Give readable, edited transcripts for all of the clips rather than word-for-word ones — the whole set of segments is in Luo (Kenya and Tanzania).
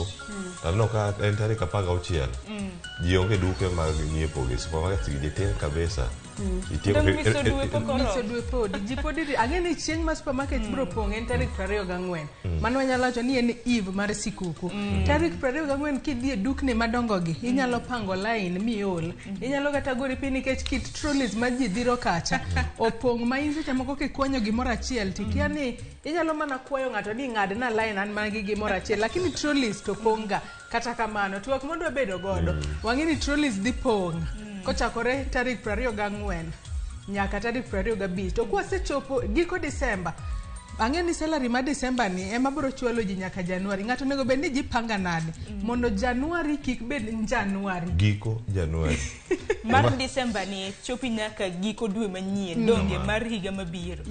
chopo tanno ka en tarik 16 ji onge duke mag nyiepo gi supermarket gi tin kabisa Miso dwe pod ji pod ang'e chieng' ma supermarket bro pong' en tarik 24 mano wanyalo wacho ni en eve mar sikuku tarik 24 kidhi e dukni madongo gi inyalo pango line miol inyalo kata gori piny nikech kit trolleys ma ji dhiro kacha opong' ma in seche moko kikwanyo gimoro achiel tikia ni inyalo mana kwayo ng'ato ni ng'adna line an man gi gimoro achiel lakini trolleys to pong' ga kata kamano twak mondo bedo godo wang'e ni trolleys dhi pong' kochakore tarik 24 nyaka tarik 25 to kwasechopo giko Disemba ang'e ni salary ma Disemba ni ema biro chwalo ji nyaka Januari ng'ato nego bed ni ji panga nade mondo Januari kik bed Januari giko Januari mar Disemba ni chopi nyaka giko dwe manyien donge mar higa mabiro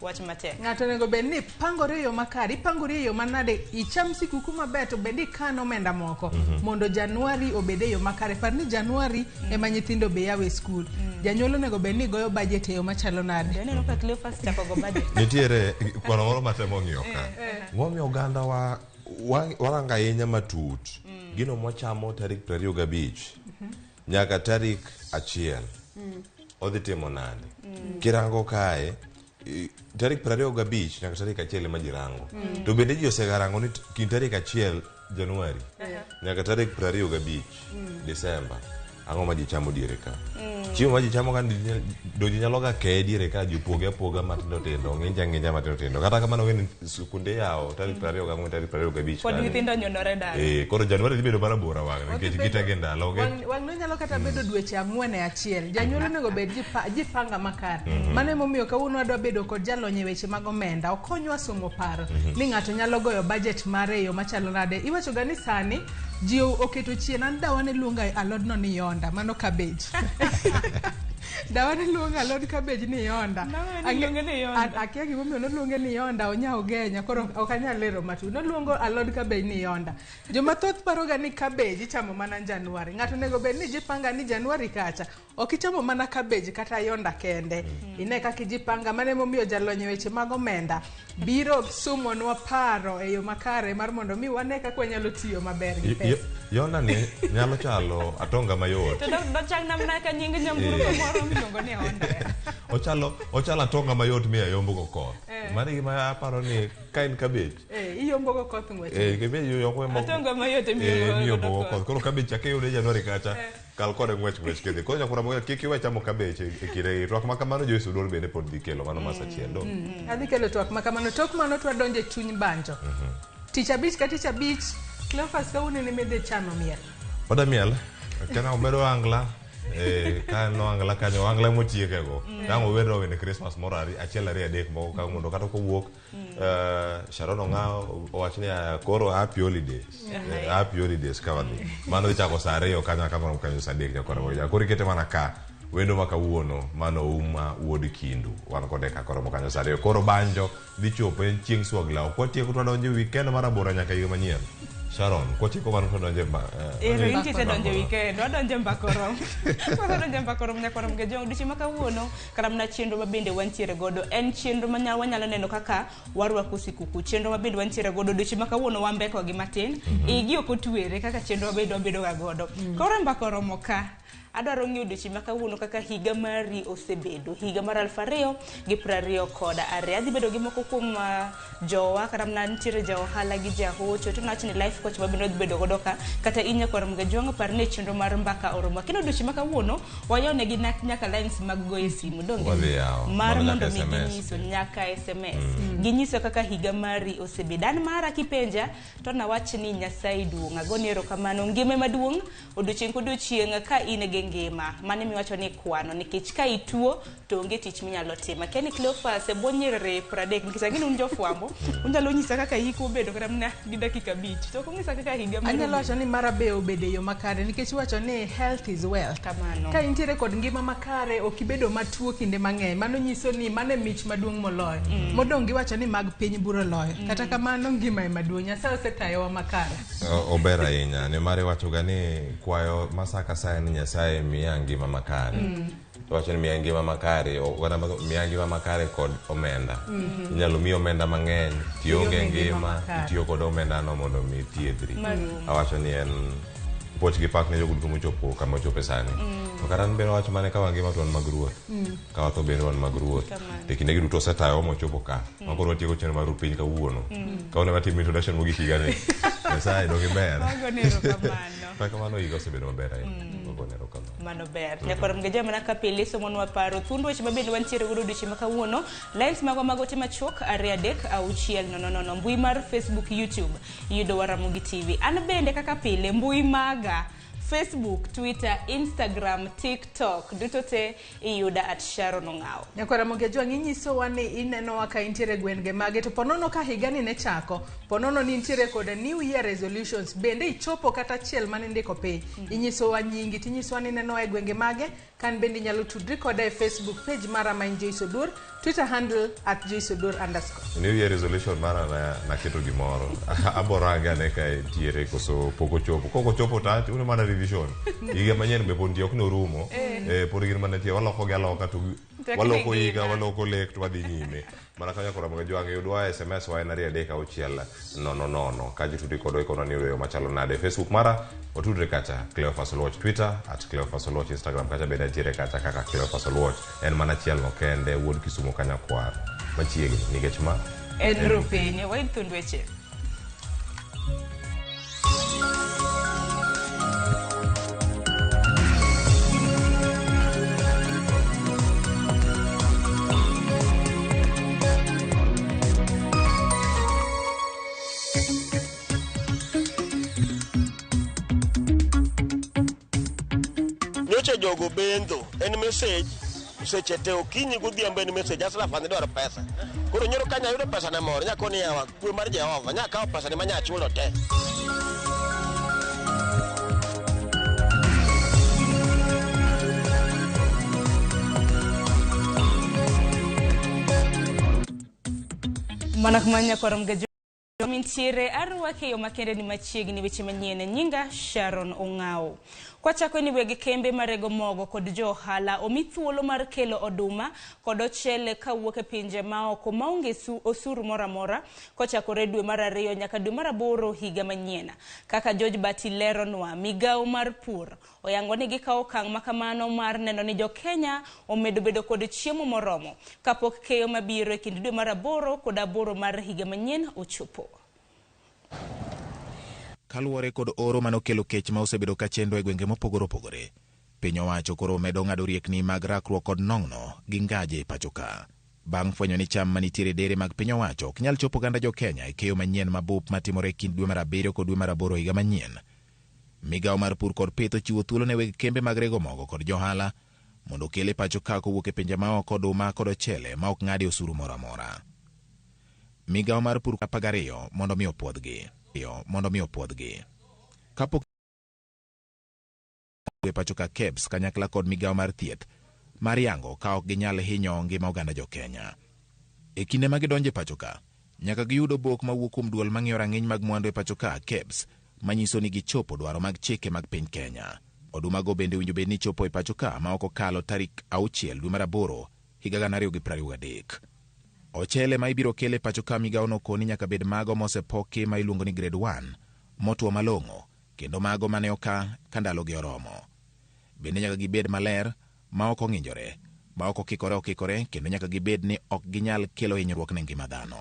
wach matek ng'ato nego bed ni pangore yo makari ipangore yo manade icham sikuku maber to bed ikano omenda moko mondo Januari obede yo makare par ni Januari ema nyithindo be yawe skul janyuolo nego bed ni goyo budget yo machalo nade neno ka Cleophas chako go budget nitiere kwa moro matemo ng'iyo ka ng'omi oganda wa waranga ahinya matut gino mochamo tarik 25 nyaka tarik 1 odhi timo nade kirango kae tarik 25 nyaka tarik 1 ma jirango to bende ji osegarango ni kin tarik 1 Januari nyaka tarik 25 Disemba ang'o ma ji chamo diere ka chiemo ma ji chamo kan do ji nyalo ga ke diere ka ji poge poga matindo tindo ng'inja matindo tindo kata kamano wen sikunde yao tarik 24 tarik 25 pod nyithindo nyonore dala koro Januari dhi bedo mana bora wang' nikech gitage ndalo wang' nyalo kata bedo dweche 4 janyuolo nego bed ji panga makare mano emomiyo kawuono adwa bedo kod jalony e weche mag omenda okonywa somo paro ni ng'ato nyalo goyo budget mare yo machalo nade iwacho ga ni sani ji oketo chien an dawane luonga alodno ni yonda mano cabbage dawane luonga alod cabbage ni yonda akia gimomiyo noluonge ni yonda onya ogenya koro ok anyal lero matu noluongo alod cabbage ni yonda joma thoth paroga ni cabbage ichamo mana Januari ng'ato nego bed ni jipanga ni Januari kacha ok ichamo mana cabbage kata yonda kende ine kaka jipanga mane momiyo jalony weche mag omenda biro sumonwa paro e yo makare mar mondo mi wane kaka wanyalo tiyo maber gi pesa yonda ni nyalo chalo atonga mayot to do chang namna ka nying nyamburko moro miluongo ni Honda ochalo atonga mayot miya yombo koth mari gima aparo ni kain cabbage iyombo go koth ngweche cabbage yombo mo atonga mayot miyo koth koro cabbage chake yude Januari kacha kal kode ngwech kidhi koro nyakura mo kik iwe chamo cabbage e kire twak makamano Joyce Odor bende pod dhi kelo mano masachielo adhi kelo twak makamano tok mano twadonje chuny banjo tich abich ka tich abich Cleophas kawuono ne medhe chano miel oda miel kana obedo angla ka no angla kanyo angla motieke go tango wedo wene Christmas moro achiel ari adek moko ka mondo kata ko wuok Sharon Ongao owachni koro happy holidays kawadi mano chako sare yo kanya kama kanyo sadek jakoro ya koro kete mana ka wendo makawuono mano uma wuod kindu wan kode ka koro kanyo sare koro banjo dhi chopo en chieng' swagla ko tieko to donje weekend mara bora nyaka higa manyien Sharon, ko chiko mano to donje ba inti se donje weekend donje mbakorom donje mbakorom nyakorom ge jong dichi makawuono karamna chenro mabende wantiere godo en chenro wanyalo neno kaka warwako sikuku chenro mabende wantiere godo dichi makawuono wambeko gi matin igi okotwere kaka chenro mabende wabedo ga godo koro mbakorom ka adwaro ng'iyo dichi makawuono kaka higa mari osebedo higa mar 2020 koda are adhi bedo gi moko kuom jowa karamna ntiere jo ohala gi jahocho to nachni life coach mabiro bedo godo ka kata inya korom ga jong par ne chenro mar mbaka oromo kendo dichi makawuono wayone gi nyaka lines mag goyo simu donge mar mondo mi ginyiso nyaka SMS ginyiso kaka higa mari osebedo an mara kipenja to nawachni Nyasaye duong' agoni erokamano ngime maduong' odiochieng' kodiochieng' ka in ngima mane miwacho ni kwano nikech ka ituo to onge tich minyalo timo keni Cleophas bonyere 30 nikech ang'e un jofwambo unyalo nyisa kaka hiko bedo kata mna gi dakika 5 to kong'isa kaka higa mar anyalo wacho ni mara be obede yo makare nikech wacho ni health is wealth kamano ka intiere kod ngima makare okibedo matuo kinde mang'eny mano nyiso ni mane mich maduong' moloyo modong' giwacho ni mag piny buro loyo kata kamano ngima e maduong' Nyasaye osetayowa makare obera ahinya ne mare wacho ga ni kwayo masaka sa ni Nyasaye Nyasaye miya ngima makare. To wacho ni miya ngima makare, miya ngima makare kod omenda. Inyalo mi omenda mang'eny, tionge ngima, itiyo kod omenda no mondo mi thiedhri. Awacho ni en poch gi pak ne jogo duto mochopo kama ochopo sani. To kata an bende wacho mane ka wangima to wan mag ruoth. Ka watho bende wan mag ruoth. Kinde gi duto osetayo mochopo ka. Makoro watieko chenro mar piny kawuono. Kawuono watimo introduction mogik higa ni. Nyasaye dogi ber. Magonero kamano. Kamano higa osebedo maber ahinya. Magonero kamano. Mano ber. Nyakoro mgeja mana ka pile somonwa paro thundo weche mabende wantiere godo odiochieng' ma kawuono. Lines magwa magote machok 2-3-6-000 mbui mar Facebook, YouTube yudo wa Ramogi TV. An bende kaka pile mbui maga Facebook, Twitter, Instagram, TikTok, duto te iyuda @SharonOng'ao. Nyakora Ramogi jwang' inyiso wa ni ineno wa ka intiere gwenge mage to ponono ka higa ni ne chako, ponono ni intiere koda New Year resolutions bende ichopo kata achiel mane ndiko piny. Inyiso wa nyingi, tinyiso wa ni ineno wa e gwenge mage, kan bende inyalo tudri koda e Facebook page mara ma in Joyce Odur, Twitter handle @JoyceOdur_. New Year resolution mara na keto gimoro. Aboranga ne ka intiere koso poko chopo. Koko chopo tati, une mana revision. Higa manyien be pon tiok no rumo. Por gin mana tie waloko gi aloka to waloko higa waloko lek to wadhi nyime. Mana kanya kora mga jwange yudwa SMS wa en 2-3-6-000 ka jitudri kodo ikono ni ureyo machalo nade. Facebook mara otudre kacha Cleophas Oluoch, Twitter @Cleophas Oluoch, Instagram kacha bende tiere kacha kaka Cleophas Oluoch. En mana chiel no kende wuod Kisumu kanya kwar machiegni nikech ma en rupinye wa thundo weche. Jogo bendo en message seche te okinyi godhiambo en message asla fani dwaro pesa. Koro nyoro kanya yudo pesa na mor nyako ni yawa kwe mar Jehova nyaka kawo pesa ni manya chulo te. Mana kumanya kwa mgejo mintiere arwake yo makende ni machiegni weche manyien nyinga SharonOng'ao. Kwa chako ni wegi kembe marego mogo kod johala omi thuolo mar kelo oduma kod ochele kawuok e pinje maoko maonge osuru moramora kochakore dwe mar 2 nyaka dwe mar 8 higa manyien. Kaka George Bati leronwa migawo mar pur oyango ni gikawo okang' makamano mar neno ni jo Kenya omedo bedo kod chiemo moromo kapok keyo mabiro e kind dwe mar 8 kod 8 mar higa manyien ochopo. Kaluwore kod oro manokelo kech ma osebedo ka chendo e gwenge mopogore opogore, piny owacho koro medo ng'ado riekni mag rakruok kod nong'no gi ngaje e pacho ka. Bang' fwenyo ni cham manitiere dere mag piny owacho ok nyal chopo ganda jo Kenya e keyo manyien mabup matimore kind dwe mar 7 kod dwe mar 8 higa manyien. Migawo mar pur kod pith ochiwo thuolo ne weg kembe mag rego mogo kod johala mondo kele pacho ka kowuok e pinje maoko oduma kod ochele ma ok ng'adi osuru moro amora. Migawo mar pur 12 mondo mi opuodhgi. Kapok e pacho ka KEBS kanyakla kod migawo mar thieth mar yango ka ok ginyal hinyo ngima oganda jo Kenya. E kinde ma gidonje pacho ka, nyaka giyudo obok mawuok kuom duol mang'iyo rang'iny mag mwandu e pacho ka KEBS manyiso ni gichopo dwaro mag chike mag piny Kenya. Oduma go bende winjo bed ni chopo e pacho ka ma ok okalo tarik 6 dwe mar 8 higa 2023. Ochele ma ibiro kele pacho ka migawo no koni nyaka bed mago mosepoki ma iluongo ni grade 1 motuo malong'o kendo mago mane oka kandalogi oromo. Bende nyaka gibed maler ma ok ong'injore, ma ok okikore kendo nyaka gibed ni ok ginyal kelo hinyruok ne ngima dhano.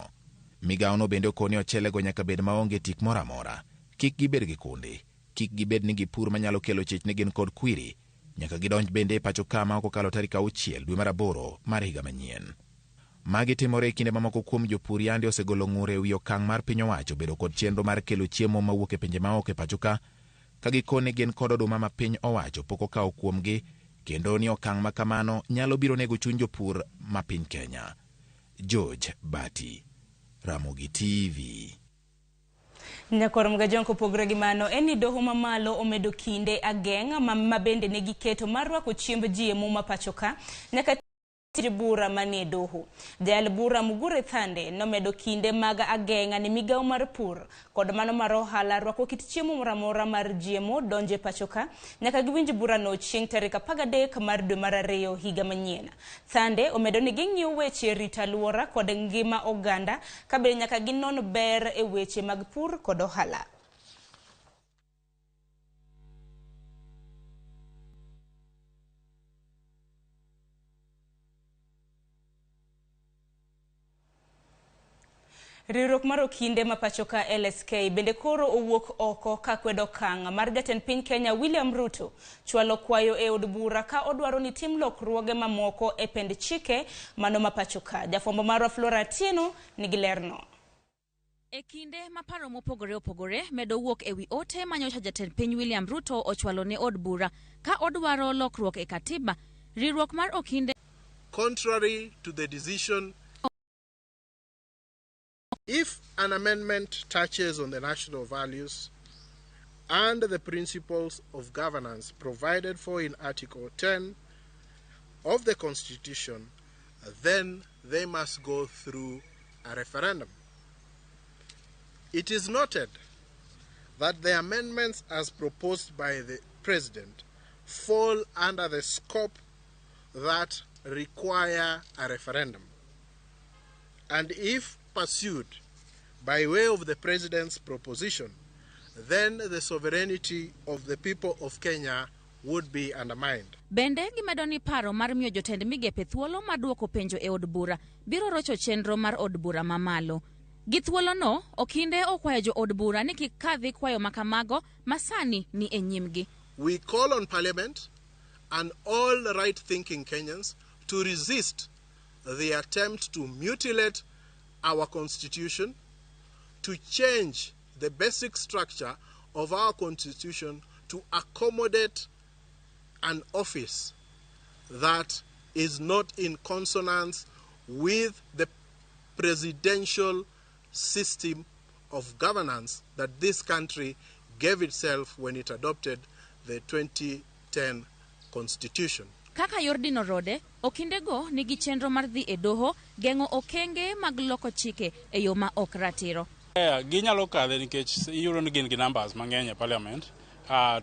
Migawo no bende okoni ochele go nyaka bed maonge tik moro amora, kik gibed gi kundi, kik gibed ni gipur manyalo kelo chich ne gin kod kwiri, nyaka gidonj bende e pacho ka ma ok okalo tarik 6 dwe mar 8 mar higa manyien. Magi timore kinde mamoko kuom jopur yande osegolo ng'ur e wi okang' mar piny owacho bedo kod chenro mar kelo chiemo mawuok e pinje maoko e pacho ka gikone gin kod oduma ma piny owacho pok okawo kuomgi kendo ni okang' ma kamano nyalo biro nego chuny jopur ma piny Kenya. George Bati, Ramogi TV. Nyakoro mgajonko pogre gi mano eni doho mamalo omedo kinde ageng' ma bende ne giketo marwa ko chiemb ji e muma pacho ka nyaka bura manie doho. Jal bura Mugure Thande nomedo kinde mag ageng'a ni migawo mar pur kod mano mar ohala rwako kit chiemo moramora mar GMO donje pachoka nyaka giwinj bura no chieng' tarik 13 mar dwe mar 2 higa manyien. Thande omedo ni ging'iyo weche rito alwora kod ngima oganda kabende nyaka ginon ber e weche mag pur kod ohala. Riwruok mar okinde ma pachoka LSK bende koro owuok oko ka kwedo kang' mar jatend piny Kenya William Ruto chwalo kwayo e od bura ka odwaro ni tim lokruoge mamoko e pend chike mano ma pachoka. Jafwambo mar Flora Atieno nigi lerno. E kinde ma paro mopogore opogore medo wuok e wi ote manyocha jatend piny William Ruto ochwalo ne od bura ka odwaro lokruok e katiba, riwruok mar okinde contrary to the decision. If an amendment touches on the national values and the principles of governance provided for in Article 10 of the Constitution, then they must go through a referendum. It is noted that the amendments as proposed by the President fall under the scope that require a referendum. And if pursued by way of the President's proposition, then the sovereignty of the people of Kenya would be undermined. Bende gimedo ni paro mar miyo jotend migepe thuolo mar duoko penjo e od bura biro rocho chenro mar od bura mamalo. Gi thuolo no, okinde okwayo jo od bura ni kik kadhi kwayo makamago masani ni e nyimgi. We call on Parliament and all right-thinking Kenyans to resist the attempt to mutilate our Constitution, to change the basic structure of our Constitution to accommodate an office that is not in consonance with the presidential system of governance that this country gave itself when it adopted the 2010 Constitution. Kaka yordino rode, okindego nigi chenro mar dhi e doho gengo okenge mag loko chike e yo ma ok ratiro. Ginyalo kadhe nikech iyudo ni gin gi numbers mang'eny e parliament.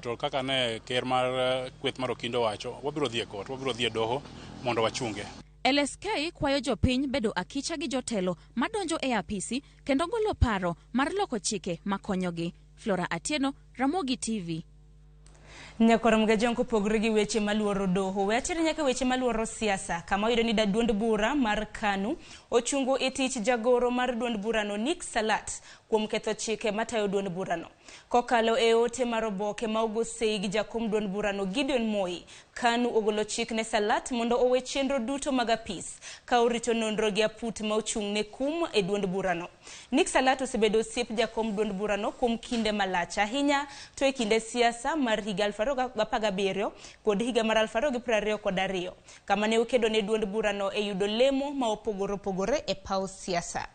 To kaka ne ker mar kweth mar okindo wacho, wabiro dhi e court, wabiro dhi e doho mondo wachunge. LSK kwayo jopiny bedo akicha gi jotelo madonjo e apisi kendo golo paro mar loko chike makonyogi. Flora Atieno, Ramogi TV. Nyakorom ga jonko pogre gi weche maluoro doho. Weatire nyaka weche maluoro siasa. Kama oyudo ni da duond bura mar KANU ochungo e tich jagoro mar duond bura no Nick Salat kuom ketho chike matayo duond bura no. Kokalo e ote mar oboke ma ogosei gi jakom duond bura no Gideon Moi, KANU ogolo chik ne Salat mondo owe chenro duto mag apis ka orito nonro gi aput ma ochung' ne kum e duond bura no. Nick Salat osebedo osiep jakom duond bura no kuom kinde malach ahinya to e kinde siasa mar higa 2017 kod higa mar 2022 kama ne okedo ne duond bura no e yudo lemo ma opogore e paw siasa.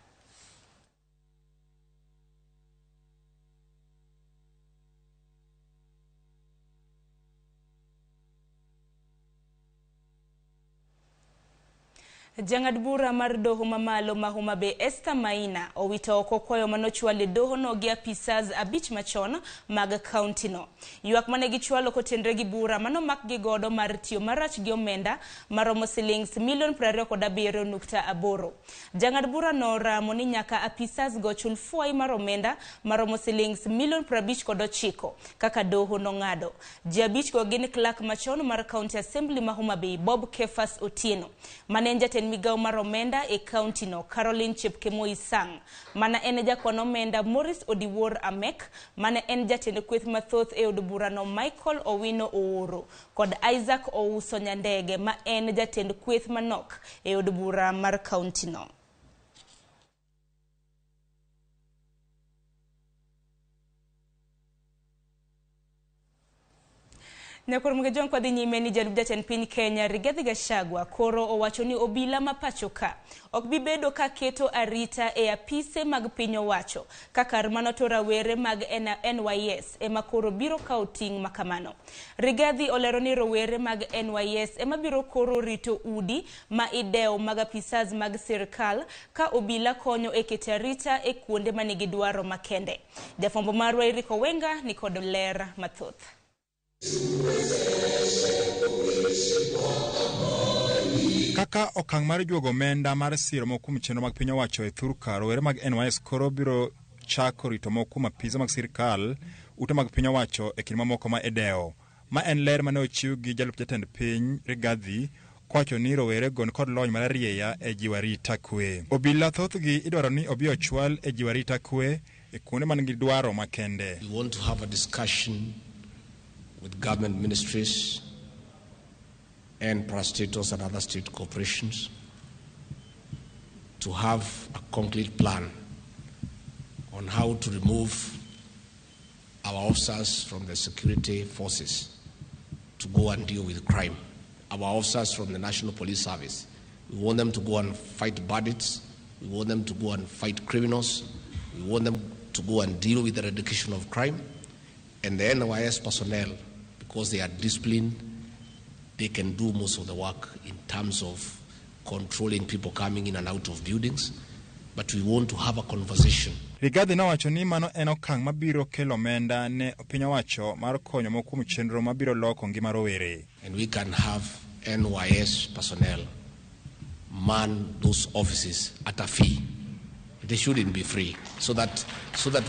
Jang'ad bura mar doho mamalo ma Homa Bay Esther Maina owito oko kwayo manochwal e doho no gi apisas 5 machon mag county no. Ywak mane gichwalo kotenre gi bura mano mak gi godo mar tiyo marach gi omenda maromo shillings $27.8. Jang'ad bura no ramo ni nyaka apisas go chul fuai mar omenda maromo shillings $59 kaka doho no ng'ado. Ji 5 go gin clerk machon mar County Assembly ma Homa Bay Bob Kefas Otieno, mane migawo mar omenda e county no Caroline Chepkemoi Sang, mana en jakon omenda Morris Odiwuor Amek, mana en jatend kweth mathoth e od bura no Michael Owino Ooro kod Isaac Ouso Nyandege ma en jatend kweth manok e od bura mar county no. Nyakurum Jong kwa dhi nyime ni jalup jatend piny Kenya Rigathi Gachagua koro owacho ni obila ma pacho ka ok bi bedo ka keto arita e apise mag piny owacho kaka mano to rawere mag NYS ema koro biro kawo ting' makamano. Rigathi olero ni rowere mag NYS ema biro koro rito udi ma idewo mag apisas mag sirkal ka obila konyo e keto arita e kuonde ma nigi dwaro makende. Jafwambo marwa Eric Owenga ni kod ler mathoth. Kaka okang' mar juogo omenda mar siro mokum chenro mag piny owacho e thurka, rowere mag NYS koro biro chako rito mokum apisa mag sirkal ute mag piny owacho e kinde mamoko ma idewo. Ma en ler mane ochiw gi jalup jatend piny Rigathi kowacho ni rowere gon kod lony mar rieya e jiwo arita kwe. Obila thothgi idwaro ni obi ochwal e jiwo arita kwe e kuonde man gi dwaro makende. We want to have a discussion with government ministries and parastatals and other state corporations to have a concrete plan on how to remove our officers from the security forces to go and deal with crime. Our officers from the National Police Service, we want them to go and fight bandits, we want them to go and fight criminals, we want them to go and deal with the eradication of crime. And the NYS personnel, because they are disciplined, they can do most of the work in terms of controlling people coming in and out of buildings. But we want to have a conversation. Rigathi nowacho ni mano en okang' mabiro kelo omenda ne piny owacho mar konyo mokum chenro mabiro loko ngima rowere. And we can have NYS personnel man those offices at a fee. They shouldn't be free, so that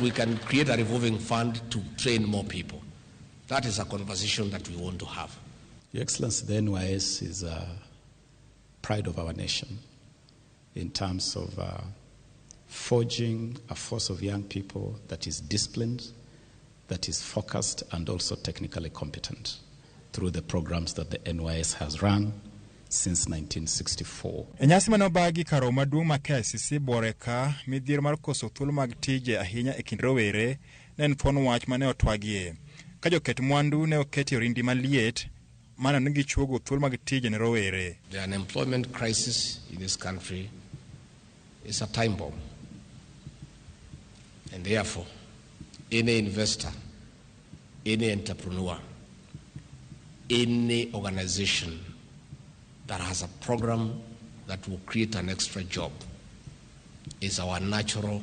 we can create a revolving fund to train more people. That is a conversation that we want to have. Your Excellency, the NYS is a pride of our nation in terms of forging a force of young people that is disciplined, that is focused, and also technically competent through the programs that the NYS has run since 1964. Enyasi mano bagi karo maduong' ma KICC boreka midhiero mar koso thuolo mag tije ahinya e kind rowere ne en thuon wach mane otwagie. Ka joket mwandu ne oketi orindi maliet mana nigi chuogo thuolo mag tije ne rowere. The unemployment crisis in this country is a time bomb. And therefore, any investor, any entrepreneur, any organization that has a program that will create an extra job is our natural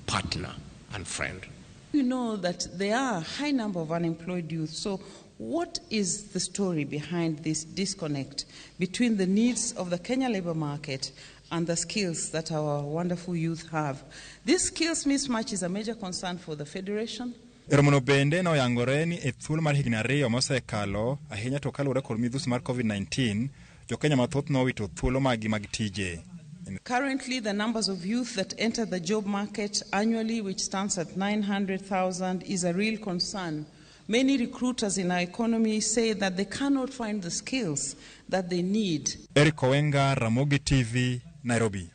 partner and friend. We know that there are a high number of unemployed youth. So what is the story behind this disconnect between the needs of the Kenya labor market and the skills that our wonderful youth have? This skills mismatch is a major concern for the Federation. Romono bende no yangore ni e thuolo mar higni ariyo mosekalo ahinya to kaluwore kod midhusi mar COVID-19 jo-Kenya mathoth nowito thuolo magi mag tije. Currently, the numbers of youth that enter the job market annually, which stands at 900,000, is a real concern. Many recruiters in our economy say that they cannot find the skills that they need. Eric Owenga, Ramogi TV, Nairobi.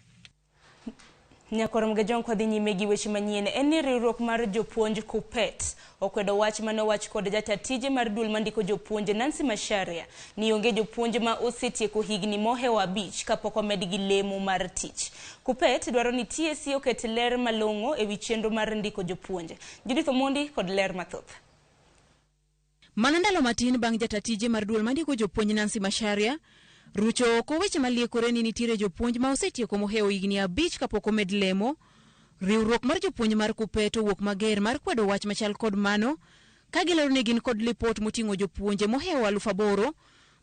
Nyakurum Jong kwa dhi nyime gi weche manyien en ni riwruok mar jopuonj KUPPET okwedo wach mane owach kod jatije mar duol mandiko jopuonje Nancy Macharia ni onge jopuonje ma osetieko higni mohewo 5 kapok omed gi lemo mar tich. KUPPET dwaro ni TSC oket ler malong'o e wi chenro mar ndiko jopuonje. Judith Omondi kod ler mathoth. Mana ndalo matin bang' jatije mar duol mandiko jopuonje Nancy Macharia rucho oko weche maliekore ni nitiere jopuonj ma osetieko mohewo higni 5 kapok omed lemo. Riwruok mar jopuonj mar KUPPET owuok mager mar kwedo wach machal kod mano ka gilero ni gin kod lipot moting'o jopuonje mohewo 8,000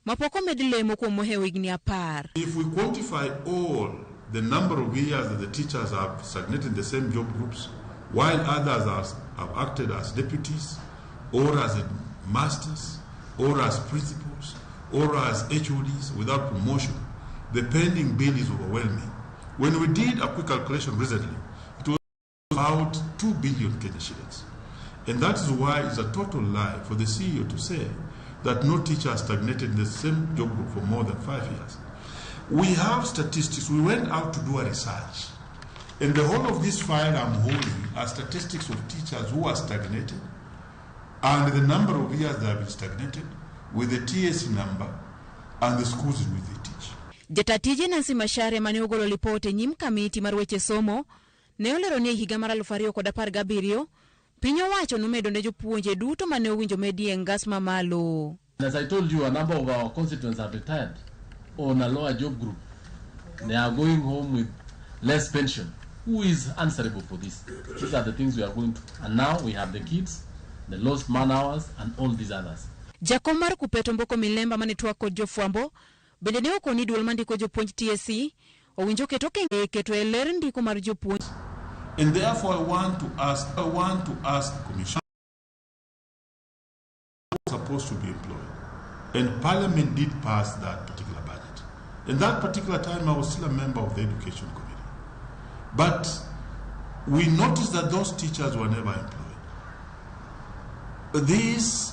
mapok omed lemo kuom mohewo higni 10. If we quantify all the number of years that the teachers have stagnated in the same job groups, while others have acted as deputies or as masters or as principals or as HODs without promotion, the pending bill is overwhelming. When we did a quick calculation recently, it was about 2 billion Kenya shillings. And that is why it's a total lie for the CEO to say that no teacher has stagnated in the same job group for more than 5 years. We have statistics. We went out to do a research. And the whole of this file I'm holding are statistics of teachers who are stagnated and the number of years they have been stagnated, with the TSC number and the schools in which they teach. Jatatije Nancy Macharia mane ogolo ripot e nyim kamiti mar weche somo ne olero ni higa mar 2017 piny owacho nomedo ne jopuonje duto mane owinjo medie ngas mamalo. As I told you, a number of our constituents have retired on a lower job group. They are going home with less pension. Who is answerable for this? These are the things we are going to. And now we have the kids, the lost man hours, and all these others. Jakom mar Kupeto Mboko Milemba mane twak kod jofwambo bende ne okoni duol mandiko jopuonj TSC owinjo keto e ler ndiko mar jopuonj. And therefore I want to ask the Commission who was supposed to be employed. And Parliament did pass that particular budget. In that particular time, I was still a member of the Education Committee. But we noticed that those teachers were never employed. This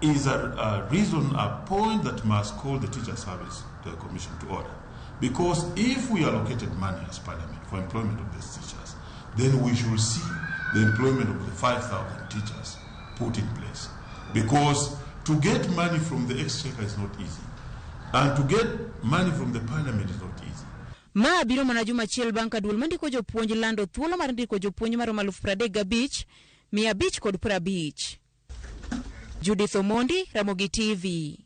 is a reason, a point that must call the teacher service to the Commission to order. Because if we allocated money as Parliament for employment of these teachers, then we should see the employment of the 5,000 teachers put in place. Because to get money from the exchequer is not easy. And to get money from the Parliament is not easy. Ma biro mana juma chiel bang' ka duol mandiko jopuonj lando thuolo mar ndiko jopuonj maromo 35,000, 500 kod 50. Judith Omondi, Ramogi TV.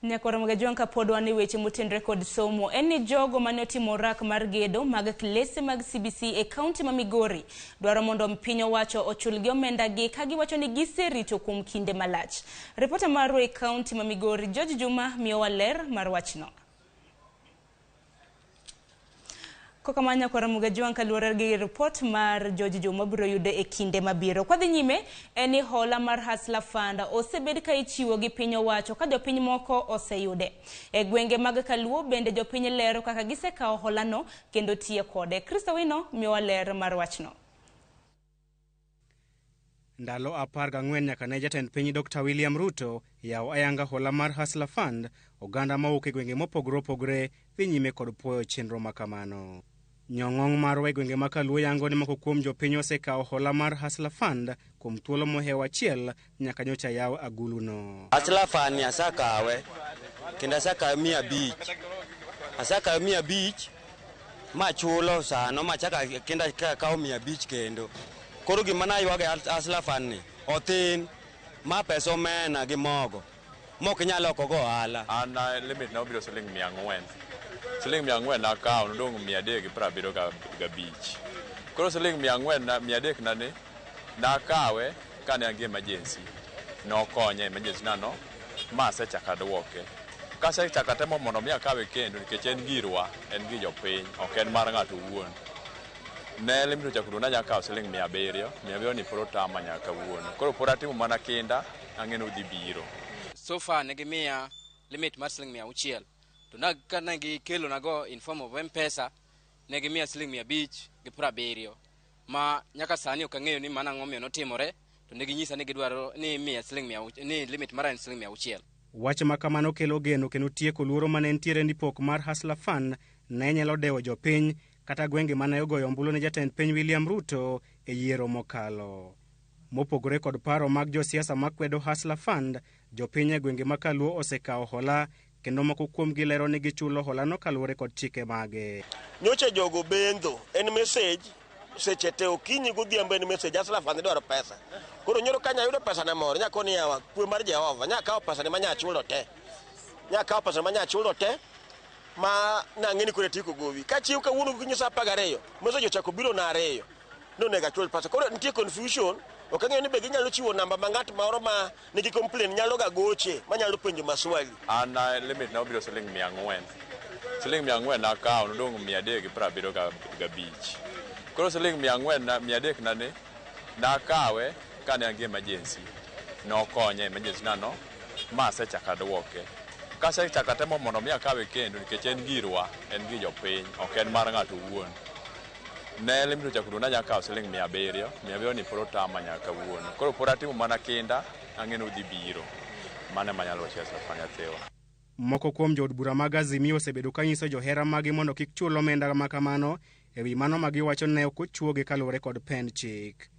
Nyakoro Jonka pod wan e weche motenre kod somo. En ni jogo mane otimo rak mar gedo mag klese mag CBC e kaunti ma Migori dwaro mondo piny owacho ochulgi omenda gi ka giwacho ni giserito kuom kinde malach. Reporter marwa e kaunti ma Migori, George Juma, miyowa ler mar wachno. Kokamanya kwa Ramogi Jonka luore gi report mar George Juma biro yude e kinde mabiro. Kwa dhi nyime eni hola mar Hustler Fund osebed ka ichiwo gi piny owacho ka jopiny moko oseyude. E gwenge mag Kaluo bende jopiny lero kaka gisekawo hola no kendo tiyo kode. Kristo Wino miyowa ler mar wachno. Ndalo 14 nyaka ne jatend piny Dr. William Ruto yawo ayanga hola mar Hustler Fund, oganda mawuok e gwenge mopogore opogore dhi nyime kod puoyo chenro makamano. Nyong'ong mar gwenge ma Kaluo yango ni moko kuom jopiny osekawo hola mar Hustler Fund kuom thuolo mohew achiel nyaka nyocha yaw aguluno. Hustler Fund asakawe kendo asakawe 500. Asakawe 500 machulo sano machaka kendo kawo 500 kendo. Koro gima nayuage Hustler Fund ni otin ma pesa omena gi mogo. Mok nyalo kogo ohala. An limit na obiro siling 400. Siling 400 na akawo nodong' 375. Koro siling 400 na 300 na ni na akawe kane an gi emergency. Nokonye emergency nano ma asechaka duoke. Kasechaka temo mondo mi akawe kendo nikech en girwa, en gi jopiny, ok en mar ng'ato owuon. Ne limit chakuru na nyaka siling 700 ni poro tama nyaka wuono. Koro poro atimo mana kinda ang'eno dhi biro. So far ne gimiya limit mar siling 600. To na kana gi kelo nago in form of M-Pesa ne gimiya siling 570. Ma nyaka sani ok ang'eyo ni mana ng'omiyo notimore, to ne ginyisa ni gidwaro ni miya siling 100 ni limit mara en siling 600. Wach makamano kelo geno kendo tieko luoro mane nitiere ni pok mar Hustler Fund ne nyalo dewo jopiny kata gwenge mane ogoyo ombulu ne jatend piny William Ruto e yiero mokalo. Mopogore kod paro mag josiasa makwedo Hustler Fund, jopiny e gwenge ma Kaluo osekawo hola kendo moko kuom gilero ni gichulo hola no kaluwore kod chike mage. Nyocha jogo bendo en message seche te okinyi godhiambo en message Hustler Fund dwaro pesa. Koro nyoro kanya yudo pesa na moro nyako ni yawa kwe mar Jehova nyaka kawo pesa ne manya chulo te. Nyaka kawo pesa manya chulo te ma na ng'eni kore tiko gowi. Ka chiw ka wuono gokinyi sa 12 message ochako biro na 2. No nega chul pesa. Koro nitie confusion. Ok ang'eyo ni be ginyalo chiwo namba ma ng'at moro ma nigi complain nyalo ga goche manyalo penjo maswali. An limit na obiro siling 400. Siling 400 na akawo nodong' 375. Koro siling 400 na 300 na ni na akawe kane an gi emergency. Nokonye emergency nano ma asechaka duoke. Kasechaka temo mondo mi akawe kendo nikech en girwa, en gi jopiny, ok en mar ng'ato owuon. Ne limit chakuru na nyaka kawo siling 700 ni poro tama nyaka wuono. Koro poro atimo mana kinda ang'eno dhi biro. Mane manyalo Hustler Fund yathewa. Moko kuom jood bura mag Azimio osebedo ka nyiso johera magi mondo kik chul omenda makamano ewi mano ma giwacho ne ok ochuogi kaluwore kod pend chik.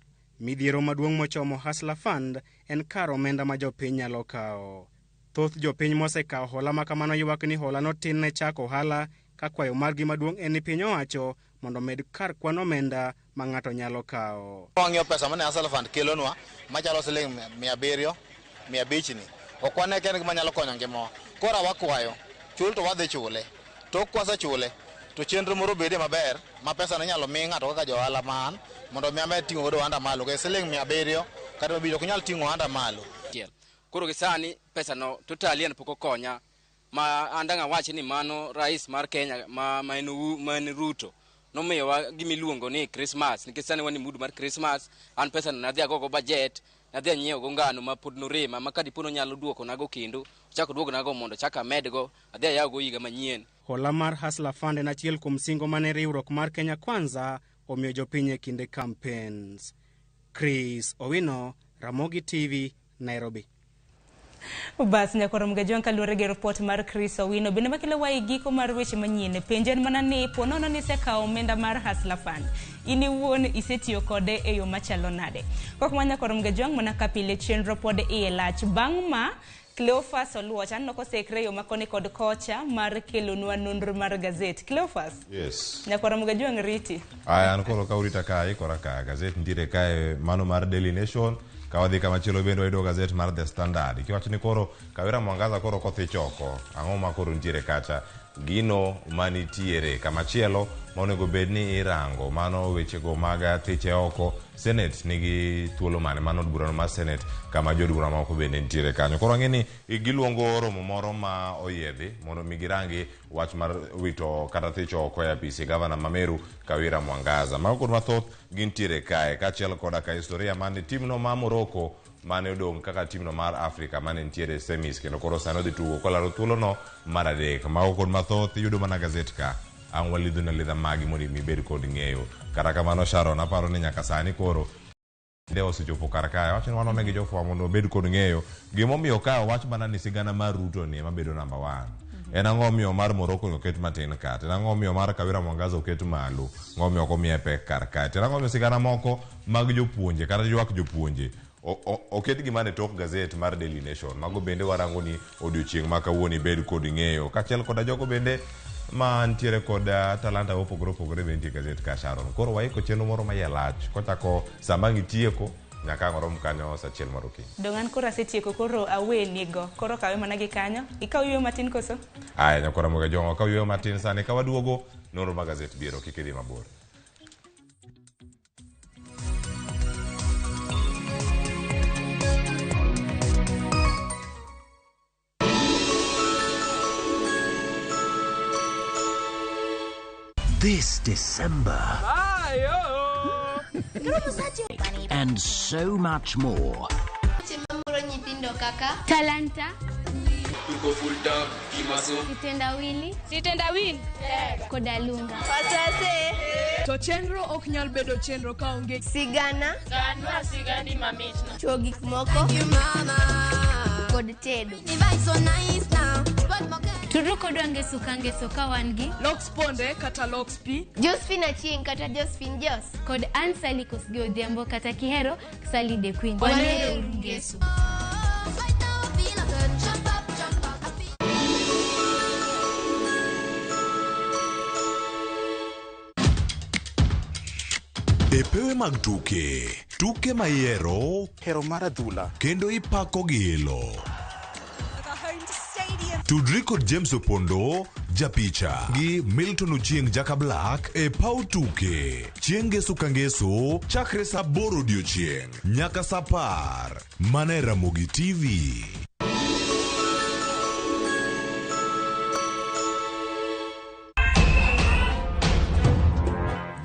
Midhiero maduong' mochomo Hustler Fund en kar omenda ma jopiny nyalo kawo. Thoth jopiny mosekawo hola ma kamano ywak ni hola no tin ne chako ohala, ka kwayo margi maduong' en ni piny owacho mondo med kar kwan omenda ma ng'ato nyalo kawo. Wang'iyo pesa mane Hustler Fund kelonwa machalo siling 700, 500 ni. Ok wane kende gima nyalo konyo ngimawa. Koro wakwayo, chul to wadhi chule. Tok kwasechule, to chenro moro bede maber, ma pesa no nyalo mi ng'ato kaka johala man, mondo mi amed ting'o godo ohanda malo. Ke siling 700, kata mabiro ok nyal ting'o ohanda malo. Koro gisani pesa no totally en pok okonya. Ma andanga wachi ni mano rais mar Kenya ma en Ruto. Nomiyowa gimiluongo ni Christmas. Nikech sani wan e mood mar Christmas, an pesa no nadhi agogo budget, nadhi anyiewo go ngano ma pod norema, ma kadipono nyalo duoko nago kendo, chako duogo nago mondo chaka medgo, adhi ayawo go higa manyien. Hola mar Hustler Fund en achiel kuom singo mane riwruok mar Kenya Kwanza omiyo jopiny e kinde campaigns. Chris Owino, Ramogi TV, Nairobi. Bas nyakorom gajong kaluore gi report mar Chris Owino bende makelo wai giko mar weche manyien penjen mana ni ponono ni sekawo omenda mar Hustler Fund ini wuon isetiyo kode e yo machalo nade kok manya korom gajong mana kapile chenro pod e lach bang' ma Cleophas Oluoch an noko sekre yo makoni kod kocha mar kelonwa nonro mar gazet. Cleophas? Yes. Nyakorom gajong riti. Aya ankoro kaurita kai koraka gazet ndire kai mano mar Daily Nation. Kawadhi kama chilo bendo edo gazet mar The Standard. Ikiwacho ni koro Kawira Mwangaza koro kothi choko. Ang'o ma koro ntiere kacha. Gino manitiere kama chielo monego bedni irango. Mano wechego maga thiche oko. Senate nigi thuolo mane. Mano od burano mar Senate kama jod bura moko bende ntiere kanyo. Koro ang'eni giluongo romo moro ma oyiedhi mondo migirangi wach mar wito kata thicho oko e apisi Gavana Mameru Kawira Mwangaza. Mago kod mathoth gintiere kae. Kachiel koda ka historia mane timno ma Morocco mane odong' kaka timno mar Africa mane ntiere semis kendo koro sano dhi tugo kolaro thuolo no mar adek. Mago kod mathoth yudo mana gazet ka. Ang' walidho na lidha magi mondo mibed kod ng'eyo. Kata kamano Sharon aparo ni nyaka sani koro nde osechopo kar kae. Wacho ni wanone gi jofwa mondo obed kod ng'eyo. Gimomiyo ka wach mana ni sigana mar Ruto ni ema bedo number 1. En ang'o omiyo mar Morocco oket matin kat. En ang'o omiyo mar Kawira Mwangaza oket malo. Ang'o omiyo ok omiye pek kar kae. En ang'o omiyo sigana moko mag jopuonje kata ywak jopuonje oket gima ne tok gazet mar Daily Nation. Mago bende warango ni odiochieng' ma kawuono bed kod ng'eyo. Kachiel koda jogo bende ma ntiere kod talanta opogore bende gazet ka Sharon. Koro waiko chenro moro ma yelach kochako sama ng'itieko nyaka ngorom kanyo sachiel maroki. Dongan koro asetieko koro awenigo. Koro kawe mana gi kanyo. Ikaw yuyo matin koso? Aya nyakora moga jongo kaw yuyo matin sani ka waduogo nonro mag gazet biro kikidhi mabor. This December. And so much more. Talanta. Kitendawili. Kodalunga. To chenro ok nyal bedo chenro ka onge sigana. Ganwa sigani mamitna. Chuo gik moko. Kod tedo. Turu kodwa ngeso ka wangi. Lox ponde kata Lox P. Josephine Achieng kata Josephine Jos. Kod Ansali Kosgeo Odhiambo kata Kihero Sally the Queen. Wanero ngeso. Epewe mag tuke mayero hero mar adhula kendo ipako gi ilo. Tudri kod James Opondo japicha gi Milton Ochieng Jaka Black e pau tuke chieng' ngeso ka ngeso chakre sa 8 odiochieng' nyaka sa 10 mana Ramogi TV.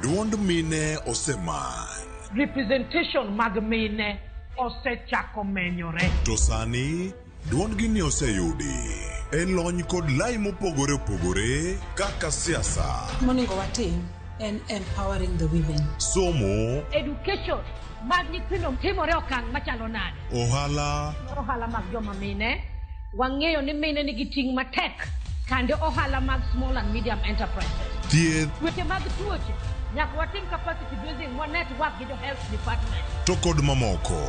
Duond mine oseman. Representation mag mine osechako menyore. To sani duond gini oseyudi e lony kod lai mopogore opogore kaka siasa. Moningo watim en empowering the women. Somo. Education mag nyithindo timore okang' machalo nade. Ohala mag joma mine. Wang'eyo ni mine nigi ting' matek kande ohala mag small and medium enterprises. Thieth. Weche mag tuoche. Nyaka watim capacity building, one network with the health department. to kod mamoko.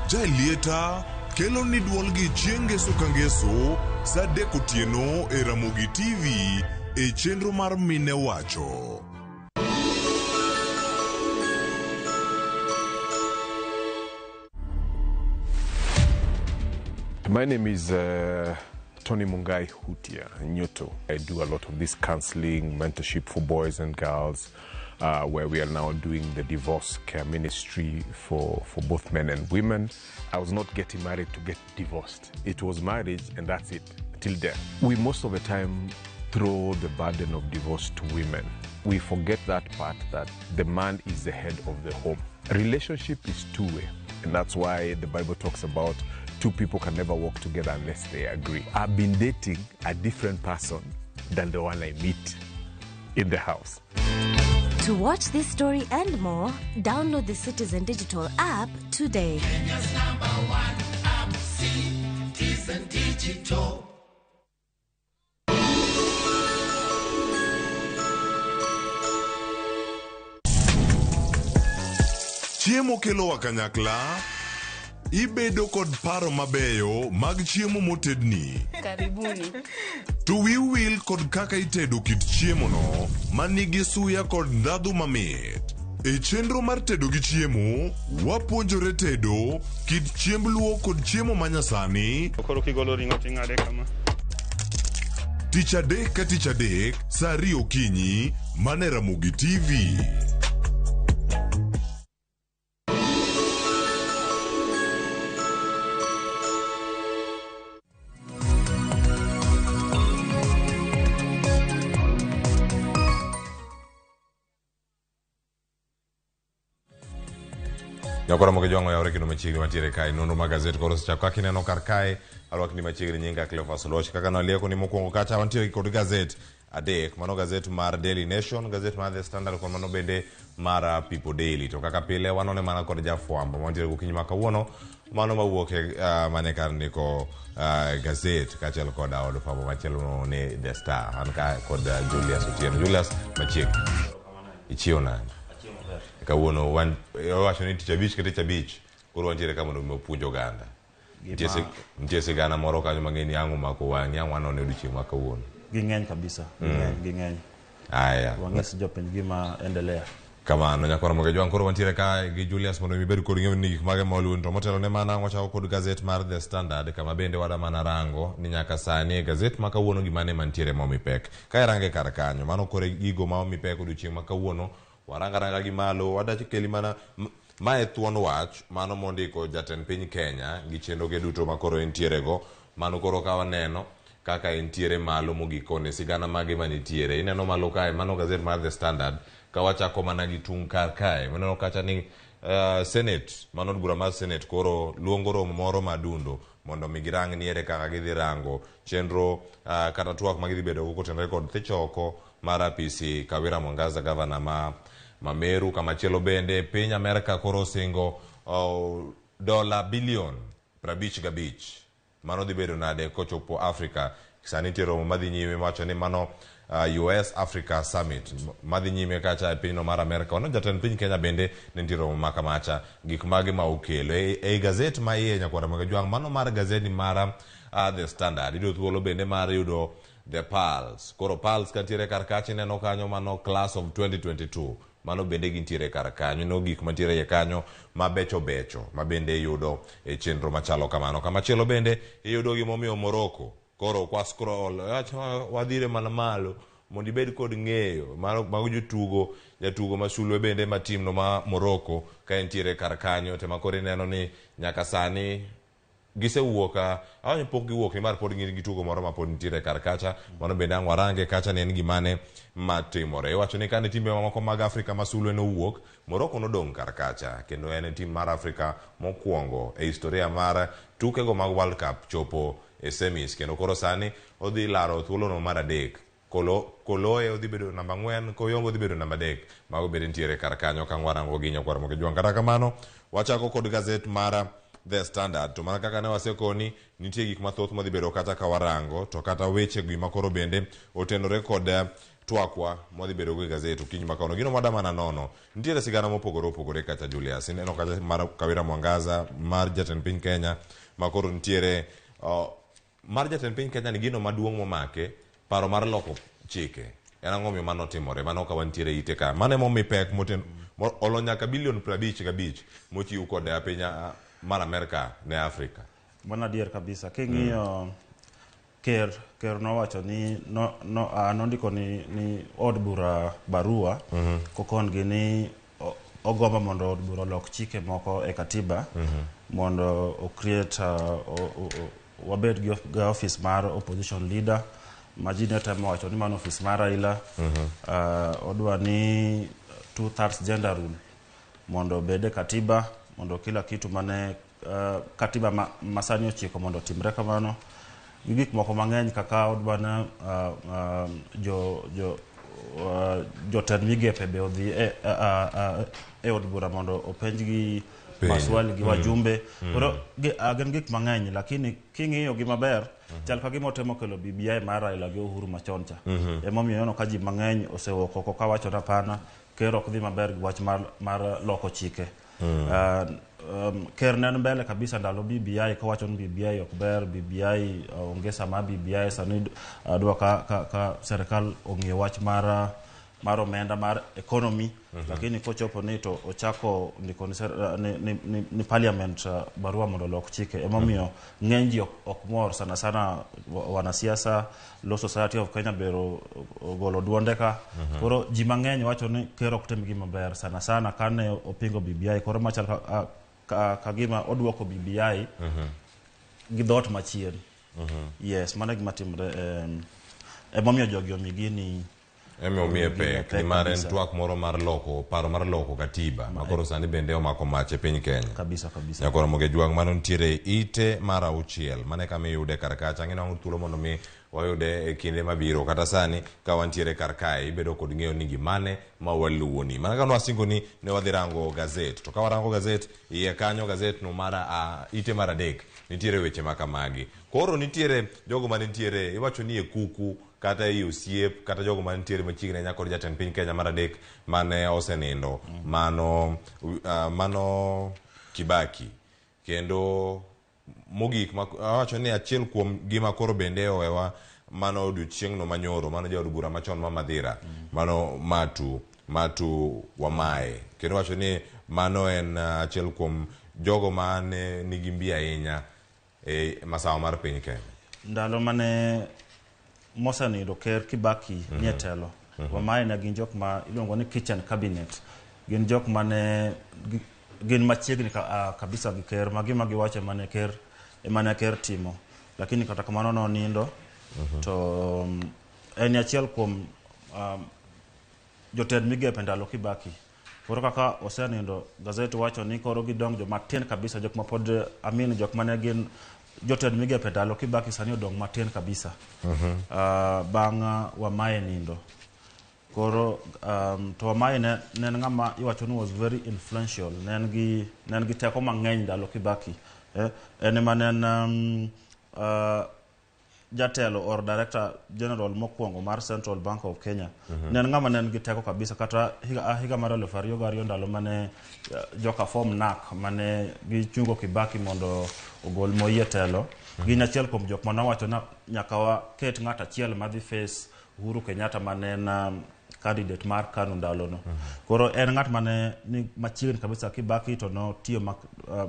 Jailieta kelo ni duol gi chieng' ngeso ka ngeso sa 3 otieno e Ramogi TV e chenro mar Mine Wacho. My name is Tony Mungai Hutia Nyoto. I do a lot of this counseling, mentorship for boys and girls, where we are now doing the divorce care ministry for both men and women. I was not getting married to get divorced. It was marriage and that's it, till death. We most of the time throw the burden of divorce to women. We forget that part, that the man is the head of the home. A relationship is two-way, and that's why the Bible talks about two people can never work together unless they agree. I've been dating a different person than the one I meet in the house. To watch this story and more, download the Citizen Digital app today. Kenya's #1 app, Citizen Digital. Chiemo kelo wa kanyakla, ibedo kod paro mabeyo mag chiemo motedni. Karibuni. To will kod kaka itedo kit chiemo no manigi suya kod ndhadhu mamit. E chenro mar tedo gi chiemo, wapuonjore tedo kit chiemb luo kod chiemo manyasani. Koro kigolo ring'o ting'ade kama. Tich adek ka tich adek, saa 2 okinyi, mane Ramogi TV. Nyakora moke jongo ya oreki no machiegni mantiere kae nono magazet koro secha kaka ineno kar kae alwakni machiegni nyinga Cleophas Loch kaka nalieko ni mokwongo kacha wantiere kod gazet adek, mano gazet mar Daily Nation, gazet mar The Standard kod mano bende mar People Daily. To kaka pile wanone mana kod jafwambo mantiere gokinyi ma kawuono mano mawuok mane kar ndiko gazet kaachiel kod od fwambo machielo ne The Star. An ka kod Julius Otieno. Julius machiegni ichiew nani? Kawuono wacho ni tich abich kata tich abich koro wantiere ka mondo opuonj oganda. Nitie sigana moro kanyo mang'eni ang'o mako wang'i ang' wanone odiochieng' ma kawuono. Ging'eny kabisa, ging'eny. Aya. Wang'es jopenj gima endelea. Kamano nyakora moke jwang' koro wantiere ka gi Julius mondo mibed kod ng'eyo ni gik mage maoluon to motelo ne mana wachako kod gazet mar The Standard kama bende wada mana rango ni nyaka sani gazet ma kawuono gimane mantiere Momi Pek. Ka irange kar kanyo mano kore gigo ma Momi Pek odiochieng' ma kawuono waranga gi malo wadachi keli mana mae thuon wach mano mondiko jatend piny Kenya gi chenro ge duto makoro entiere go mano koro ka waneno kaka entiere malo mogikone sigana mage manitiere ineno malo kae mano gazet mar The Standard ka wachako mana gi tung kar kae waneno kacha ni Senate mano bura mar Senate koro luongo romo moro madundo mondo migirang niere kaka gidhi rango chenro kata twak magidhi bedo go kotenore kod thichoko mar apisi Kawira Mwangaza gavana Mameru kamachielo bende piny Amerika koro singo $55 billion mano dhi bedo nade kochopo Afrika. Sani nitie romo madhi nyime wacho ni mano US Africa Summit madhi nyime kacha e pinyno mar Amerika. Ono jatend piny Kenya bende nitie romo makamacha gik mage ma okelo e gazet ma iye nyakwara moke jwang' mano mar gazeti mar The Standard. Ido thuolo bende mar yudo The Pulse. Koro Pulse kantiere kar kachi neno kanyo mano Class of 2022 mano bende gintiere kar kanyo no gik mantiere ye kanyo mabecho ma bende yudo e chenro machalo kamano. Kamachielo bende iyudo gimomiyo Morocco koro kwa scroll wadhire mana malo mondo ibed kod ng'eyo mago jatugo masulwe bende ma timno ma Morocco ka entiere kar kanyo tema koro ineno ni nyaka sani gisewuoka awany pok giwuok ni mar pod gi tugo moro ma pod nitiere kar kacha mano bende ang' warange kacha ne en gimane matimore. Iwacho ni kane timbe mamoko mag Afrika masulwe nowuok Morocco nodong' kar kacha kendo en tim mar Afrika mokwongo e historia mar tukego mag World Cup chopo e semis kendo koro sani odhi laro thuolono mar adek. Koloe odhi bedo namba 4, Koyongo odhi bedo namba 3. Mago bende nitiere kar kanyo ka warango gi nyakwar moke jwang'. Kata kamano wachako kod gazet mar The Standard. To mana kaka ne wasekoni nitie gik mathoth modhi bedo kata ka warango to kata weche gima koro bende otenore kod twakwa mwadhi bedo go gazeti kiny makono gino madamana nono nitiere sigana mopogore opogore kacha Julius ineno kacha mar Kawira Mwangaza mar jatend piny Kenya makoro nitiere mar jatend piny Kenya ni gino maduong' momake paro mar loko chike en ang'o miyo mano timore mano ka wantiere ite ka mane momi pek moten olo nyaka bilion 55 mochiw kod piny mar Amerika ne Afrika. Bwana dier kabisa king'iyo ker nowacho ni nondiko ni od bura barua kokongi ni ogomba mondo od bura lok chike moko e katiba mondo o create wabed gi office mar opposition leader majine temo wacho ni man office mar Raila odwa ni 2/3 gender rule mondo bede katiba mondo kila kitu mane katiba masani ochiko mondo timre kamano gik moko mang'eny kaka odwana jotend migepe be odhi e od bura mondo openjgi maswali gi wajumbe koro gin gik mang'eny lakini king'iyo gi maber chal ka gima otemo kelo BBI mar Raila gi Uhuru machon cha emomiyo yono ka ji mang'eny osewuok oko kawacho na pana ker ok dhi maber gi wach mar loko chike ker nen mbele kabisa ndalo BBI kawacho ni BBI ok ber BBI onge sama BBI sani dwa ka serikal ong'iyo wach mar omenda mar economy lakini kochopo ni to ochako ndiko ni parliament barua mondo lok chike emomiyo ng'eny ji ok mor sana wanasiasa Law Society of Kenya bero golo duonde ka koro ji mang'eny wacho ni ker ok tem gima ber sana kane opingo BBI koro machal ka gima odwoko BBI gi dhot machien yes mana gima timre emomiyo jogi omigini omiye pek ni mar en twak moro mar loko paro mar loko katiba makoro sani bende omako mach e piny Kenya kabisa nyakoro moge jwang' mano nitiere ite mar auchiel mane kama iyude kar kacha ng'ino thuolo mondo mi wayude e kinde mabiro kata sani ka wantiere kar kae ibedo kod ng'eyo ni gimane ma waluoni mana ka nwasingo ni ne wadhi rango gazet to ka warango gazet iye kanyo gazet no mara ite mar adek nitiere weche makamagi koro nitiere jogo mane nitiere iwacho ni e kuku kata e osiep kata jogo mane nitiere machiegni nyaka kod jatend piny Kenya mar adek mane osenindo mano Kibaki kendo mogik awacho ni achiel kuom gima koro bende owewa mano odiochieng'no manyoro mano jaod bura machon ma Madhira mano Matu Wamae kendo wacho ni mano en achiel kuom jogo mane nigi mbi ahinya e masawa mar piny Kenya ndalo mane mosenindo ker Kibaki nie telo Wamae ne gin jok ma iluongo ni kitchen cabinet gin jok mane gin machiegni kabisa gi ker magima giwacho mane ker timo lakini kata kamano nonindo to en achiel kuom jotend migepe ndalo Kibaki koro kaka osenindo gazeti wacho ni koro gidong joma tin kabisa jok ma pod jok mane gin jotend migepe ndalo Kibaki sani odong matin kabisa bang' Wamae nindo koro to Wamae nen ng'ama iwacho ni was very influential nen gi teko mang'eny ndalo Kibaki en manen jatelo or director general mokwongo mar Central Bank of Kenya nen ng'ama nen gi teko kabisa kata higa mar 2002 ndalo mane joka form NAK mane gichungo Kibaki mondo ogol Moi e telo gin achiel kuom jok manowacho na nyaka waket ng'at achiel madhi face Uhuru Kenyatta mane na candidate mar KANU ndalono koro en ng'at mane ni machiegni kabisa Kibaki to no tiyo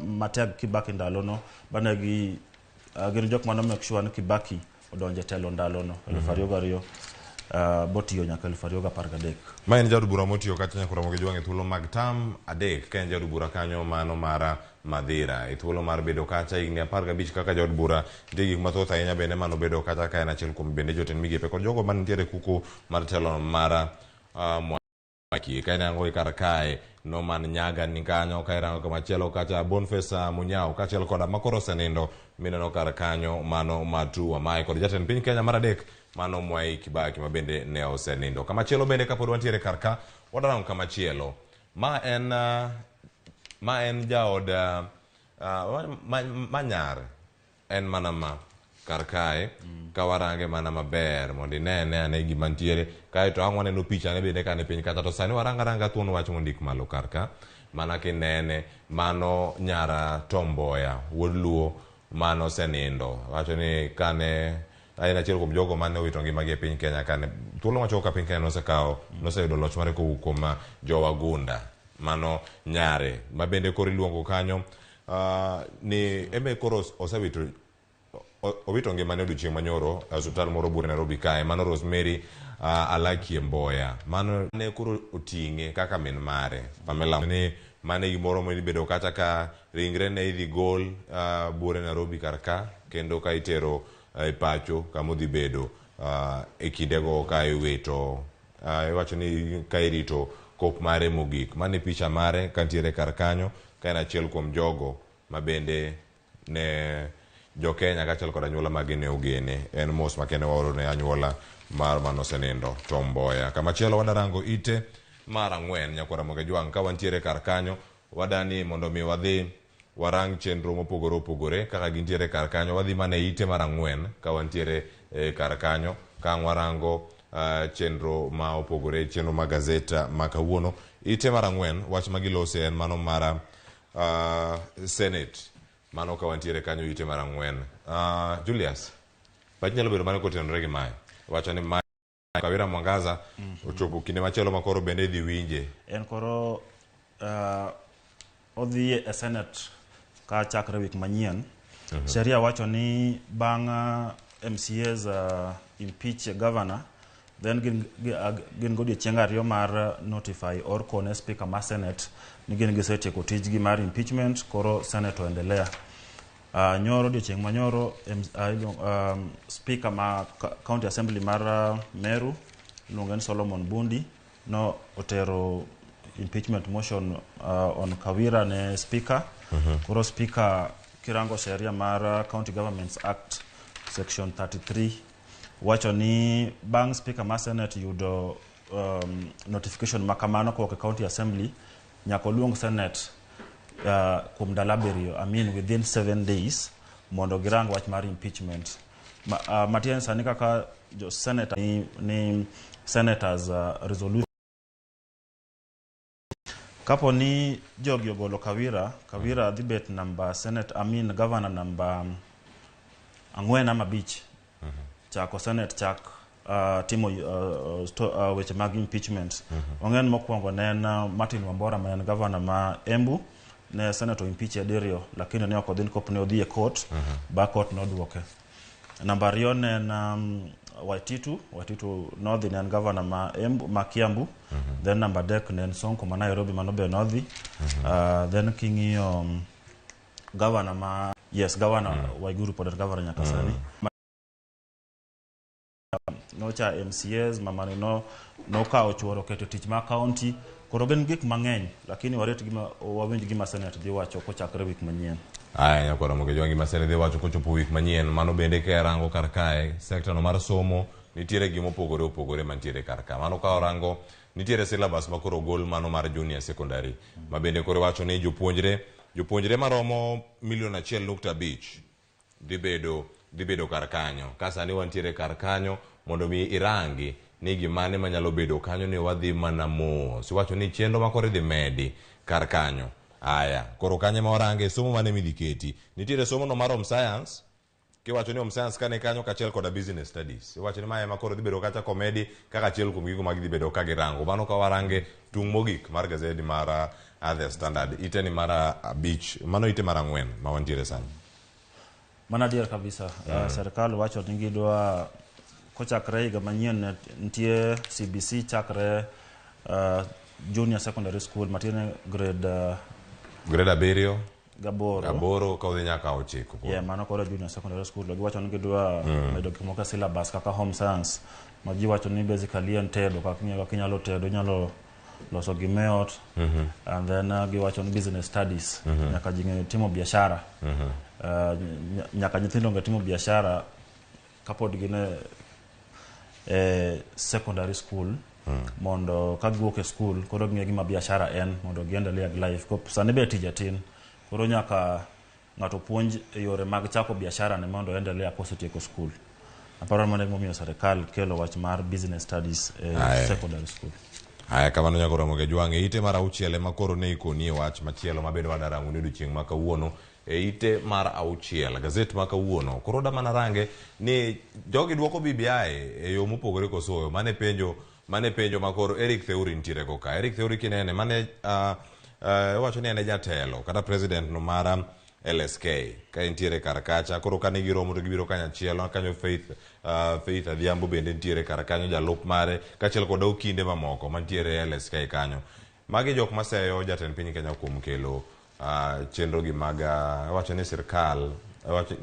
matek Kibaki ndalono bane gin jok mano make sure ni Kibaki odonje telo ndalono 2002 botiyo nyaka 2013 ma en jaod bura motiyo kata nyaka Ramogi jwang' e thuolo mag tam adek ka en jaod bura kanyo mano mara Madhira e thuolo mar bedo kacha higni 15 kaka jaod bura nitie gik mathoth ahinya bende mano bedo kacha ka en achiel kuom bende jotend migepe kod jogo man nitiere kuku mar telo mara Mwaki ka irango kar kae no man Nyaga ni kanyo ka irango kamachielo kacha Boniface Munyao kachiel koda makoro osenindo mineno kar kanyo mano Matu Wamae kod jatend piny Kenya mar adek mano Mwai Kibaki ma bende ne osenindo kamachielo bende kapod wantiere kar ka wadarango kamachielo ma en jaod manyar en mana ma kar kae ka warange mana maber mondo inene ane gima ntiere kae to ang' waneno picha ne bende kane piny kata to sani waranga thuon wach mondik malo kar ka mana kinene mano nyara Tomboya wuod Luo mano senindo wacho ni kane ayen achiel kuom jogo mane owito ngimagi e piny Kenya kane thuolo machopo ka piny Kenya noseyudo loch mare kowuok kuom jowagunda mano nyare ma bende koro iluongo kanyo ni eme koro owito ngimane odiochieng' manyoro e osiptal moro bur Nairobi kae mano Rosemary Alakie Mboya mano ne koro oting'e kaka min mare Pamela ni mane gimoro mibedo kata ka ringre ne idhi gol bur Nairobi kar ka kendo ka itero e pacho kama odhi bedo e kindego ka iwito iwacho ni ka irito kop mare mogik mane picha mare kantiere kar kanyo ka en achiel kuom jogo ma bende ne jo Kenya kachiel kod anyuola magi ne ogene en mos makende waoro ne anyuola mar manosenindo Tomboya. Kamachielo wadarango ite mar ang'wen nyakwara Ramogi Jwang' ka wantiere kar kanyo wadani mondo mi wadhi warang chenro mopogore opogore kaka gintiere kar kanyo wadhi mana ite mar ang'wen ka wantiere kar kanyo ka warango chenro ma opogore chenro ma gazeta ma kawuono ite mar ang'wen wach magilose en mano mara Senate mano ka wantiere kanyo ite mar ang'wen. Julius pach nyalo bedo mane kotenore gi mae wacho ni mae Kawira Mwangaza ochopo kinde machielo makoro bende dhi winje en koro odhi e Senate ka chakre wik manyien sheria wacho ni bang' MCAs impeach governor then gin godiochieng' ariyo mar notify or kone speaker ma Senate ni gin gisetieko tijgi mar impeachment koro Senate oendelea. Nyoro odiochieng' manyoro speaker ma county assembly mar Meru iluongo ni Solomon Bundi no otero impeachment motion on Kawira ne speaker. Koro speaker kirango sheria mar County Governments Act section 33 wacho ni bang' speaker ma Senate yudo notification makamano kowuok e county assembly nyaka oluong Senate kuom ndalo abiriyo within 7 days mondo girang wach mar impeachment. Matiende sani kaka jo Senate ni senators resolution kapo ni jogi ogolo Kawira dhi bet namba Senate governor namba 4 ama 5 chako Senate chak timo weche mag impeachment. Ong'en mokwongo ne en Martin Wambora ma en governor ma Embu ne Senate impeach edirio lakini ne ok odhi kop ne odhi e court ba court nodwoke. Namba 2 ne en Waititu nodhi ne en governor ma Kiambu. Then namba 3 ne en Sonko ma Nairobi mano be nodhi. Then king'iyo governor Waiguru pod governor nyaka sani. Nocha MCAs mamani no kawo chuoro keto tich ma county koro gin gik mang'eny lakini wawinj gima Senate dhi wacho kochakre wik manyien. Nyakwara Ramogi Jwang' gima Senate dhi wacho kochopo wik manyien mano bende ka rango kar kae sekta no mar somo nitiere gima opogore mantiere kar ka mano ka orango nitiere syllabus ma koro gol mano mar junior secondary ma bende koro wacho ni jopuonjre maromo 1.5 million dhi bedo kar kanyo ka sani wantiere kar kanyo mondo mi irangi ni gimane manyalo bedo kanyo ni wadhi mana mos wacho ni chenro ma koro dhi medi kar kanyo koro kanye ma orange somo mane midhi keti nitiere somo no mar home science kiwacho ni home science kane kanyo kachiel koda business studies iwacho ni mae ma koro dhi bedo kata komedi kaka achiel kuom gigo mag dhi bedo ka girango mano ka warange tung' mogik mar gazeti mar The Standard ite ni mar 5 mano ite mar 4 ma wantiere sani. Mana dier kabisa serikal wacho ni gidwa kochakre higa manyien nitie CBC chakre junior secondary school matine grade 7 gaboro ka odhi nyaka 9 mano koro junior secondary school giwacho ni gidwa medo gik moko syllabus kaka home science ma ji wacho ni basically en tedo kaka inyalo tedo inyalo loso gimeot and then giwacho ni business studies nyaka ji timo biashara nyaka nyithindo ngetimo biashara kapod gine secondary school mondo ka giwuok e school koro ging'e gima biashara en mondo giendelea gi life sani be tije tin koro nyaka ng'ato puonj e yore mag chako biashara ne mondo endelea kosetieko skul. Aparo mane momiyo sirkal kelo wach mar business studies secondary school. Aya kamano nyako Ramogi Jwang'e ite mar 6 ema koro ne ikonie wach machielo mabedo wadarango ni odiochieng' ma kawuono e ite mar 6 gazet ma kawuono koro da mana range ni jogi duoko BBI e yo mopogore koso mane penjo makoro Eric Theuri nitiere go ka. Eric Theuri kinene mane wacho ni ene jatelo kata president no mara LSK ka nitiere karakacha koro kane giromo to gibiro kanyachielo kanyo Faith Adhiambo bende nitiere karakanyo jalup mare kachiel kod Okinde mamoko mantiere LSK kanyo. Magi jok maseyo jatend piny Kenya kuom kelo chenro gi mag wacho ni sirkal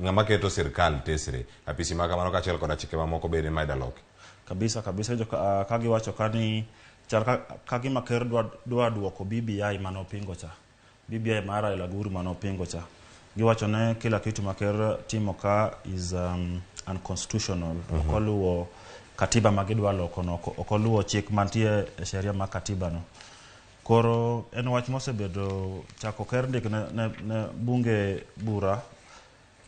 ng'ama keto sirkal tesre apisi maga mano kachiel kod chike mamoko bende maidaloki kabisa ka giwacho kani chal ka gima ker dwa duoko BBI manopingo cha BBI mara ila guru manopingo cha giwacho ne kila kitu maker timo ka is unconstitutional okoluwo katiba magidwa loko no okoluwo chik mantie e sheria ma katiba no koro en wach mosebedo chako ker ndik ne bunge bura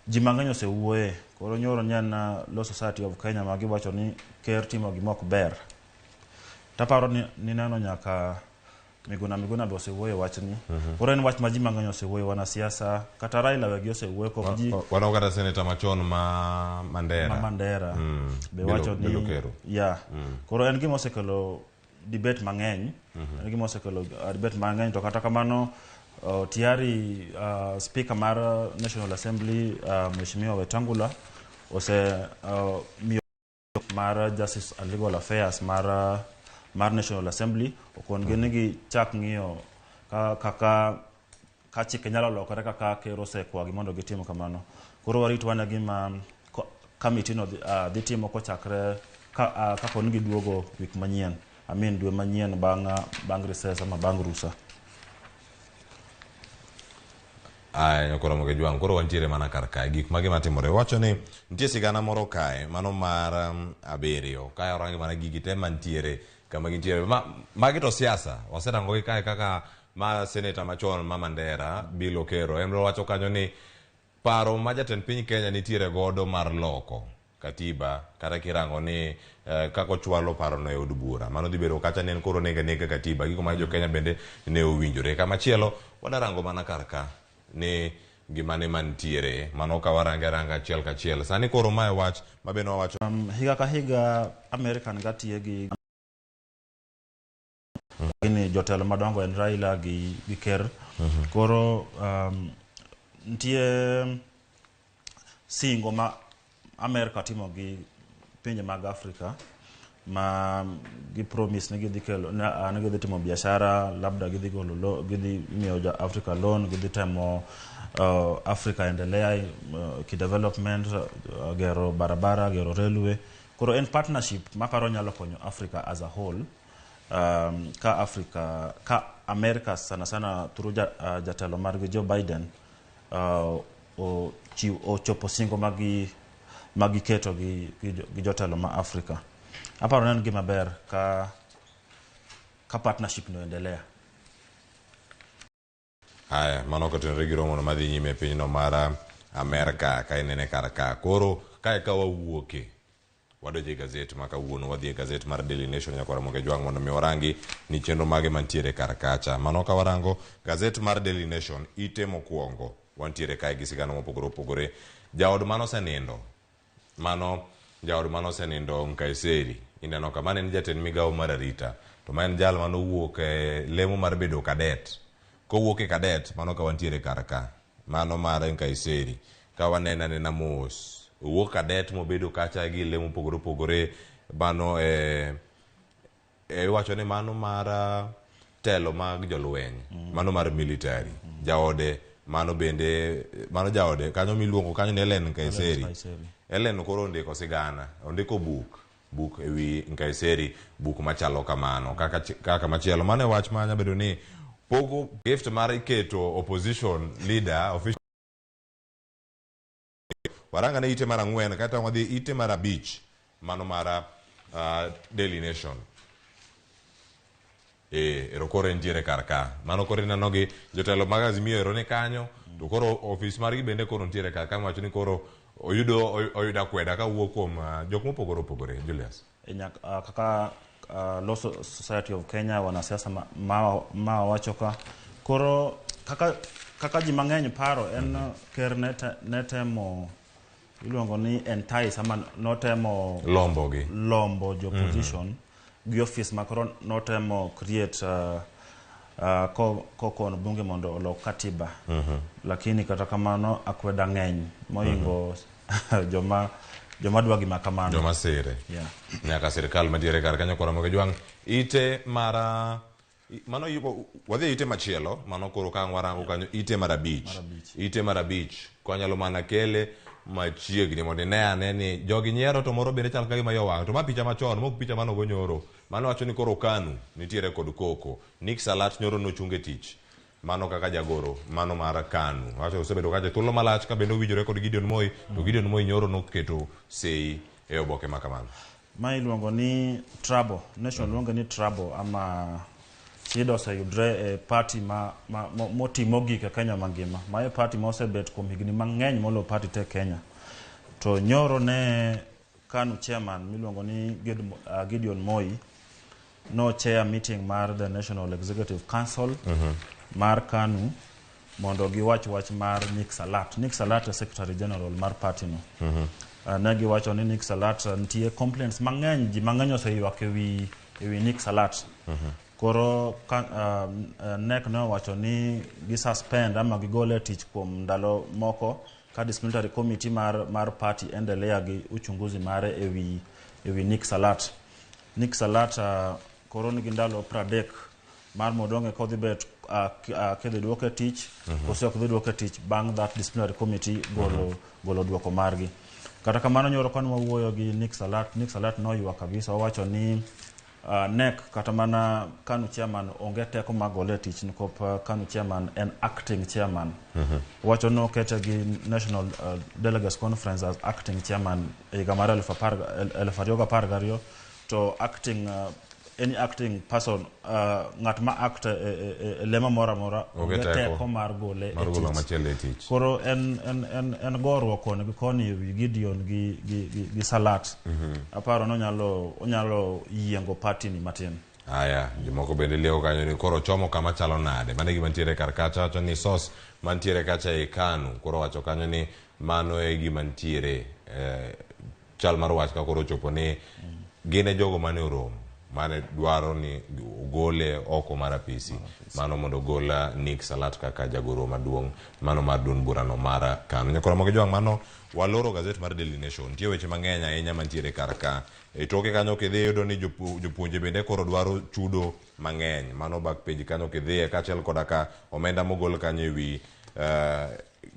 ji mang'eny osewuoye koro nyoro nyen na Law Society of Kenya magiwacho ni ker timo gimok ber taparo ni neno nyaka Miguna be osewuoye wach ni koro en wach ma ji mang'eny osewuoye wana siasa kata Raila wegi osewuoye ko ji wana kata senator machon ma Mandera be wacho ni koro en gima osekelo debate mang'eny en gima osekelo debate mang'eny to kata kamano tiari speaker mar National Assembly Mheshimiwa Wetangula miyo mar Justice and Legal Affairs mar National Assembly okon genigi chak ng'iyo ka chike nyalo lokore kaka ker osekwagi mondo gitimo kamano koro warit wana gima committee no dhi timo kochakre kapo ni giduogo wik manyien dwe manyien bang' recess ama bang' rusa. Nyako Ramogi Jwang'e koro wantiere mana kar kae gik mage matimore wacho ni nitie sigana moro kae mano mar 7 kae orangi mana gigi te mantiere kama gintiere magi to siasa waserango gi kae kaka ma senator machon ma Mandera Bill Okero en wacho kanyo ni paro ma jatend piny Kenya nitiere godo mar loko katiba kata kirango ni kako chwalo paro no e od bura mano dhi bedo kacha nen koro nega katiba giko ma jo Kenya bende ne owinjore kama chielo wadarango mana kar ka ni gimane mantiere mano ka waranga achiel kachiel sani koro mae wach mabeno wacho higa ka higa American gatie gi ni jotelo madongo en Raila gi ker koro ntie singo ma America timo gi pinje mag Afrika ma gi promise ne gidhi kelo ne gidhi timo biashara labda gidhi golo gidhi miyo Africa loan gidhi temo Africa endelea ki development gero barabara gero railway koro en partnership maparo nyalo konyo Africa as a whole ka America sana turu jatelo mar Joe Biden o chopo singo magi keto gi jotelo ma Africa aparo nen gima ber ka partnership no endelea. Mano kotenore gi romo madhi nyime piny no mar Amerika ka inene kar ka koro kae ka wawuoke wadoje gazet ma kawuono wadhi e gazet mar Daily Nation nyako Ramogi Jwang'e mondo mi warangi ni chenro mage mantiere kar kacha mano ka warango gazet mar Daily Nation ite mokwongo wantiere kae gi sigana mopogore jaod mano senindo Nkaiseri ineno ka mane en jatend migawo mar arita to ma en jal mano wuok e lemo mar bedo kadet kowuok e kadet mano ka wantiere kar ka mano mar Nkaiseri ka wanena mos wuok kadet mobedo kacha gi lemo pogore mano wacho ni mano mar telo mag jolweny mano mar military jaode mano jaode kanyo miluongo kanyo ne Ellen Nkaiseri Ellen koro ndiko sigana ondiko buk ewi Nkaiseri buk machalo kamano kaka machielo mane wach manya bedo ni pogo gift mar iketo opposition leader official waranga ne ite mar 4 kata wadhi ite mar 5 mano mar Daily Nation erokore ntiere kar ka mano kore neno gi jotelo mag Azimio ero ni kanyo to koro office margi bende koro ntiere ka wacho ni koro oyuda kweda ka wuok kuom jok mopogore opogore. Julius, kaka Law Society of Kenya wanasiasa ma wacho ka koro kaka ji mang'eny paro en ker netemo iluongo ni entice ama notemo lombo jo position gi office makoro notemo create kokono bunge mondo olok katiba, lakini kata kamano akweda ng'eny moingo joma dwa gima kamano, joma sire nyaka sirkal madiere kar kanyo koro moge jwang ite mara mano wadhi ite machielo mano koro ka warango kanyo ite marabich konyalo mana kele machiegni mondo ne ane ni jogi nyiero to moro bende chal ka gima yo wang to ma picha machon mok picha mano go nyoro mano wacho ni koro KANU nitiere kod koko Nick Salat nyoro nochunge tich mano kaka jagoro mano mar KANU wacho osebedo kaje thuolo malach ka bende owinjore kod Gideon Moi to Gideon Moi nyoro noketo sei e oboke ma kamano. Ma iluongo ni trouble nation luongo ni trouble ama chido oseyudre e party motimo gik e Kenya mangima ma e party mosebet kuom higni mang'eny molo party te Kenya to nyoro ne KANU chairman miluongo ni Gideon Moi no chair meeting mar the National Executive Council mar KANU mondo giwach mar Nick Salat. Nick Salat e Secretary General mar party no. Ne giwacho ni Nick Salat nitie complaints mang'eny ji mang'eny oseywak ewi Nick Salat. Koro NEC no wacho ni gisuspend ama gigole tich kuom ndalo moko ka disciplinary committee mar party endelea gi uchunguzi mare ewi Nick Salat. Nick Salat koro nigi ndalo 30 mar modonge kodhi bet kedhi duoke tich kose ok dhi duoke tich bang that disciplinary committee golo duoko margi. Kata kamano nyoro kan wawuoyo gi Nick Salat no ywa kabisa owacho ni NEC kata mana KANU chairman onge teko magole tich nikop KANU chairman en acting chairman. Wacho no kete gi National Delegates Conference as acting chairman e gamara 2012 to acting any acting person ngat ma act lema mora onge teko mar gole tich. Koro en gorwo koni gi koni wi Gideon gi Salat. Aparo no onyalo yiengo party ni matin. Aya, jomoko bende leo kanyo ni koro chomo kama chalo nade. Mane gima ntiere kar kacha wacho ni sos mantiere kacha e KANU. Koro wacho kanyo ni mano e gima ntiere chal mar wach ka koro chopo ni gine jogo mane oromo mane dwaro ni gole oko mar apisi mano mondo gola Nick Salat kaka jagoro maduong' mano mar duond burano mar KANU. Nyakoro moge jwang mano waloro gazet mar Daily Nation tie weche mang'eny ahinya mantiere kar ka e toke kanyo kidhi yudo ni jopuonje bende koro dwaro chudo mang'eny mano back page kanyo kidhi kaachiel koda ka omenda mogol kanyo ewi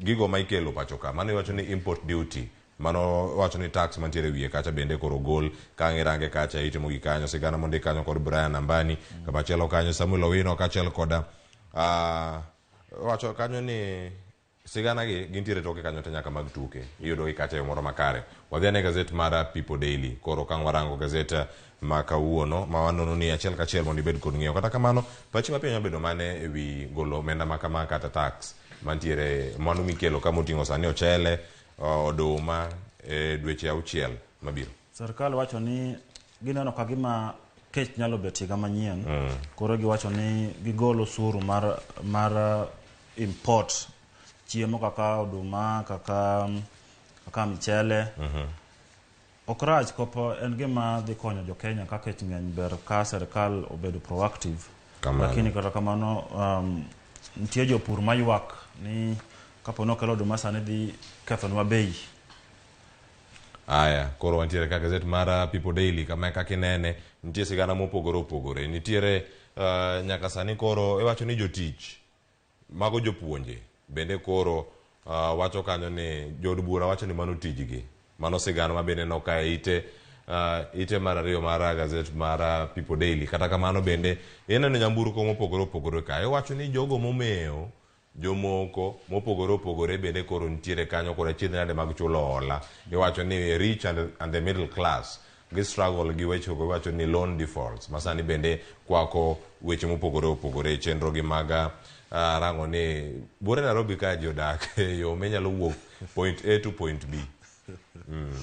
gigo ma ikelo pacho ka mano iwacho ni import duty mano wacho ni tax mantiere wiye kacha bende koro gol ka ngirange kacha itimo gi kanyo sigana mondi kanyo kod Brian Ambani kama chelo kanyo Samuel Owino kachiel koda wacho kanyo ni sigana gi gintiere toke kanyo te nyaka mag tuke iyudo gi kacha moro makare. Wadhiane gazet mar People Daily koro kan warango gazet ma kawuono ma wanono ni achiel kachiel mondo ibed kod ng'eyo kata kamano pachi mapiyo nyalo bedo mane ewi golo omenda makama kata tax mantiere mano mikelo ka moting'o sani ochele oduma dweche 6 mabiro. Serikal wacho ni gineno ka gima kech nyalo bet higa manyien koro giwacho ni gigolo osuru mar import chiemo kaka oduma kaka michele okraj kopo en gima dhi konyo jo Kenya ka kech ng'eny ber ka serikal obedo proactive lakini kata kamano nitie jopur maywak ni kapo no kelo oduma sani dhi kethonwa bei. Aya, koro wantiere ka gazet mar People Daily kama kaka inene nitie sigana mopogore opogore nitiere nyaka sani koro iwacho ni jotich mago jopuonje bende koro wacho kanyo ni jod bura wacho ni mano tijgi mano sigana ma bende noka ite mar ariyo mar gazet mar People Daily kata kamano bende ineno nyamburko mopogore opogore ka iwacho ni jogo momeo jomoko mopogore opogore bende koro ntiere kanyo kora chiedhnade mag chulo hola iwacho ni rich and the middle class gi struggle gi weche go wacho ni loan defaults masani bende kwako weche mopogore opogore chenro gi maga rango ni bore Nairobi ka jodak yo menyalo wuok point A to point B.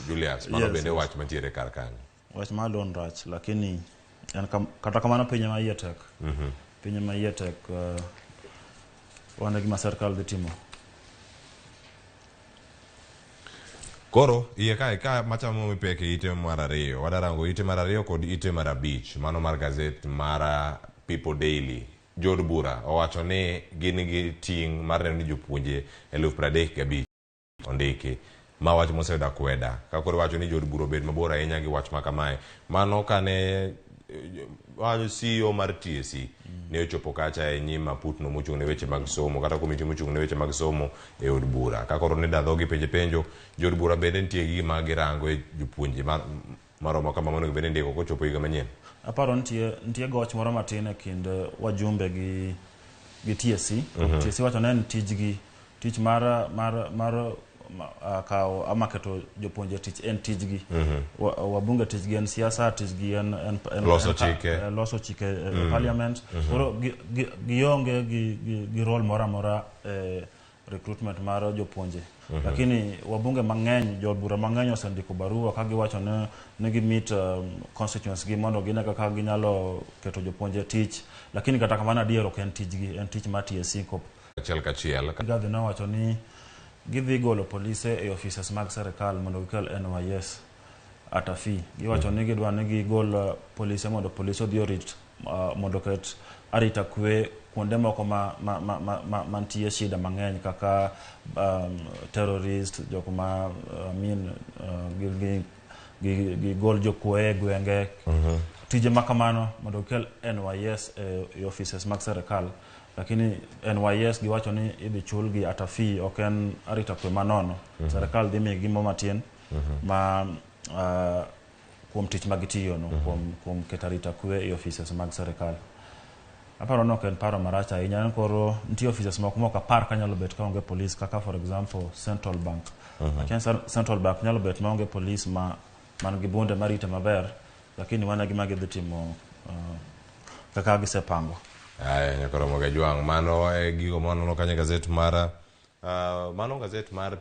Julius mano bende wach mantiere kar kanyo. Wach ma loan rach lakini kata kamano pinye ma tek. Pinye ma tek wana gima serikal dhi timo. Koro iye ka machamo mipeke ite mar ariyo wadarango ite mar ariyo kod ite mar abich mano mar gazet mar People Daily. Jod bura owacho ni gin gi ting' mar neno ni jopuonje 35,000 ondiki ma wach moseyudo kweda ka koro wacho ni jod bura obed mabor ahinya gi wach ma kamae mano kane CEO mar TSC ne ochopo kacha e nyima putno mochung' ne weche mag somo kata komiti mochung' ne weche mag somo e od bura ka koro ne dadho gi penjo jod bura bende nitie gi ma girango e jopuonje maromo kama monego bende ndiko kochopo higa manyien. Aparo nitie goch moro matin e kind wajumbe gi TSC. TSC wacho ne en tich mar kao ama keto jopuonje tich en tijgi. Wabunge tijgi en siasa, tijgi en loso chike parliament. Koro gionge gi role mora recruitment mar jopuonje. Lakini wabunge mang'eny, jod bura mang'eny osendiko barua ka giwacho ne gi meet constituents gi mondo gine kaka ginyalo keto jopuonje tich. Lakini kata kamano adier ok en tijgi, en tich mar TSC kop. Kachiel. Gadhi nowacho ni gidhi golo polise e offices mag serikal mondo gikel NYS ata fee. Giwacho ni gidwa ni gigol polise mondo polise odhi orit mondo ket arita kwe kuonde moko mantie shida mang'eny kaka terrorist jok ma gigol jokwe gwenge tije makamano mondo gikel NYS e offices mag serikal. Lakini NYS giwacho ni idhi chul gi ata fee ok en arita kwe manono. Serikal dhi miyogi gimo matin ma kuom tich magitiyo no kuom keto arita kwe e offices mag serikal. Aparo no ken paro marach ahinya koro nitie offices moko mok apar kanyalo bet ka onge police kaka for example Central Bank. Central Bank nyalo bet ma onge police man gi bunde marite maber lakini wana gima gidhi timo kaka gisepango. Nyakoro Ramogi Jwang' mano e gigo manono kanye gazet mar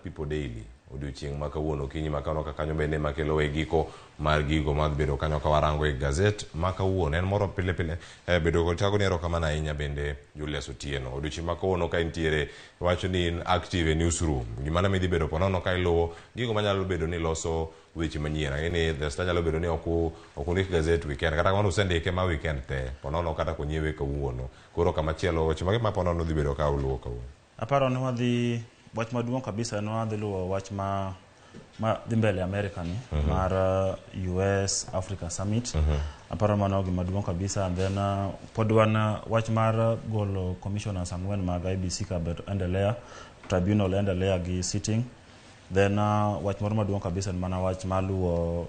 People Daily odiochieng' ma kawuono kinyi ma kano kanyo bende makelo e giko mar gigo ma bedo kanyo ka warango e gazet ma kawuono en moro pile bedo ko tago ni erokamano ahinya bende Julius Otieno odiochieng' ma kawuono ka intiere wacho ni in active e newsroom gimana midhi bedo ponono ka iluwo gigo manyalo bedo ni loso weche manyien lakini the star nyalo bedo ni okundik gazet weekend kata kamano usendike ma weekend te ponono kata konyiewe kawuono koro kamachielo weche mage ma ponono dhi bedo ka uluwo kawuono. Aparo ni wadhi wach maduong' kabisa en wadhi luwo wach ma dhi mbele America ni mar US Africa Summit. Aparo mano gima duong' kabisa and then pod wan wach mar golo commissioners ang'wen mag IBC ka bet endelea tribunal endelea gi sitting. Then wach moro maduong' kabisa en mana wach maluwo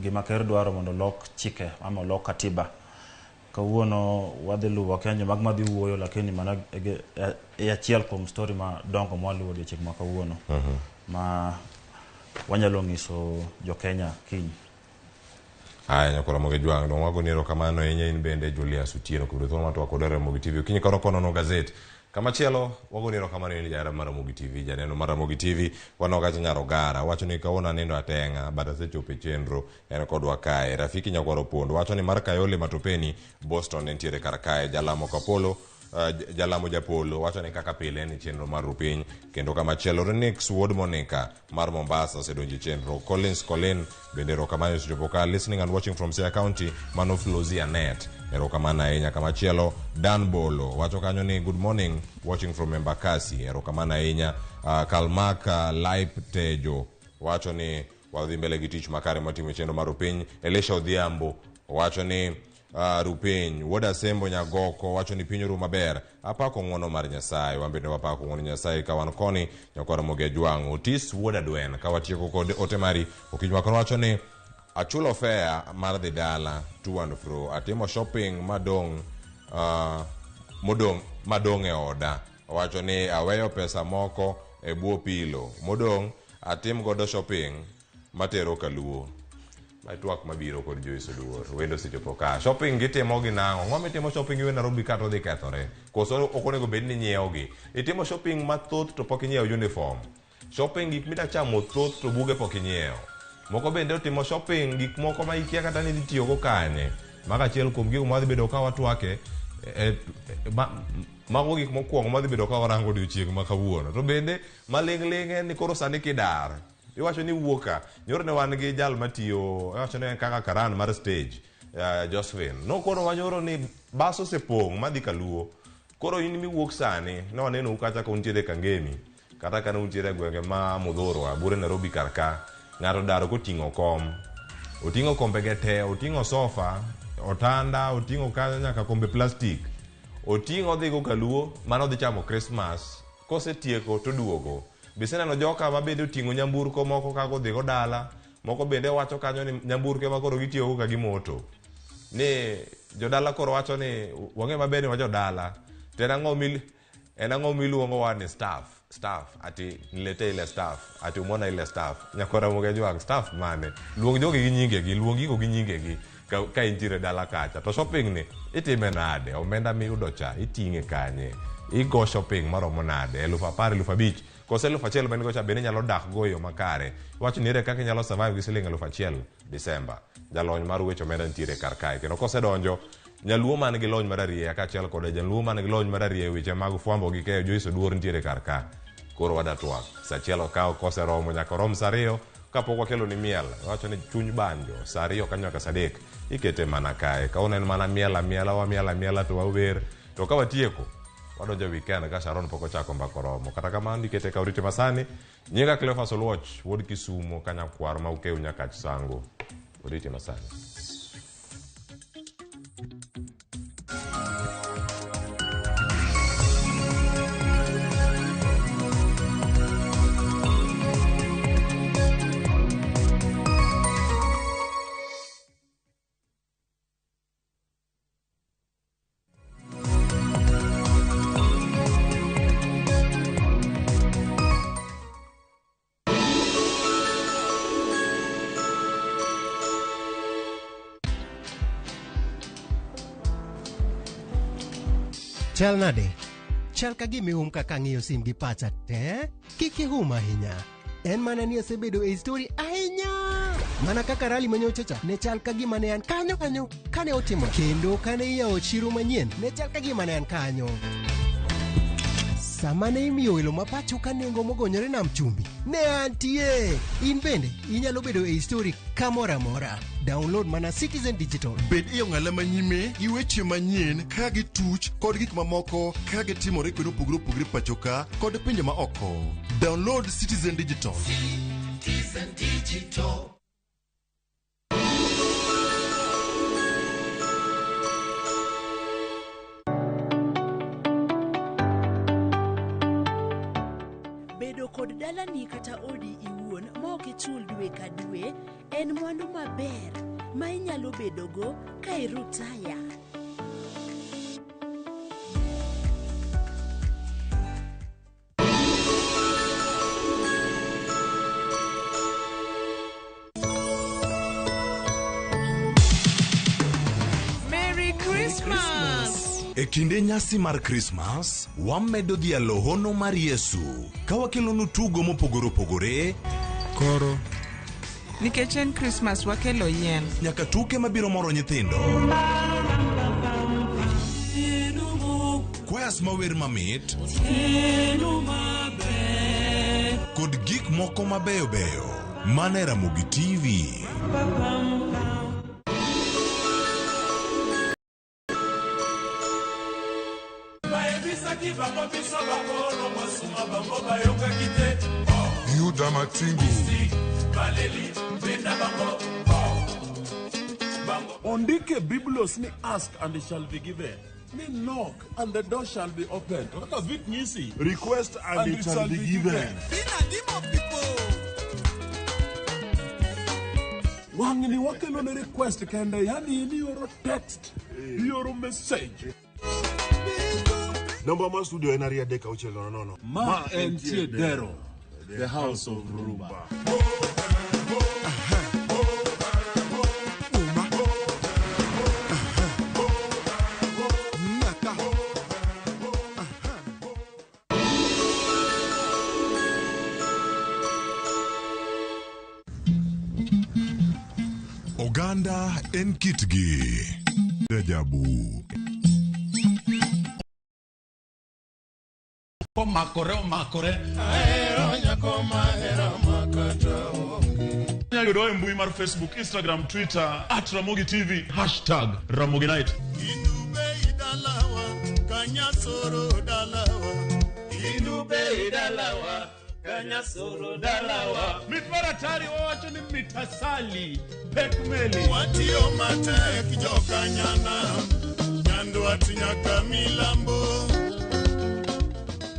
gima ker dwaro mondo lok chike ama lok katiba. Kawuono wadhi luwo Kenya mag madhi wuoyo lakini mana e achiel kuom story ma dongo mwaluwo odiochieng' ma kawuono ma wanyalo nyiso jo Kenya kiny. Nyakoro Ramogi Jwang' dong' wago ni erokamano ahinya in bende Julius Otieno kod thuolo matwa kod Ramogi TV kiny kono ponono gazet kamachielo wago ni erokamano in jara mar Ramogi TV janeno mar Ramogi TV wano gacha Nyarogara wacho ni kawuono anindo atenga bada sechope chenro en kodwa kae rafiki Nyakwaro Pondo wacho ni mar Kayole Matopeni Boston entiere kar kae Jalamo Kapolo Jalamo Japolo wacho ni kaka pile ni chenro mar Rupiny kendo kamachielo Renix Ward Monica mar Mombasa sedonji chenro Collins Colin bende erokamano sechopo ka listening and watching from Siaya County mano Flozia Net erokamano ahinya kamachielo Dan Bolo wacho kanyo ni good morning watching from Embakasi erokamano ahinya Kalmaka Laip Tejo wacho ni wadhi mbele gi tich makare matimo chenro mar Rupiny Elisha Odhiambo wacho ni Rupiny Woda Sembo Nyagoko wacho ni piny oru maber apako ng'wono mar Nyasaye wambende wapako ng'wono Nyasaye ka wan koni Nyakwaro Ramogi Jwang' Otis Woda Dwen ka watieko kod ote mari okinyi makon wacho ni achulo fare mar dhi dala to and fro atimo shopping madong e oda wacho ni aweyo pesa moko e buo pilo modong atim godo shopping matero kaluo Twak mabiro kod Joyce Oduor wendo sechopo ka shopping gitimo gi nang'o ng'o mitimo shopping iwe Nairobi ka to dhi kethore koso ok onego bed ni nyiewo gi itimo shopping mathoth to pok inyiewo uniform shopping gik midachamo thoth to buge pok inyiewo moko bende otimo shopping gik moko ma ikia kata ni itiyo go kanye maka achiel kuom gigo madhi bedo ka watwake mago gik mokwongo madhi bedo ka warango odiochieng' ma kawuono to bende maling' en ni koro sani kidar iwacho ni wuoka nyoro ne wan gi jal matiyo iwacho ne kaka karan mar stage Josephine no koro wanyoro ni bas osepong' madhi kaluo koro in miwuok sani ne waneno kacha ka untiere Kangemi kata kana untiere gwenge ma Mudhurwa bure Nairobi karka ng'ato daro koting'o kom oting'o kombege te oting'o sofa otanda oting'o nyaka kombe plastic oting'o dhigo kaluo mano dhi chamo Christmas kosetieko to duogo biseneno joka mabende oting'o nyamburko moko kago dhigo dala moko bende wacho kanyo ni nyamburke ma koro gitiyogo ka gimoto ni jodala koro wacho ni wang'e maber ni wa jodala to en ang'o miluongo wa ni staff ati nilete ile staff ati umona ile staff nyakora Ramogi jwag staff mane luong jogi gi nyingegi luong gigo gi nyingegi ka intiere dala kacha to shopping ni itime nade omenda miyudo cha iting'e kanye igo shopping maromo nade 10,000 5,000 kose 1,000 ma in go cha bende nyalo dak go yo makare wach ni ere kaka inyalo survive gi siling 1,000 December jalony mar wecho omenda ntiere kar kae kendo kose donjo nyaluo man gi lony mar ariya kaachiel kod jaluo man gi lony mar ariya weche mag fwambo gi keyo Joyce Oduor ntiere kar ka koro wadatwak sa achiel okaw kose romo nyaka rom sa ariyo kapok wakelo ni miel wacho ni chuny banjo sa ariyo ka nyaka sa adek ikete mana kae ka unen mana miela to wawer to ka watieko wadonjo weekend ka Sharon pok ochako mbako romo kata kamano ikete ka urite masani nyinga Cleophas Oluoch wuod Kisumo kanyakwar ma ukew nyaka Sango urite masani. Chal nade? Chal ka gimi kaka ng'iyo sim gi pacha te? Kiki ahinya. En mana ni asebedo e story ahinya. Mana kaka rali manyochacha ne chal ka gima ne an kanyo kane otimo. Kendo kane iyawo chiro manyien ne chal ka gima ne an kanyo. Sama ne imiyo welo mapacho ka nengo mogonyore nam chumbi ne antie. In bende inyalo bedo e story kamora mora. Download mana Citizen Digital. Bed iyo ng'ala manyime gi weche manyien ka gi tuch kod gik mamoko ka gitimore kendo opogore pacho ka kod pinje ma oko. Download Citizen Digital. Citizen Digital. Bedo kod dalani kata odi iwuon ma ok ichul dwe ka dwe en mwandu maber ma inyalo bedogo ka irutaya. Merry Christmas! E kinde nyasi mar Christmas, wamedo dhialo hono mar Yesu ka wakelonu tugo mopogore opogore koro nikech en Christmas wakelo yien nyaka tuke mabiro moro nyithindo kwayas mawer mamit kod gik moko mabeyo beyo mana e Ramogi TV. Yuda Matingu. Ondike Biblos ni ask and it shall be given. Ni knock and the door shall be opened. Request and it shall be given. Wangni wakelo ne request kende yani ni yoro text, yoro message. Number ma studio en aria deka uchelo no. Ma en Dero, the house of rumba. Oganda en kitgi. Dejabu. Omakore. Ahero nyako mahero makata onge. Nyayudo e mbui mar Facebook, Instagram, Twitter @Ramogi TV #Ramogi Night. Inube idalawa kanyasoro dalawa. Inube idalawa kanyasoro dalawa. Mitmaratari owacho ni mitasali pekmeli. Watio matek jokanyana. Nyandwat nyaka milambo.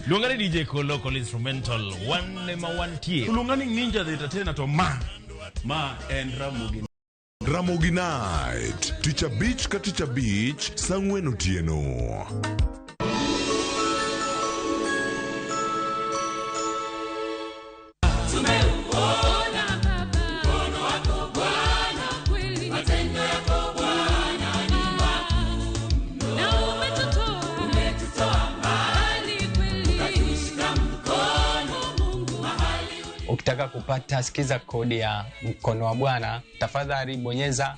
Luongani DJ Local Instrumental one ma wantie. Luongani Ninja the Entertainer to ma en Ramogi. Ramogi Night. Ticha Beach ka Ticha Beach sang'wen otieno. Ukitaka kupata sikiza kodi ya mkono wa Bwana, tafadhali bonyeza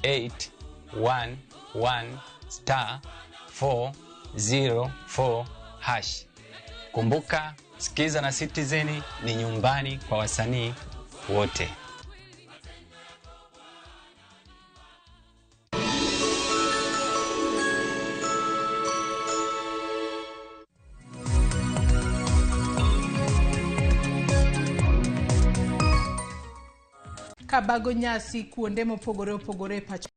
*811*404#. Kumbuka, sikiza na Citizen ni nyumbani kwa wasanii wote. Kabago nyasi kuonde mopogore opogore pacho.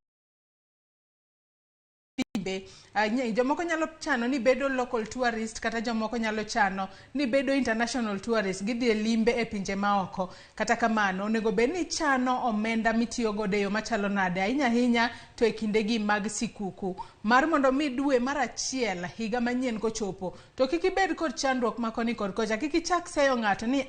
Jomoko nyalo chano ni bedo local tourist kata jomoko nyalo chano ni bedo international tourist, gidhi limbe e pinje maoko. Kata kamano onego bed ni chano omenda mitiyo godo yo machalo nade ahinya to e kindegi mag sikuku mar mondo mi dwe mar achiel higa manyien kochopo to kik ibed kod chandruok makoni kod kocha. Kik ichak seyo ng'ato ni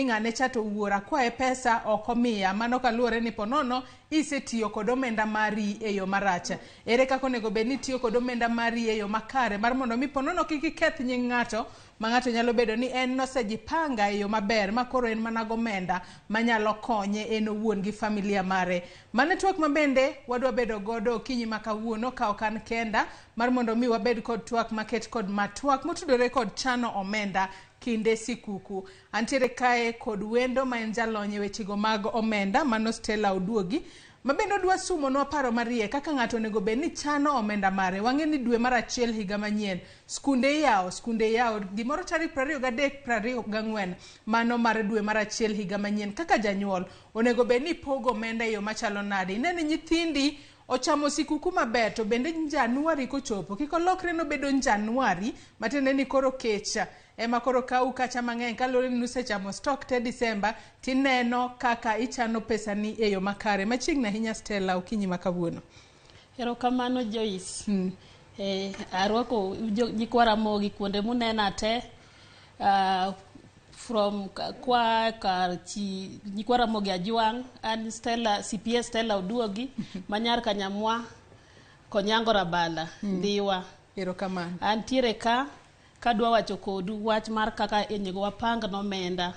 ng'ane chato wuora kwae pesa okomiya, mano kaluwore ni ponono isetiyo kod omenda mari e yo maracha. Ere kaka onego bed ni tiyo kod omenda mari e yo makare mar mondo mi ponono kik iketh nying ng'ato ma ng'ato nyalo bedo ni en nosejipanga e yo maber ma koro en mana gomenda manyalo konye en owuon gi familia mare. Mane twak mabende wadwa bedo godo okinyi makawuono ka okan kenda mar mondo mi wabed kod twak maket kod matwak motudore kod chano omenda kinde sikuku. Antiere kae kod wendo ma en jalony wechego mag omenda mano Stella Oduogi mabendo dwa sumo no paro marie kaka ng'ato onego bed ni chano omenda mare. Wang'e ni dwe mar achiel higa manyien skunde yawo gimoro tarik 23-24 mano mar dwe mar achiel higa manyien. Kaka janyuol onego bed ni pogo omenda e yo machalo nade. Ineni nyithindi ochamo sikuku maber to bende Januari kochopo kik olokre no bedo Januari matende ni koro kecha ema koro kau kacha mang'eny kalore ni usechamo stock te December tineno kaka ichano pesa ni e yo makare. Machiegni ahinya Stella okinyi makawuono. Erokamano Joyce. Arwako jikwa Ramogi kuonde munena te from kwa jikwa Ramogi Ajuang and Stella CPS Stella Oduogi manyar Kanyamwa Konyango Rabala Ndiwa. Erokamano. Antiere kadwa wacho kodu wach mar kaka enyego wapanga nomenda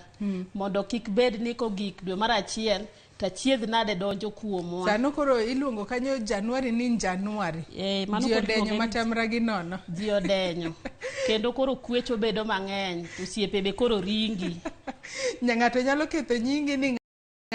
mondo kik bed ni ko gik dwe mar achiel ta chiedh nade donjo kuomwa. Sano koro iluongo kanyo Januari ni Januari. Mano koro denyo matamra gi nono. Ji odenyo. Kendo koro kwecho bedo mang'eny, osiepe be koro ringi. Ng'ato nyalo ketho nyingi ni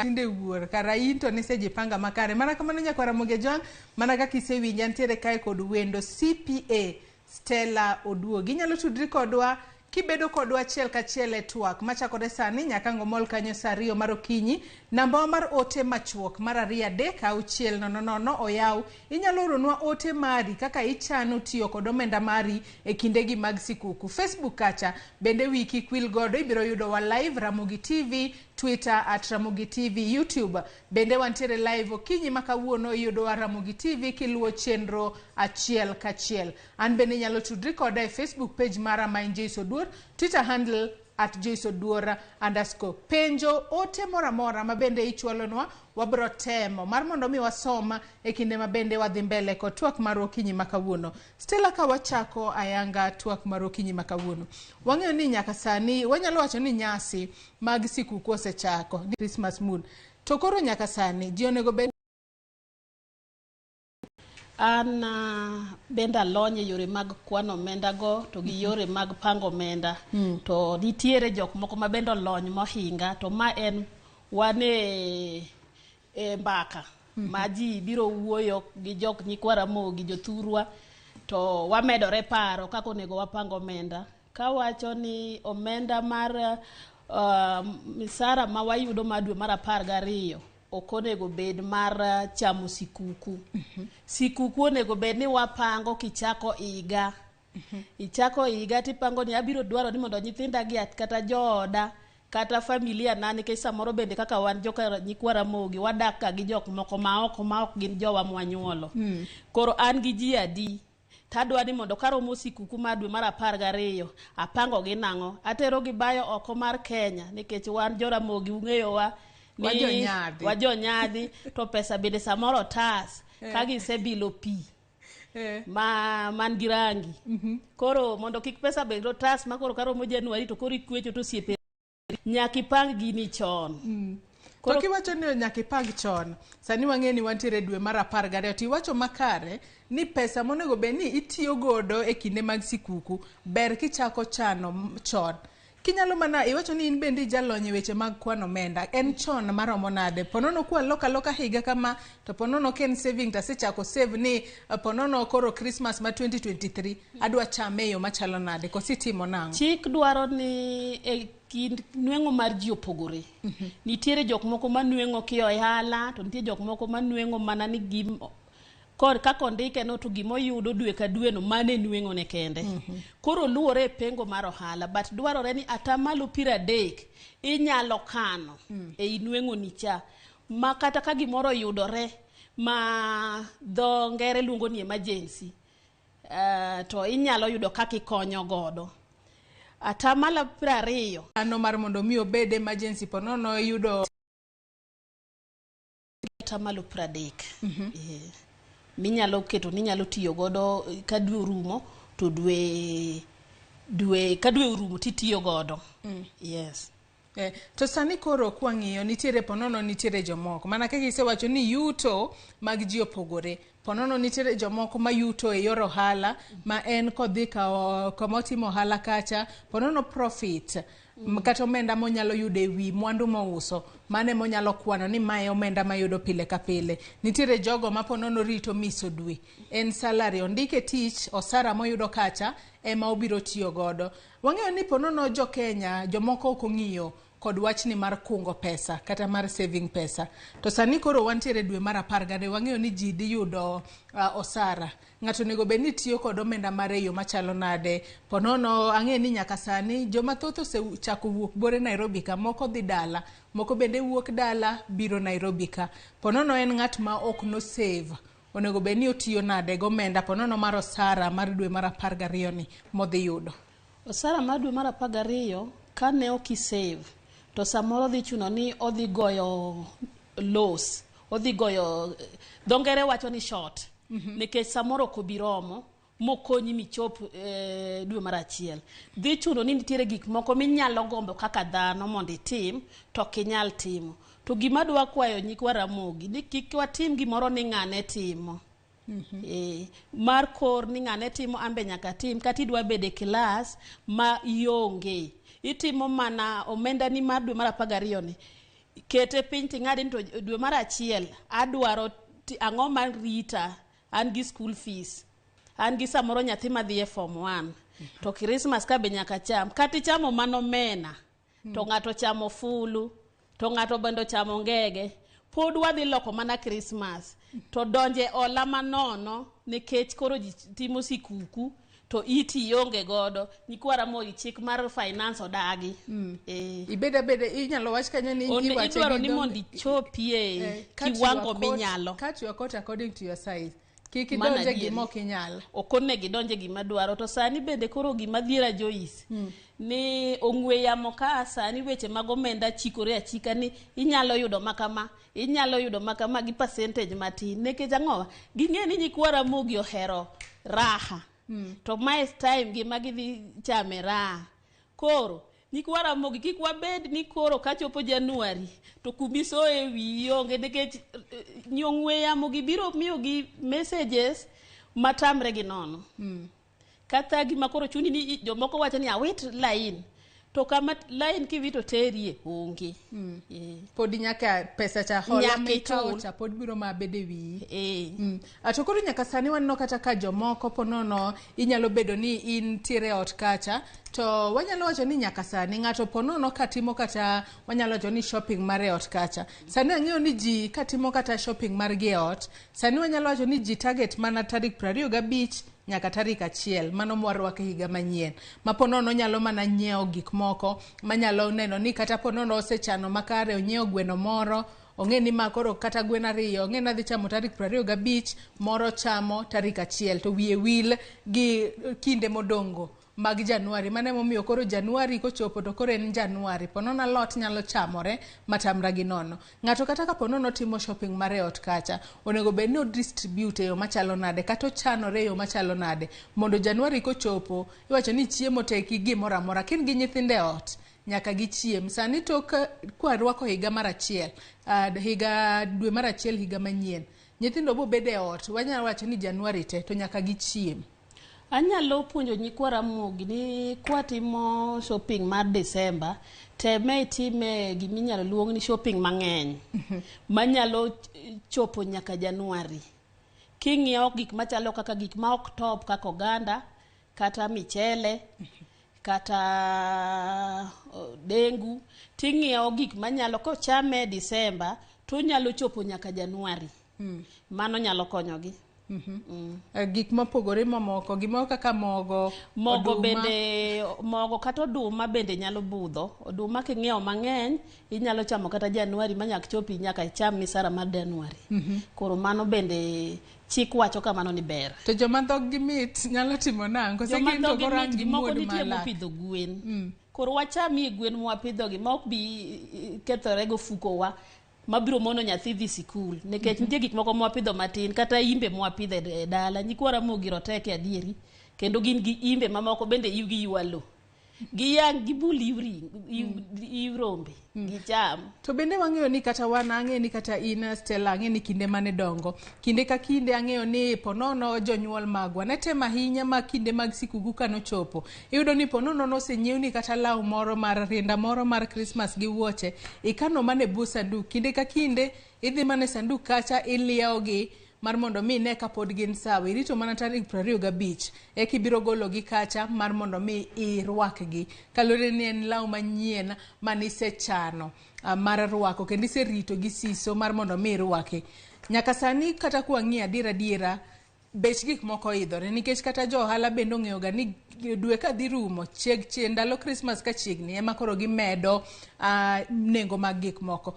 tinde wuor kara into nisejipanga makare. Mana kamano nyakwa Ramogi Ajuang, mana kaka isewinja ntiere kae kod wendo CPA Stella Oduogi. Nyalo tudri kodwa kibedo kodwa achiel kachiel e twak machakore sani nyaka ngomol kanyo saa 2 mar okinyi. Namba mar ote machuok mar 236000 oyaw. Inyalo oronwa ote mari kaka ichano tiyo kod omenda mari e kindegi mag sikuku. Facebook kacha bende wiki kwil godo ibiro yudo wa live Ramogi TV, Twitter @Ramogi TV, YouTube bende wantiere live okinyi makawuono yudo wa Ramogi TV kiluo chenro achiel kachiel. An bende nyalo tudri koda e Facebook page mara ma Joyce Oduor, Twitter handle @joyceoduora_ penjo ote mora mabende ichwalonwa wabro temo mar mondo mi wasoma e kinde mabende wadhi mbele ko twak mar okinyi makawuono. Stella ka wachako ayanga twak mar okinyi makawuono. Wang'eyo ni nyaka sani wanyalo wacho ni nyasi mag sikuku osechako, Christmas mood. To koro nyaka sani ji onego bed benda lonye yore mag kwano omenda go to gi yore mag pango omenda to nitiere jok moko ma bendo lony mohinga to ma en wane mbaka ma ji biro wuoyo gi jok nyikwa Ramogi jothurwa to wamedore paro kako nego wapango omenda ka wacho ni omenda mar misara ma wayudo ma dwe mar 12 okonego bed mar chamo sikuku. Sikuku onego bed ni wapango kichako iga. Ichako iga tipango ni abiro dwaro ni mondo nyithinda gi kata jooda kata familia na nikech samoro bende kaka wan joka nyikwa Ramogi wadak ka gi jok moko ma ok gin jowa mwanyuolo. Koro an gi ji adi tadwa ni mondo karomo sikuku mar dwe mar 12 apango gi nango atero gi bayo oko mar Kenya nikech wan jo Ramogi ung'eyowa ni wajonyadhi to pesa bende samoro tas kagi sebilo pi man gi rangi koro mondo kik pesa bende tas makoro karomo Januari to koro ikwecho to siepe nyaki pang gini chon. To kiwacho ni nyaki pang chon sani wang'e ni wantiere dwe mar 12 tiwacho makare ni pesa monego bed ni itiyo godo e kinde mag sikuku ber kichako chano chon. Kinyalo mana iwacho ni in bendi jalonye weche mag kwano omenda en chon maromo nade ponono kwa loka higa kama to ponono ken saving tasechako save ni ponono koro Christmas ma 2023 adwa chame yo machalo nade kositimo nango. Chik dwaro ni e kind nwengo mar ji opogore. Nitiere jok moko manwengo kiyo hala to nitiere jok moko manwengo mana ni gim kor kako ndike no to gimo yudo dwe ka dwe no mane nwengo ne kende. Koro luore pengo mar ohala but dwarore ni atamalo 30 inyalo kano e inwengo ni cha makata ka gimoro yudore ma dho ngere luongo ni emergency to inyalo yudo kaka ikonyo godo. Atamalo 20 ano mar mondo mi obed emergency ponono yudo atamalo 30 minyalo keto ni nyalo tiyo godo ka dwe orumo to dwe ka dwe orumo titiyo godo. Yes. To sani koro kwang'iyo nitiere ponono nitiere jomoko mana kaka isewacho ni yuto mag ji opogore ponono nitiere jomoko ma yuto e yor ohala ma en kodhi ka komotimo ohala kacha ponono profit kata omenda monyalo yudo e wi mwandu mouso mane monyalo kwano ni mae omenda mayudo pile ka pile. Nitiere jogo ma ponono rito miso dwe en salary ondike tich osara moyudo kacha ema obiro tiyo godo. Wang'eyo ni ponono jo Kenya jomoko ok ong'iyo kod wachni mar kungo pesa kata mar saving pesa to sani koro wantiere dwe mar 12 wang'eyo ni ji di yudo osara ng'ato nego bed ni tiyo kod omenda mare yo machalo nade ponono ang'e ni nyaka sani joma thoth osechako wuok bore Nairobi ka moko dhi dala moko bende wuok dala biro Nairobi ka ponono en ng'at ma ok no save onego bed ni otiyo nade gomenda ponono mar osara mar dwe mar 12 ni modhi yudo. Osara mar dwe mar 12 ka ne ok save to samoro dhi chuno ni odhi goyo loss odhi goyo dho ngere wacho ni short nikech samoro kobiromo mokonyi michop dwe mar 1 dhi chuno ni nitiere gik moko minyalo gombo kaka dhano mondo itim to kinyal timo to gima dwa kwayo nyikwa Ramogi ni kik watim gimoro ni ng'ane timo. Mar kor ni ng'ane timo ambe nyaka tim kata idwa bede class ma ionge itimo mana omenda ni mar dwe mar 12 ni kete piny ting'adi ni to dwe mar 1 adwaro ang'o mar rita an gi school fees an gi samoro nyathi madhi e form 1 to Christmas ka be nyaka cham kata chamo mano mena to ng'ato chamo fulu to ng'ato bendo chamo ngege pod wadhi loko mana Christmas to donje ola manono nikech koro ji timo sikuku to iti yonge godo nyikwa Ramogi chik mar finance odagi. Ibede inyalo wach kanyo ni iwache idwaro ni mondo ichopie kiwango minyalo cut your coat according to your size Kiki donje gima ok inyal. Okone gidonje gima dwaro to sani bende koro gima dhiera Joyce. Ni ong'we yamo ka sani weche mag omenda chikore achika ni inyalo yudo makama gi percentage matin nekech ang'owa ging'e ni nyikwa Ramogi ohero raha to my time gima gidhi chame raha koro nyikwa Ramogi kik wabed ni koro kachopo Januari to kubiso e wi onge nikech ong'we yamo gibiro miyo gi messages matamre gi nono. Kata gima koro chuni ni jomoko wacho ni awit line to kama line kiwito terie onge. Pod nyaka pesa cha hola mikao cha pod biro mabede wi. Atokoro nyaka sani wanno kata ka jomoko ponono inyalo bedo ni in tiere ot kacha to wanyalo wacho ni nyaka sani ng'ato ponono katimo kata wanyalo wacho ni shopping mare ot kacha. Sani ang'eyo ni ji katimo kata shopping mar gi ot. Sani wanyalo wacho ni ji target mana tarik 25 nyaka tarik 1 mano mwarwake higa manyien. Maponono nyalo mana nyiewo gik moko manyalo neno ni kata ponono osechano makare onyiewo gweno moro ong'e ni makoro kata gwen 2 ong'e na dhi chamo tarik 25 moro chamo tarik 1 to wiye wil gi kinde modongo mag Januari mane momiyo koro Januari kochopo to koro en Januari ponono lot nyalo chamore matamra gi nono. Ng'ato kata ka ponono timo shopping mare ot kacha onego bed ni distribute yo machalo nade kata chanore yo machalo nade mondo Januari kochopo iwacho ni chiemo teki gimoro amora kin gi nyithinde ot nyaka gichiem. Sani tok kwarwako higa mar 1 higa dwe mar 1 higa manyien nyithindo bo bede ot wanyalo wacho ni Januari te to nyaka gichiem. Anyalo puonjo nyikwa Ramogi ni kwatimo shopping mar December teme time giminyalo luong ni shopping mang'eny manyalo chopo nyaka Januari. King'iewo gik machalo kaka gik ma ok top kaka oganda kata michele kata dengu ting'iewo gik manyalo kochame December to nyalo chopo nyaka Januari. Mano nyalo konyogi. Gik mopogore mamoko gimoro kaka mogo bende mogo kata oduma bende nyalo budho. Oduma king'iewo mang'eny inyalo chamo kata Januari manyak chopi nyaka cham misara mar Januari. Koro mano bende chik wacho kamano ni ber. To joma dhog gi mit nyalo timo nang'o joma dhog gi mit gimoko nitie mopidho gwen. Koro wachamie gwen mwapidho gi ma ok bi kethore go fukowa mabiro mono nyathi dhi sikul nikech nitie gik moko mwapidho matin kata imbe mwapidho e dala nyikwa Ramogi roteke adieri kendo gin gi imbe mamoko bende yugi ywalo giyang gibul ivrombe gicham. To bende wang'eyo ni kata wan ang'e ni kata in Stella ang'e ni kinde mane dongo kinde ka kinde ang'eyo ni ponono jonyuol magwa ne tema ahinya ma kinde mag sikuku kanochopo iyudo ni ponono nosenyiew ni kata law moro mar rinda moro mar Christmas gi wuoche ikano mane bu sanduk kinde ka kinde idhi mane sanduk kacha ilieo gi mar mondo mi ne kapod gin sawa irito mana tarik 25 ekibiro golo gi kacha mar mondo mi irwakgi kalore ni en law manyien manisechano mar rwako kendo iserito gi siso mar mondo mi irwake. Nyaka sani kata kwang'i adiera bech gik moko idhore nikech kata jo ohala bende ong'eyo ga ni dwe ka dhi rumo chieng ndalo Christmas ka chiegni ema koro gimedo nengo mag gik moko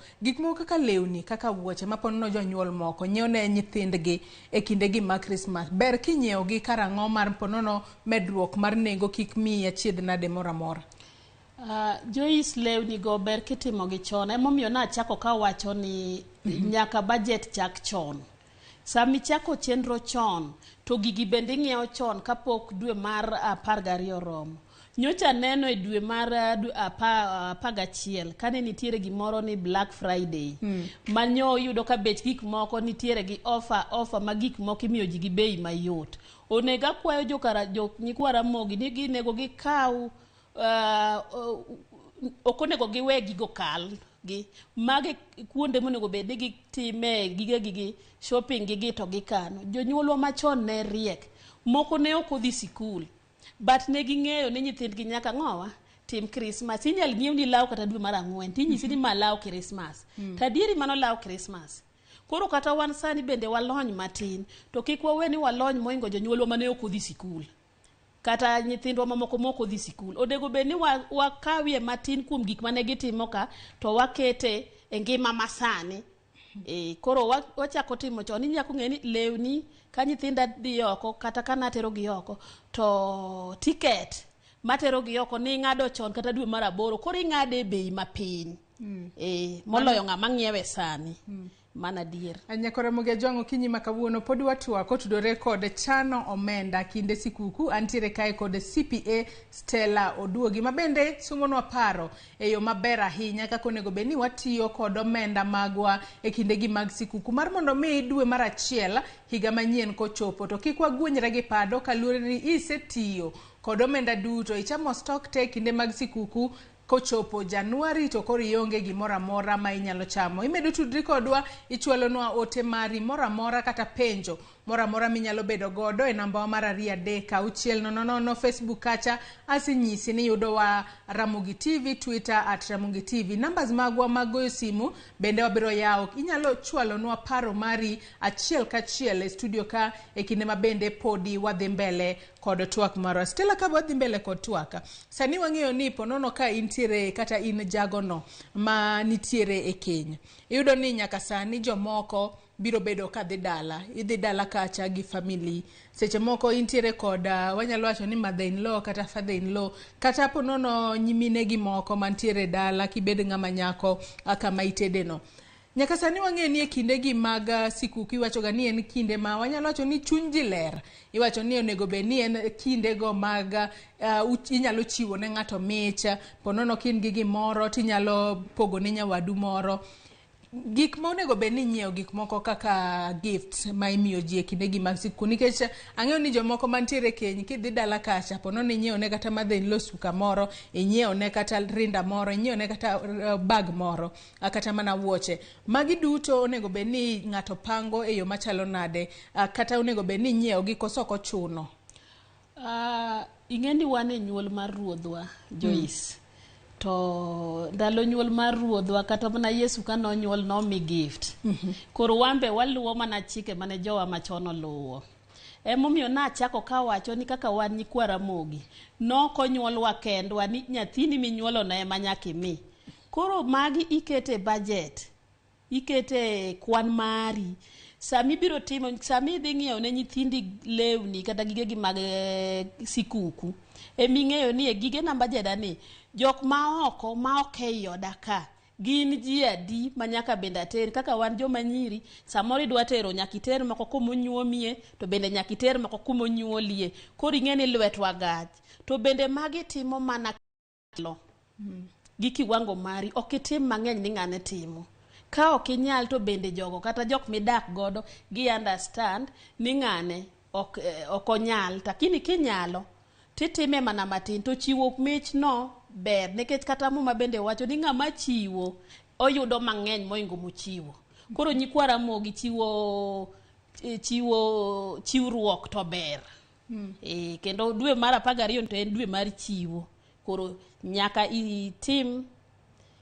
kaka lewni kaka wuoche maponono jonyuol moko nyiewo ne nyithindgi e kinde gi mag Christmas ber kinyiewo gi karang'o mar ponono medruok mar nengo kik mi achiedh nade moro amora. Joyce lewni go ber kitimo gi chon emomiyo nachako kawacho ni nyaka budget chak chon. Sami chako chenro chon to gigi bende ng'iewo chon kapok dwe mar 12 romo. Nyocha neno e dwe mar 11 kane nitiere gimoro ni Black Friday manyo yudo ka bech gik moko nitiere gi offer ma gik moko imiyo ji gi bei mayot. Onega kwayo nyikwa Ramogi ni ginego gikaw okonego giwe gigo kal gi mage kuonde monego bed ni gitime gige shopping gi to gikano. Jonyuolwa machon ne riek moko ne ok odhi sikul but ne ging'eyo ni nyithindgi nyaka ng'owa tim Christmas inyal nyiew ni law kata dwe mar 4 tinyisi ni ma law Christmas tadieri mano law Christmas. Koro kata wan sani bende walony matin to kik wawe ni walony moingo jonyuolwa mane ok odhi sikul kata nyithindwa mamoko moko dhi sikul. Onego bed ni wakawie matin kuom gik mane gitimo ka to wakete e ngima masani Koro wachako timo chon ni nyako ng'eni lewni ka nyithinda dhi oko kata kana tero gi oko to ticket matero gi oko ni ng'ado chon kata dwe mar 8 koro ing'ade bei mapiny moloyo ng'ama ng'iewe sani mana dier. Anyakore Ramogi Ajwang' okinyi makawuono pod watwako tudore kod chano omenda kinde sikuku antiere kae kod CPA Stella Oduogi mabende somonwa paro yo maber ahinya kaka onego bed ni watiyo kod omenda magwa kinde gi mag sikuku mar mondo mi dwe mar 1 higa manyien kochopo to kik wagwenyre gi pado kaluwore ni isetiyo kod omenda duto ichamo stock te kinde mag sikuku kochopo Januari to koro ionge gimoro amora ma inyalo chamo. Imedo tudri kodwa ichwalonwa ote mari moro amora kata penjo moro amora minyalo bedo godo e namba mar 2 Facebook kacha asinyisi ni yudo wa Ramogi TV, Twitter @Ramogi TV. Numbers magwa magoyo simu bende wabiro yawo. Inyalo chwalonwa paro mari achiel kachiel e studio ka kinde mabende podi wadhi mbele kod twak marwa. Stella ka wadhi mbele kod twaka. Sani wang'eyo ni ponono ka intiere kata in jagono ma nitiere Kenya. Iyudo ni nyaka sani jomoko biro bedo ka idhi dala kacha gi family. Seche moko intiere kod wanyalo wacho ni mother in law kata father in law kata ponono nyimine gi moko mantiere dala kibed ng'ama nyako kama itedeno. Nyaka sani wang'e ni kinde gi mag sikuku iwacho ga ni en kinde ma wanyalo wacho ni chuny ji ler. Iwacho ni onego be ni en kinde go mag inyalo chiwo ne ng'ato mich ponono kin gi gimoro tinyalo pogo ne nyawadu moro. Gik ma onego be ni nyiewo gik moko kaka gifts ma imiyo ji kinde gi mag sikuku nikech ang'eyo ni jomoko mantiere Kenya kidhi dala kacha ponono inyiewo ne kata mother in law suka moro, inyiewo ne kata rinda moro, inyiewo ne kata bag moro kata mana wuoche. Magi duto onego be ni ng'ato pango e yo machalo nade kata onego be ni nyiewo gi koso ochuno. Ing'eni wan e nyuol mar ruodhwa Joyce. To ndalo nyuol mar ruodhwa kata mana Yesu ka nonyuol nomi gift. Koro wambe waluwo mana chike mane jowa machon oluwo. Emomiyo nachako kawacho ni kaka wan nyikwa Ramogi nokonyuolwa kendwa ni nyathini minyuolo na ema nyaka imi. Koro magi ikete budget, ikete kwan mari. Sami biro timo, sami dhi ng'iewo ne nyithindi lewni kata gige mag sikuku. Ming'eyo ni gige namba jedani jok ma oko ma ok yoda ka gin ji adi manyaka bende ater kaka wan joma nyiri samoro idwa tero nyakiter moko komonyuomie to bende nyakiter moko komonyuolie koro ing'eni lwetwa gach to bende magi timo mana gi kiwango mari ok itim mang'eny ni ng'ane timo ka ok inyal to bende jogo kata jok midak godo gi understand ni ng'ane ok onyal lakini kinyalo titime mana matin to chiwo mich no ber nikech kata muma bende wacho ni ng'ama chiwo oyudo mang'eny moingo mochiwo. Koro nyikwa Ramogi chiwruok to ber. Kendo dwe mar 12 to en dwe mar chiwo. Koro nyaka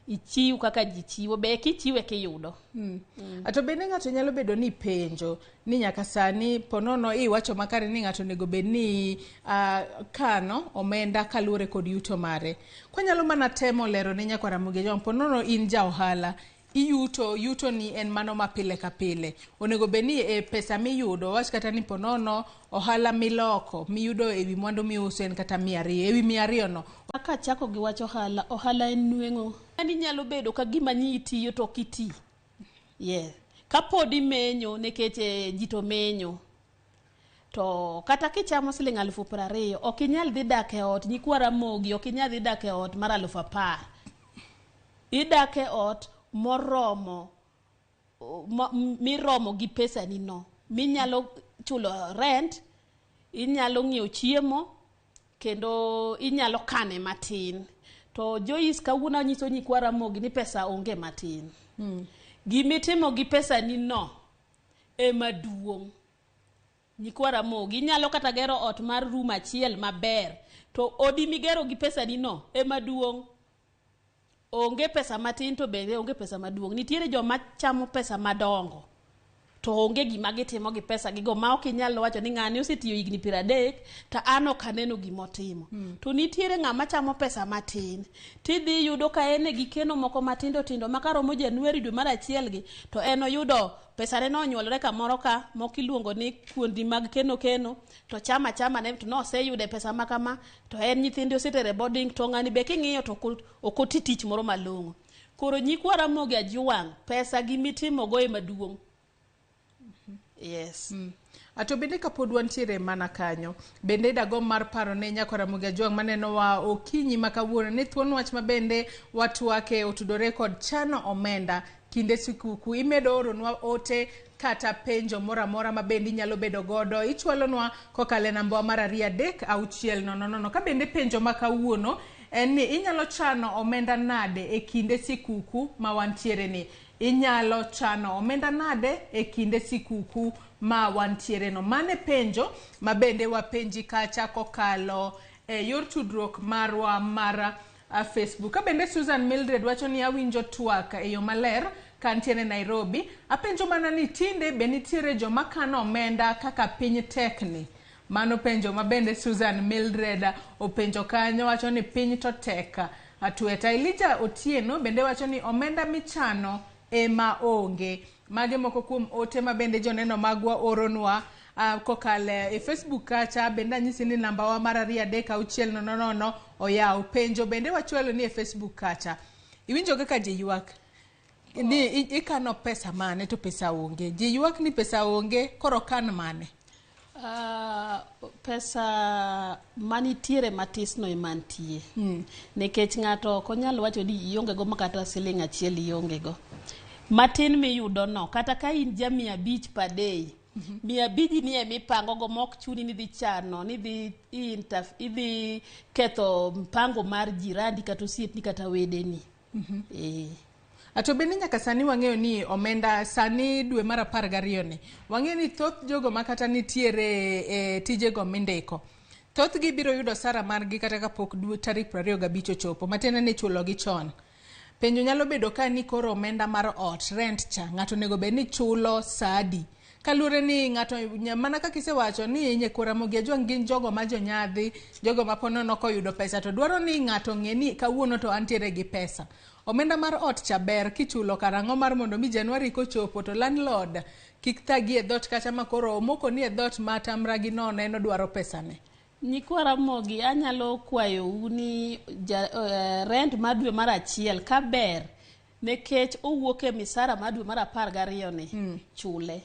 ichiw kaka ji chiwo be kichiwe kiyudo. Ato bende ng'ato nyalo bedo ni penjo ni nyaka sani ponono iwacho makare ni ng'ato nego bed ni kano omenda kaluwore kod yuto mare. Kwanyalo mana temo lero ne nyakwa Ramogi Ajwang' ponono in ja ohala yuto ni en mano mapile ka pile. Onego bed ni pesa miyudo wach kata ni ponono ohala miloko miyudo ewi mwandu miuso en kata 200 ewi 200 no. Aka chako gi wacho ohala en nweng'o. Ani nyalo bedo ka gima nyitiyo to kiti. Kapodi menyo nekech jito menyo. To kata kichamo siling 20,000 ok inyal dhi dak e ot nyikwa Ramogi ok inyal dhi dak e ot mar 10,000. Idak e ot moromo miromo gi pesa ni no. Minyalo chulo rent, inyalo ng'iewo chiemo kendo inyalo kane matin. To Joyce kawuono nyiso nyikwa Ramogi ni pesa onge matin. Gimitimo gi pesa ni no maduong'. Nyikwa Ramogi inyalo kata gero ot mar room achiel maber to odi migero gi pesa ni no maduong'. Onge pesa matin to bende onge pesa maduong'. Nitiere joma chamo pesa madongo to onge gima gitimo gi pesa gigo ma ok inyalo wacho ni ng'ani osetiyo higni 30 to an ok aneno gimotimo. To nitiere ng'ama chamo pesa matin tidhi yudo ka ene gi keno moko matindo tindo makaromo Januari dwe mar achiel gi to en oyudo pesa ne onyuolre kamoro ka moko iluongo ni kuondi mag keno to chama ne to noseyude pesa makama to en nyithinde osetere boarding to ng'ani be king'iyo to ok oti tich moro malong'o. Koro nyikwa Ramogi ajuwang' pesa gi mitimo go maduong'. Yes. Ato bende kapod wantiere mana kanyo, bende dago mar paro ne nyako Ramogi ajuwang' maneno wa okinyi makawuono ne thuon wach mabende watwake otudore kod chano omenda kinde sikuku. Imedo oronwa ote kata penjo mora mabende nyalo bedo godo. Ichwalonwa kokale namba mar 23600. Ka bende penjo makawuono en ni inyalo chano omenda nade e kinde sikuku ma wantiere ni. Inyalo chano omenda nade e kinde sikuku ma wantiere no. Mane penjo mabende wapenji kacha kokalo yor tudruok marwa mar Facebook. Ka bende Susan Mildred wacho ni awinjo twak e yo maler kantiere Nairobi. Apenjo mana ni tinde be nitiere joma kano omenda kaka piny tekni. Mano penjo mabende Susan Mildred openjo kanyo wacho ni piny to teka. Atueta Elijah Otieno bende wacho ni omenda michano ema onge. Mage moko kuom ote mabende joneno magwa oronwa kokale e Facebook kacha. Bende anyisi ni namba wa mar 23600 oyaw. Penjo bende wachwalo ni e Facebook kacha. Iwinjo kaka ji ywak ni ikano pesa mane to pesa onge. Ji ywak ni pesa onge koro kan mane? Pesa manitiere matisno emantie. Nekech ng'ato konyalo wacho ni ionge go makata siling achiel ionge go. Matin miyudo no kata ka in ja 500 per day. 500 ni mipango go mok chuni ni dhi chano ni dhi ketho mpango mar jirandi kata osiepni kata wedeni. Ato bende nyaka sani wang'eyo ni omenda sani dwe mar 12 ni. Wang'eyo ni thoth jogo makata nitiere tijego mindiko. Thoth gi biro yudo sara margi kata kapok dwe tarik 25 ochopo. Matiende ni chulo gi chon. Penjo nyalo bedo ka ni koro omenda mar ot, rent cha, ng'ato nego be ni chulo sadi. Kalure ni ng'ato mana kaka isewacho ni nyeko Ramogi ajuwang' gin jogo ma jonyadhi, jogo ma ponono koyudo pesa to dwaro ni ng'ato ng'e ni kawuono to antiere gi pesa. Omenda mar ot cha ber kichulo karang'o mar mondo mi Januari kochopo to landlord kik thagi e dhot kacha makoro omoko ni e dhot matamra gi nono en odwaro pesa ne. Nyikwa Ramogi anyalo kwayo uni rent mar dwe mar achiel ka ber nekech owuok e misara mar dwe mar 12 ni chule.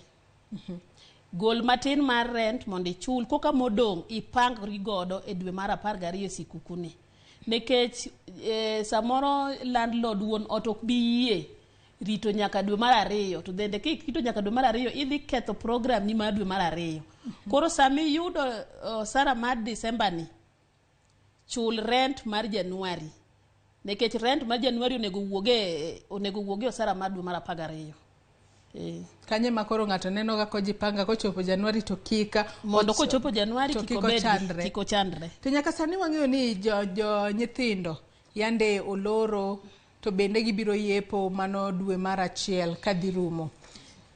Gol matin mar rent mondo ichul koka modong ipangri godo e dwe mar 12 sikuku ni. Nekech samoro landlord wuon ot ok bi yie rito nyaka dwe mar 2 to bende kito nyaka dwe mar 2 idhi ketho program ni mar dwe mar 2. Koro sami yudo sara mar December ni chul rent mar Januari. Nekech rent mar Januari onego wuoge sara mar dwe mar 12. Kanye makoro ng'ato neno ga koji panga kochopo Januari to kika mondo kochopo Januari kiko chandre. To nyaka sani wang'eyo ni jo nyithindo yande oloro to bende gibiro yepo mano dwe mar 1 kadhi rumo.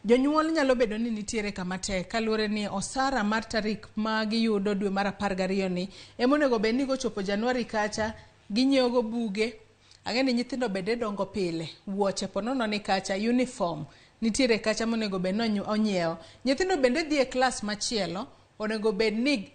Jonyuol nyalo bedo ni nitiere kama tek kalure ni osara mar tarik ma giyudo dwe mar 12 ni emonego bed ni gochopo Januari kacha ginyiewo go buge. Ang'eni nyithindo bende dongo pile, wuoche ponono ni kacha, uniform nitiere kacha monego bed ni onyiewo. Nyithindo bende dhi e klas machielo onego bed ni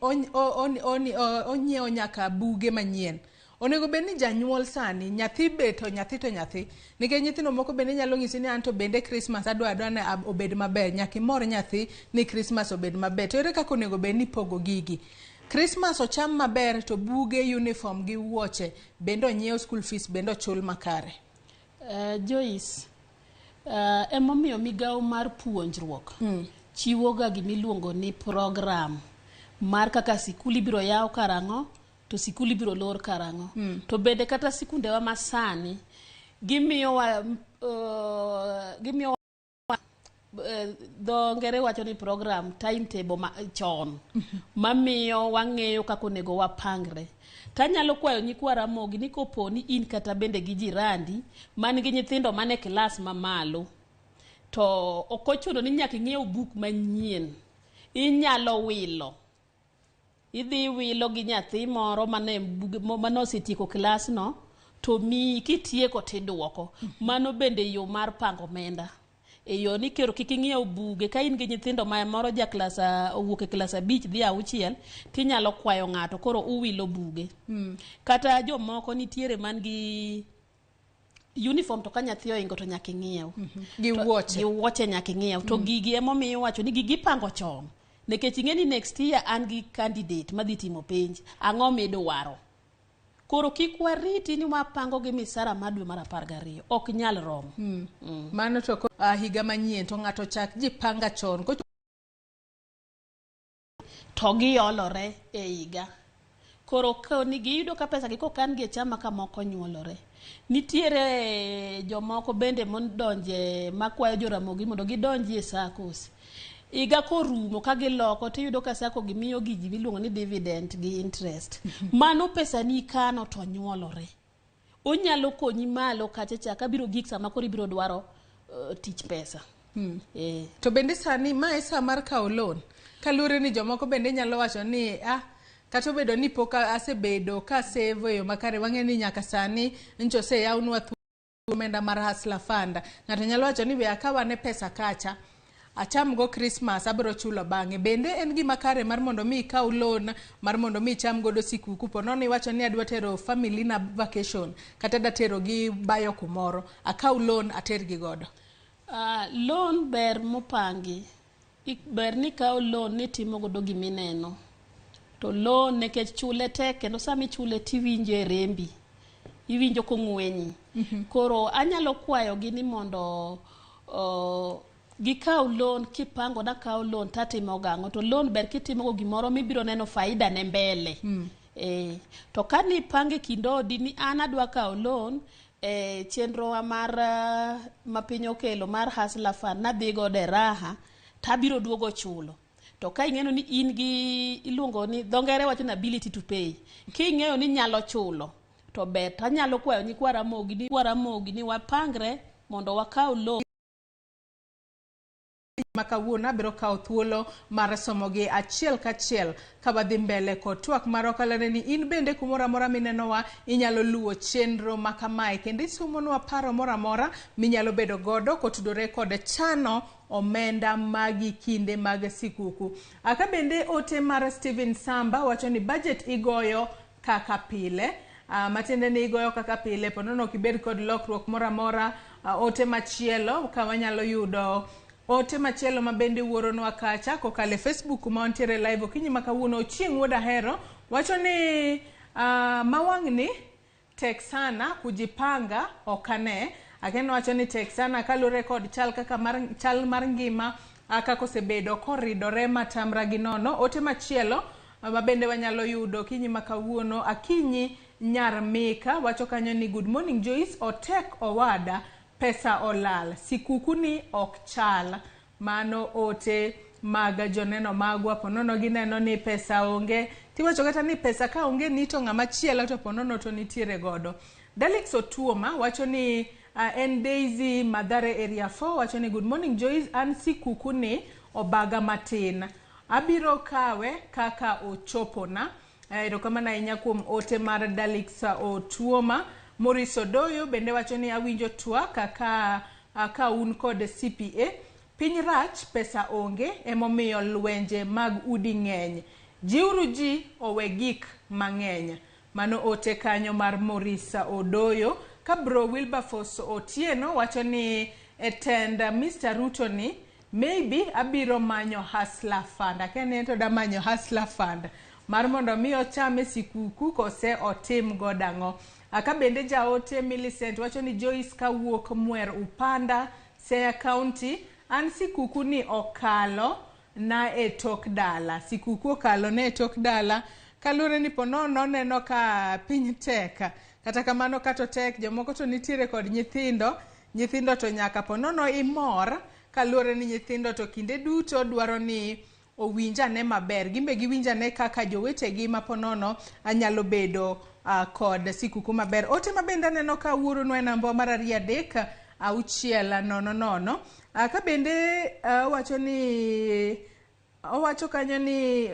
onyiewo nyaka buge manyien. Onego bed ni janyuol sani nyathi beto nyathi nikech nyithindo moko bende nyalo ng'isi ni anto bende Christmas adwa ni obed maber, nyaki mor nyathi ni Christmas obed maber. To ere kaka onego bed ni pogo gigi? Christmas ocham maber to buge, uniform gi wuoche bende onyiew, school fees bende ochul makare. Joyce, emomiyo migawo mar puonjruok chiwo ga gimiluongo ni program mar kaka sikul ibiro yaw karang'o to sikul ibiro lor karang'o. To bende kata sikundewa masani gimiyo dho ngere wacho ni program timetable chon mamiyo wang'eyo kaka onego wapangre. Tanyalo kwayo nyikwa Ramogi ni kopo ni in kata bende gi jirandi man gi nyithindo mane klas mamalo to okochuno ni nyaka ing'iew buk manyien. Inyalo wilo. Idhi wilo gi nyathi moro manosetieko klas no, to mi kitieko tiduoko. Mano bende yo mar pango omenda. E yo ni kero kik ing'iew buge ka in gi nyithindo ma moro owuok e klas 5 dhi 6 tinyalo kwayo ng'ato koro uwilo buge. Kata jomoko nitiere man gi uniform to ka nyathi oingo to nyaka ing'iew. Gi wuoche nyaka ing'iew. To gigi emomiyo wacho ni gigi pango chon. Nikech ing'eni next year an gi candidate madhi timo penj. Ang'o midwaro? Koro kik wariti ni wapango gi misara mar dwe mar 12. Ok nyal romo. Mano to higa manyien to ng'ato chak ji panga chon. To giolore e higa. Koro giyudo ka pesa gi kokan gi e chama ka moko nyuolore. Nitiere jomoko bende mondonje makwayo jo Ramogi mondo gidonji e SACCOs. Iga korumo ka giloko tiyudo ka SACCO gimiyo gi ji miluongo ni dividend gi interest. Mano pesa ni kano to nyuolore. Onyalo konyi malo kacha biro gik sama koro ibiro dwaro tich pesa. To bende sani ma e sa mar kawo loan. Kalure ni jomoko bende nyalo wacho ni kata obedo ni pok asebedo ka save yo makare wang'e ni nyaka sani ncho se yawnwa omenda mar Hustler Fund. Ng'ato nyalo wacho ni be akawane pesa kacha acham go Christmas abiro chulo bang'e. Bende en gima kare mar mondo mi ikaw loan mar mondo mi cham godo sikuku pono ni wacho ni adwa tero family na vacation kata da tero gi bayo kumoro akaw loan ater gi godo. Loan ber mopangi. Ber ni kaw loan ni timo godo gimineno. To loan nekech chule tek kendo sami chule tiwinjo e rembi. Iwinjo kong'wenyi. Koro anyalo kwayo gi ni mondo gikaw loan kipango na kaw loan tatimo gang'o. To loan ber kitimo go gimoro mibiro neno faida ne mbele. To kani ipange kindodi ni an adwa kaw loan chenro mar mapiny okelo mar Hustler Fund nadhi go de raha tabiro duogo chulo. To ka ing'eno ni in gi iluongo ni dhongere wacho ni ability to pay. Ki ing'eyo ni nyalo chulo to ber tanyalo kwayo ni kwa Ramogi ni wapangre mondo wakaw loan makawuono abiro kawo thuolo mar somogi achiel kachiel ka wadhi mbele kod twak mar okalane ni in bende kumoro amora minenowa inyalo luwo chenro makamae kendo isomonwa paro moro amora minyalo bedo godo kotudore kod chano omenda magi kinde mag sikuku. Aka bende ote mar Steven Samba wacho ni budget igoyo kaka pile. Matende ni igoyo kaka pile ponono kibed kod lokruok moro amora. Ote machielo ka wanyalo yudo ote machielo mabende wuoronwa kacha kokale Facebook ma ontiere live okinyi makawuono Chieng' Wuod Ahero wacho ni mawang'ni tek sana kujipanga okane. Akeno wacho ni tek sana kalure kod chal mar ngima kaka osebedo koridore matamra gi nono. Ote machielo mabende wanyalo yudo okinyi makawuono Akinyi Nyarmika wacho kanyo ni good morning Joyce otek owada pesa olal sikuku ni ok chal. Mano ote maga joneno magwa ponono gineno ni pesa onge tiwacho kata ni pesa ka onge ni to ng'ama chielo to ponono to nitiere godo. Dalix Otuoma wacho ni en Daisy Madare area 4 wacho ni good morning Joyce an sikuku ni obaga matin abiro kawe kaka ochopona. Erokamano ahinya kuom ote mar Dalix Otuoma. Maurice Odoyo bende wacho ni awinjo twak ka un kod CPA piny rach pesa onge emomiyo lwenje mag udi ng'eny jiuru ji owe gik mang'eny. Mano ote kanyo mar Maurice Odoyo. Ka bro Wilberforce Otieno wacho ni etend Mr. Ruto ni maybe abiro manyo Hustler Fund. Akene to da manyo Hustler Fund mar mondo mi ochame sikuku kose otim godang'o. Aka bende jaote Millicent wacho ni Joyce kawuok Mwer Upanda Siaya County an sikuku ni okalo na e tok dala. Sikuku okalo na e tok dala kalure ni ponono neno ka piny tek. Kata kamano kato tek jomoko to nitiere kod nyithindo to nyaka ponono imor kalure ni nyithindo to kinde duto dwaro ni owinjane maber. Gimbe giwinjane kaka jowetegi maponono anyalo bedo kod sikuku maber. Ote mabende neno ka wuoronwa e namba mar 3 3 6 0 0. Ka bende owacho kanyo ni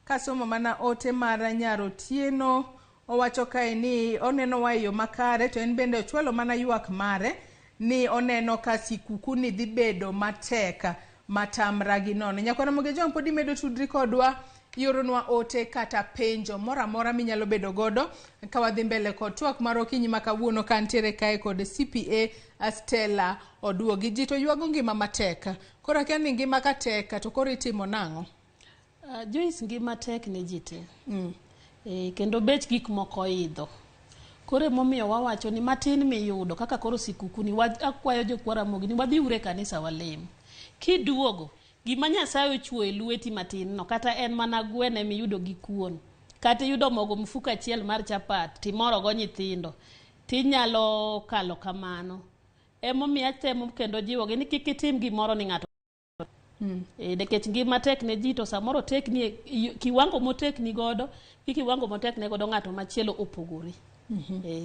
kasomo mana ote mara Nyarotieno, owacho kae ni oneno wa yo makare, to en bende ochwalo mana ywak mare ni oneno ka sikuku ni dhi bedo mateka matamra gi nono. Nyakwana Moge Jong podi medo tudri kodwa, ioronwa ote kata penjo mora mora minyalo bedo godo ka wadhi mbele kod twak mar okinyi ma kawuono ka ntiere kae kod CPA Stella Oduogi. Ji to ywago ngima mateka, koro akia ni ngima ka teka to koro itimo nang'o? Joyce, ngima tek ne ji te. Kendo bech gik moko idho. Koro emomiyo wawacho ni matin miyudo kaka koro sikuku ni akwayo jokwara Ramogi ni wadhi ure kanisa walem. Kiduogo gima Nyasaye ochuo e lweti matin no, kata en mana gwene miyudo gi kuon, kata yudo mogo mfuko achiel mar chapat timoro go nyithindo, tinyalo kalo kamano. Emomiyo atemo kendo jiwogi ni kik itim gimoro ni ng'ato. Nikech ngima tek ne ji, to samoro tek ni kiwango motek ni godo gi kiwango motek ne godo ng'ato machielo opogore.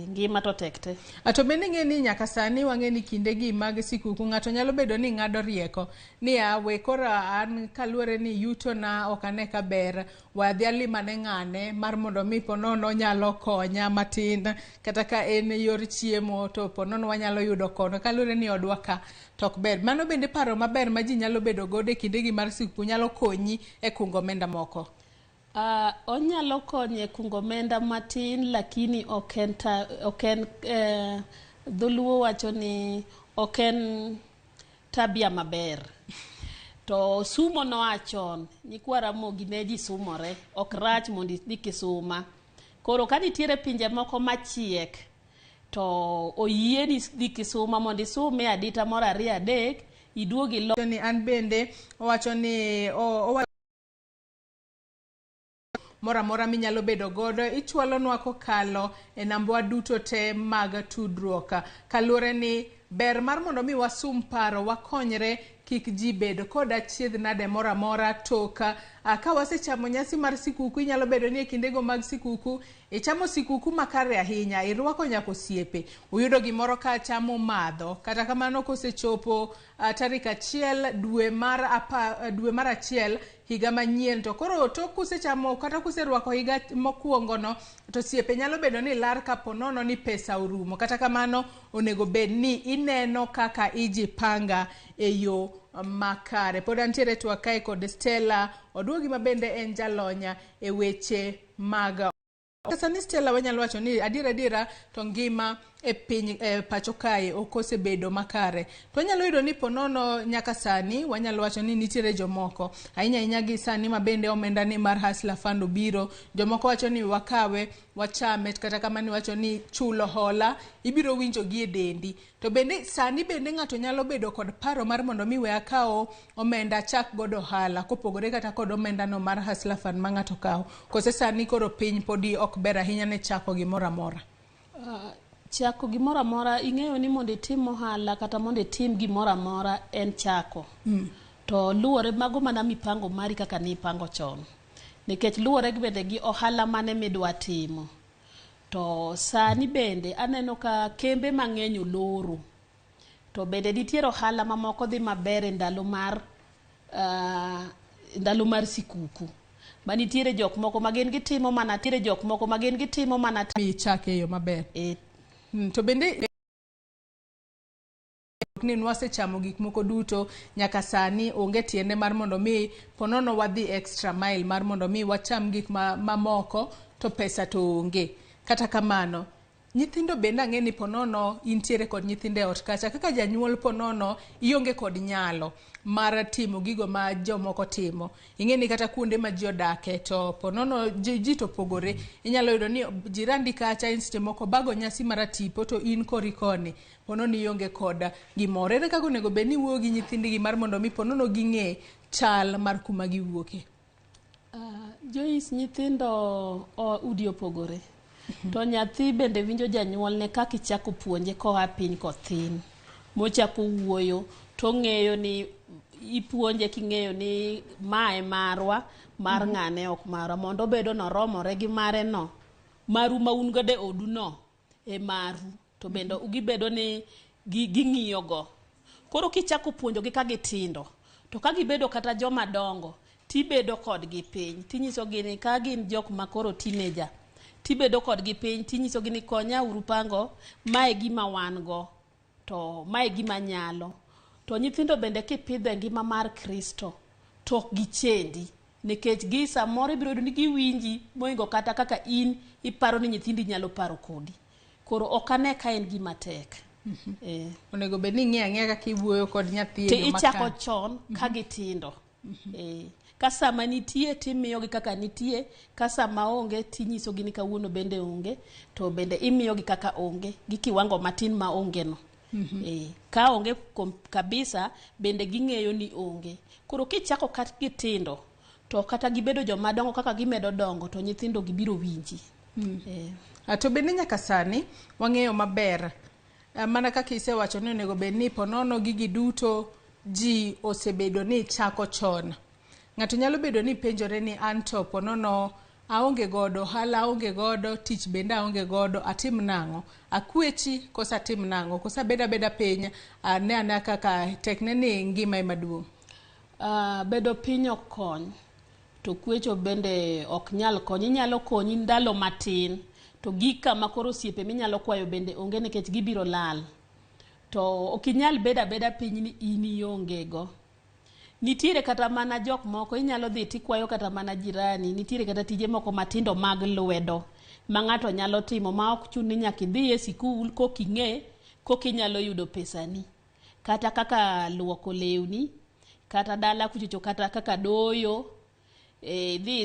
Ngima to tek te. Ato bende ng'e ni nyaka sani wang'e ni kinde gi mag sikuku ng'ato nyalo bedo ni ng'ado rieko ni awe kora an kaluwore ni yuto na okane ka ber, wadhi alimane ng'ane mar mondo mi ponono nyalo konya matin, kata ka en yor chiemo to ponono wanyalo yudo kono kaluwore ni odwa ka tok ber. Mano bende paro maber ma ji nyalo bedo godo e kinde gi mar sikuku nyalo konyi e kungo omenda moko. Onyalo konye kungo omenda matin, lakini oken dholuo wacho ni oken tabia maber. To sumo no achon, nyikwa Ramogi ne ji sumore, ok rach mondo idhi suma. Koro ka nitiere pinje moko machiek, to oyie ni dhi kisuma mondo isume adita moro 2 3 iduogi lo. Ni an bende owacho ni mora mora minyalo bedo godo ichwalonwa kokalo e nambwa duto te mag tudruok, kaluwore ni ber mar mondo mi wasum paro wakonyre kik ji bedo kod achiedh nade mora mora toka. Ka wasechamo nyasi mar sikuku, inyalo bedo ni e kindego mag sikuku ichamo sikuku makare ahinya, irwako nyaka osiepe, uyudo gimoro ka chamo madho, kata kamano kosechopo tarik 1 dwe mar 1 higa manyien, to koro tok kusechamo kata kuserwako higa mokwongo no, to osiepe nyalo bedo ni lar kaponono ni pesa orumo. Kata kamano onego bed ni ineno kaka ijipanga e yo makare. Pod antiere twak kae kod Stella Oduogi ma bende en jalonya e weche mag Sani Stella wanyalo wacho ni adiera to ngima e piny pacho kae okose bedo makare. To wanyalo yudo ni ponono nyaka sani wanyalo wacho ni nitiere jomoko ahinya gi sani ma bende omenda ni mar Hustler Fund obiro, jomoko wacho ni wakawe wachame, kata kamani wacho ni chulo hola ibiro winjo gi e dendi. To bende sani bende ng'ato nyalo bedo kod paro mar mondo mi we akawo omenda chak godo hala kopogore kata kod omenda no mar Hustler Fund ma ng'ato kawo. Kose sani koro piny podi ok ber ahinya ne chako gimoro amora. Chako gimoro amora, ing'eyo ni mondo itim ohala kata mondo itim gimoro amora en chako. To luwore mago mana mipango mari kaka ni ipango chon. Nikech luwore bende gi ohala mane midwa timo. To sani bende aneno ka kembe mang'eny oloro. To bende nitiere ohala mamoko dhi maber e ndalo mar sikuku. Manitiere jok moko magin gitimo mana mi chake e yo maber. To bende ni wasechamo gik moko duto nyaka sani onge tiende mar mondo mi ponono wadhi extra mile mar mondo mi wacham gik mamoko to pesa to onge. Kata kamano nyithindo bende ang'e ni ponono intiere kod nyithinde ot kacha, kaka janyuol ponono ionge kod nyalo mar timo gigo ma jomoko timo. Ing'e ni kata kuonde ma ji odake to ponono ji to pogore. Inyalo yudo ni jirandi kacha inste moko bago nyasi mar tipo to in kori koni ponono ionge kod gimoro. Ere kaka onego bed ni wuoyo gi nyithindgi mar mondo mi ponono ging'e chal mar kuma giwuoke? Joyce, nyithindo udi opogore. To nyathi bende winjo janyuol ne kaka ichako puonje koa piny kothin. Mochako wuoyo to ng'eyo ni ipuonje king'eyo ni mae marwa mar ng'ane ok marwa, mondo bedo no romore gi mare no maru ma un gode odu no e maru, to bende ugibedo ni ging'iyo go. Koro kichako puonjogi ka gitindo, to ka gibedo kata joma dongo, tibedo kodgi piny, tinyisogi ni ka gin jok makoro teenager, tibedo kodgi piny, tinyisogi ni konya uru pango, mae gima wan go, to mae gima nyalo. To nyithindo bende kipidho e ngima mar Kristo, to ok gichendi, nikech gi samoro ibiro yudo ni giwinji moingo kata kaka in iparo ni nyithindi nyalo paro kodi. Koro ok ane ka en gima tek. Onego bed ni ng'e kaka iwuoyo kod nyathi e yo makare. Ichako chon ka gitindo. Ka sama nitie timiyogi kaka nitie, ka sama onge tinyisogi ni kawuono bende onge, to bende imiyogi kaka onge, gi kiwango matin ma onge no. Ka onge kabisa bende ging'eyo ni onge. Koro kichako ka gitindo, to kata gibedo joma dongo kaka gimedo dongo, to nyithindo gibiro winji. To bende nyaka sani wang'eyo maber, mana kaka isewacho ni onego bed ni ponono gigi duto ji osebedo ni chako chon. Ng'ato nyalo bedo ni penjore ni anto ponono aonge godo, hala aonge godo, tich bende aonge godo, atim nang'o? Akwechi kosa tim nang'o? Kosa beda piny ane kaka tekne ni ngima maduong'. Bedo piny ok kony, to kwecho bende ok nyal konyi. Nyalo konyi ndalo matin, to gika makoro osiepe minyalo kwayo bende onge nikech gibiro lal. To ok inyal beda piny ni in ionge go. Nitiere kata mana jok moko inyalo dhi tikwayo kata mana jirani, nitiere kata tije moko matindo mag lwedo ma ng'ato nyalo timo ma ok chun ni nyaka idhi e sikul koking'e kokinyalo yudo pesani. Kata kaka luoko lewni, kata dala kuchocho, kata kaka doyo, dhi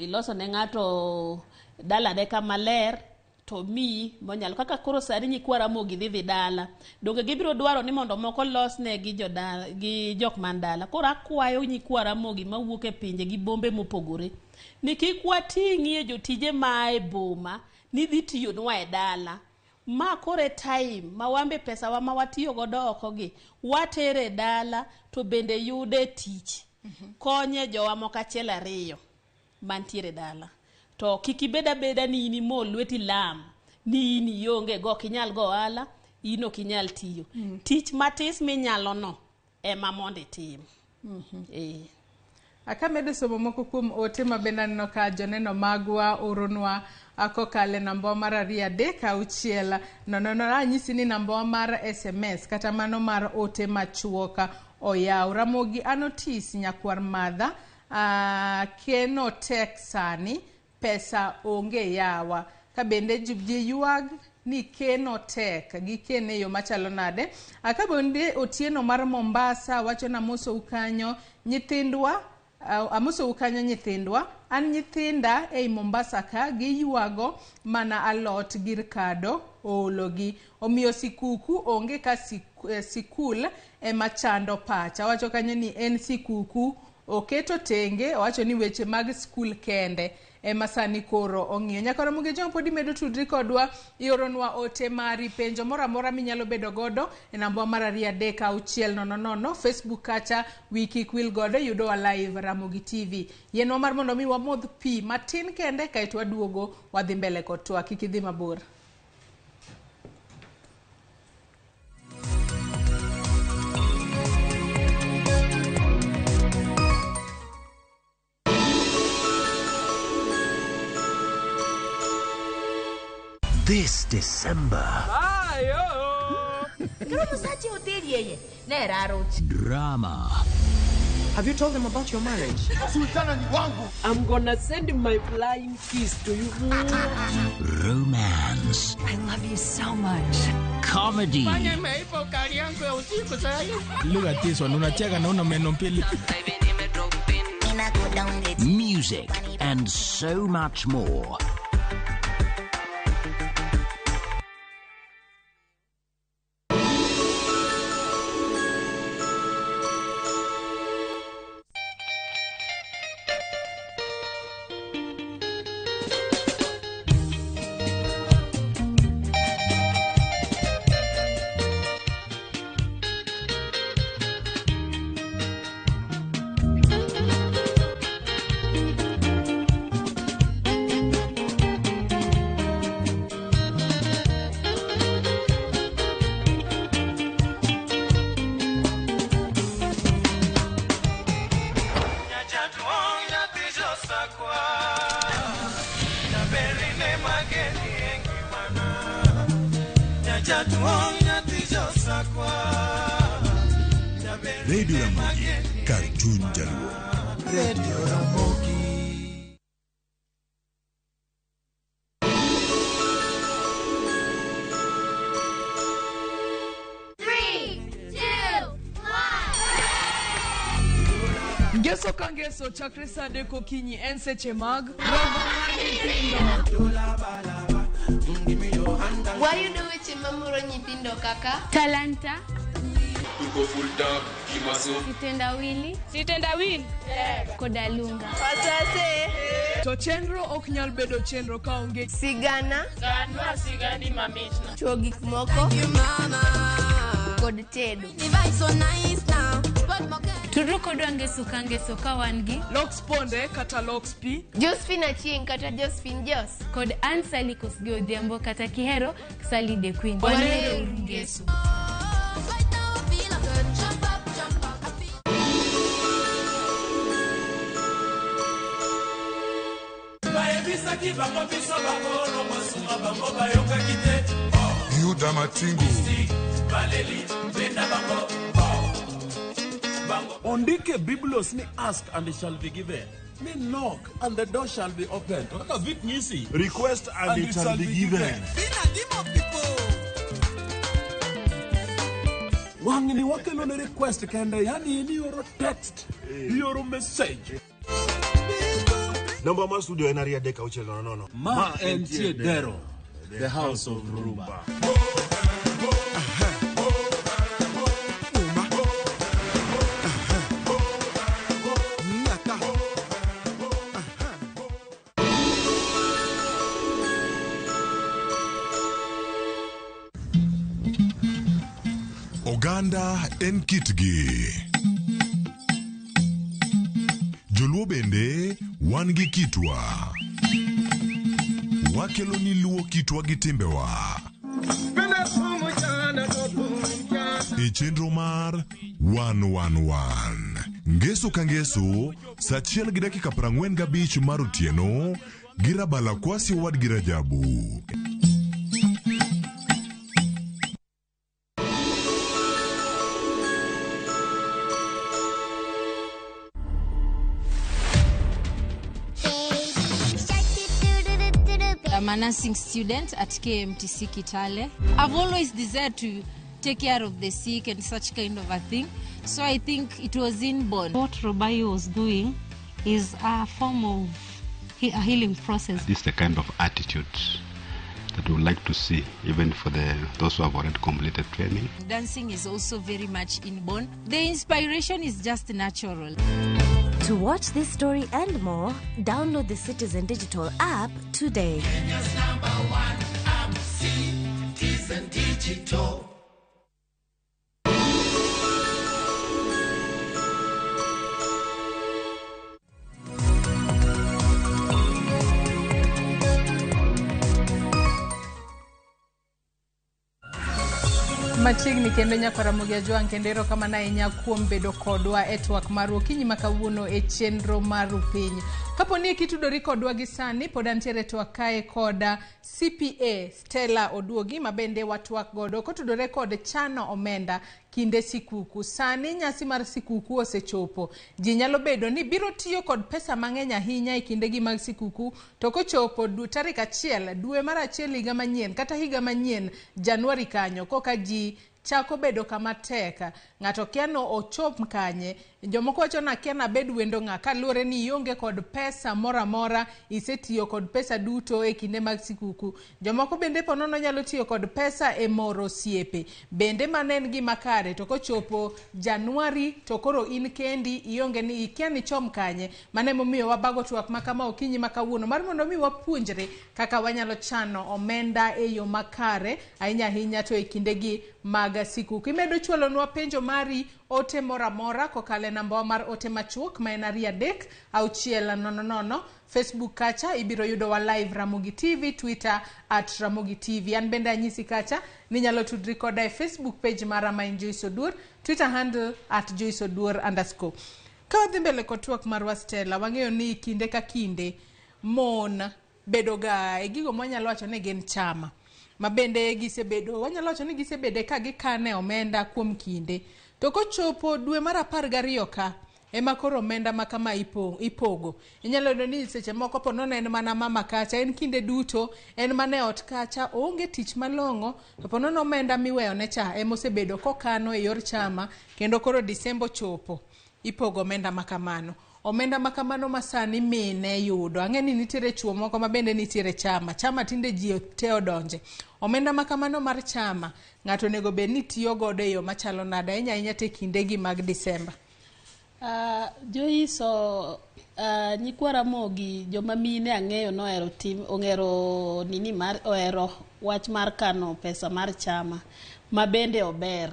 iloso ne ng'ato dala ne kama ler, to mi monyalo kaka koro sani nyikwa Ramogi dhi dala, donge gibiro dwaro ni mondo moko losne gi jodala gi jok man dala. Koro akwayo nyikwa Ramogi mawuok e pinje gi bombe mopogore ni kik wating'i e jotije ma e boma ni dhi tiyo nwa e dala. Ma kore time ma wambe pesa wa ma watiyo godo oko gi watere dala, to bende yude tich, konye jowa moko achiel ariyo mantiere dala. To kikibeda ni ini mo lweti lam, ni ini yonge go kinyal go ala, ino kinyal tiyo. Tich matis minyalo no ema monde tim. Akamedo somo moko kuom ote ma bende aneno ka joneno magwa oronwa akokale namba mar 236 anyisi ni namba mar SMS kata mano mar ote machuoka oyaw. Ramogi anotis nyakwar madha, keno tek sani, pesa onge yawa. Ka bende ji yuag ni keno tek, gi kene yo machalo nade. Ka bende Otieno mar Mombasa wacho na moso ukanyo nyithindwa, amoso ukanyo nyithindwa, an nyithinda ei Mombasa ka giyuago mana alot gir kado ologi, omiyo sikuku onge ka sikul machando pacha. Wacho kanyo ni en sikuku oketo tenge, wacho ni weche mag skul kende masani koro ong'iyo. Nyaka Ramogi jong podi medo tudri kodwa, ioronwa ote mari, penjo moramora minyalo bedo godo e namba mar 23600. Facebook kacha wiki kwil godo yudo live Ramogi TV. Yenwa mar mondo mi wamodh pi matin kende kaito waduogo wadhi mbele kod twak, kik idhi mabor. This December, drama. Have you told them about your marriage? I'm gonna send my flying kiss to you. Romance. I love you so much. Comedy. Look at this one. Unacheka na una meno mbili. Music and so much more. Radio Ramogi, kar chuny jaluo. Radio Ramogi. Ngeso kangeso chakre sade kokinyi en seche mag What do you do with Chimamuro Nyipindo kaka? Talanta. Tuko full tap, kimaso. Sitendawili. Sitendawili. Kodalunga. Pasase. To chenro ok nyal bedo chenro ka onge sigana. Ganwa sigani mamichna. Chuo gik moko. Kod tedo. So nice now. Turu kodwa ngeso kangeso ka wangi. Lox ponde kata Lox P. Josephine Achieng kata Josephine Jos. Kod Ansali Kosgi Odhiambo kata Kihero Sally the Queen. Wanero ngeso. Yuda Matingu. Ondike Biblos ni ask and it shall be given. Ni knock and the door shall be opened. Request and it shall be given. Wangini wakelo ne request kende yani ni yoro text, yoro message. Number ma studio en aria deka uchel no. Ma en Dero, the house of Rumba. Oganda en kitgi. Joluo bende wan gi kitwa. Wakelo ni luo kitwa gi timbewa. E chenro mar 111. Ngeso ka ngeso, sa 1:45 mar otieno, girabala kwasi wad girajabu. I'm a nursing student at KMTC Kitale. I've always desired to take care of the sick and such kind of a thing. So I think it was inborn. What Robai was doing is a form of a healing process. This is the kind of attitude that we would like to see even for those who have already completed training. Dancing is also very much inborn. The inspiration is just natural. To watch this story and more, download the Citizen Digital app today. Kenya's #1 app, Citizen Digital. Machiegni kendo nyako Ramogi ajwa nkendero kama na inya kuom bedo kodwa e twak mar okinyi makawuono e chenro mar piny. Kapo ni kitudori kodwa gi sani pod antiere twak kae koda CPA Stella Oduogi mabende watwak godo kotudore kod chano omenda kinde sikuku. Sani nyasi mar sikuku osechopo. Ji nyalo bedo ni biro tiyo kod pesa mang'eny ahinya e kinde gi mag sikuku to kochopo tarik 1 dwe mar 1 higa manyien kata higa manyien Januari kanyo koka ji chako bedo kama teka ng'ato kiano ochop kanye jomoko wacho na kiana bed wendo ng'a kaluore ni ionge kod pesa mora mora isetiyo kod pesa duto e kinde mag sikuku. Jomoko bende ponono nyalo tiyo kod pesa e moro siepe bende manen gi makare to kochopo Januari to koro in kendi ionge ni ikiani chom kanye mane momiyo wabago twak makama okinyi makawuono mar mondo mi wapuonjre kaka wanyalo chano omenda e yo makare ahinya hinya to e kinde gi mag sikuku. Imedo chuolo nwa penjo mari ote mora mora kokale namba mar ote machuok ma en 3-600. Facebook kacha ibiro yudo wa live Ramogi TV, Twitter @Ramogi TV. An bende anyisi kacha ni nyalo tudri koda e Facebook page mara ma Joyce Oduor, Twitter handle @JoyceOduor_. Ka wadhi mbele kod twak mar Stella, wang'eyo ni kinde ka kinde mon bedoga e gigo mwanyalo wacho ne gen chama. mabende gisebedo wanyalo wacho ni gisebede ka gikane omenda kuom kinde to kochopo dwe mar 12 ka ema koro omenda ma kama ipogo. Inyalo yudo ni seche moko po nono en mana mama kacha, en kinde duto en mana ot kacha, onge tich malong'o, to po nono omenda miweyo ne cha emosebedo kokano e yor chama, kendo koro Disemba chopo ipogo omenda makamano. Omenda makamano masani mine yudo. Ang'eni nitiere chuo moko ma bende nitiere chama tinde ji te odonje. Omenda makamano mar chama ng'ato nego bed ni tiyo godo e yo machalo nada ahinya te kindegi mag Disemba. Joiso nyikwa Ramogi joma mine ang'eyo nohero ong'ero ohero wach mar kano pesa mar chama ma bende ober,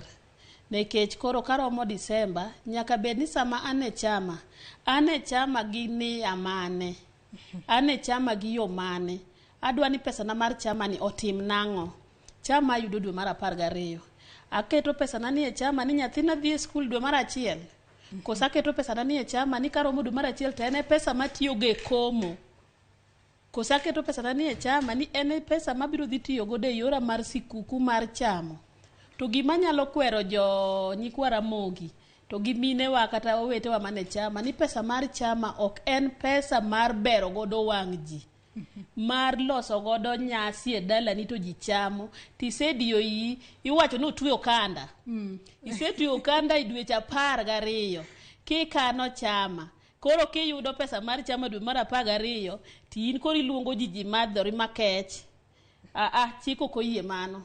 nekech koro karomo Disemba nyaka bed ni sama ane chama gi ni amane, ane chama gi yo mane, adwa ni pesa na mar chama ni otim nang'o. Chama yudo dwe mar 12, aketo pesa na ni e chama ni nyathina dhi e skul dwe mar 1, kosa keto pesa na ni e chama ni karomo dwe mar 1 to ene pesa matiyo ge komo, kosa keto pesa na ni e chama ni ene pesa mabiro dhi tiyo gode e yora mar sikuku mar chamo. To gima nyalo kwero jo nyikwa Ramogi to gi minewa kata owetewa mane chama ni pesa mar chama ok en pesa mar bero godo wang' ji, mar loso godo nyasi e dala ni to ji chamo. Tisediyo iwacho no tuwe okanda, isetuwe okanda i dweche 12 kikano chama, koro kiyudo pesa mar chama dwe mar 12 tin koro iluongo ji madhori makech. Chik ok oyie mano.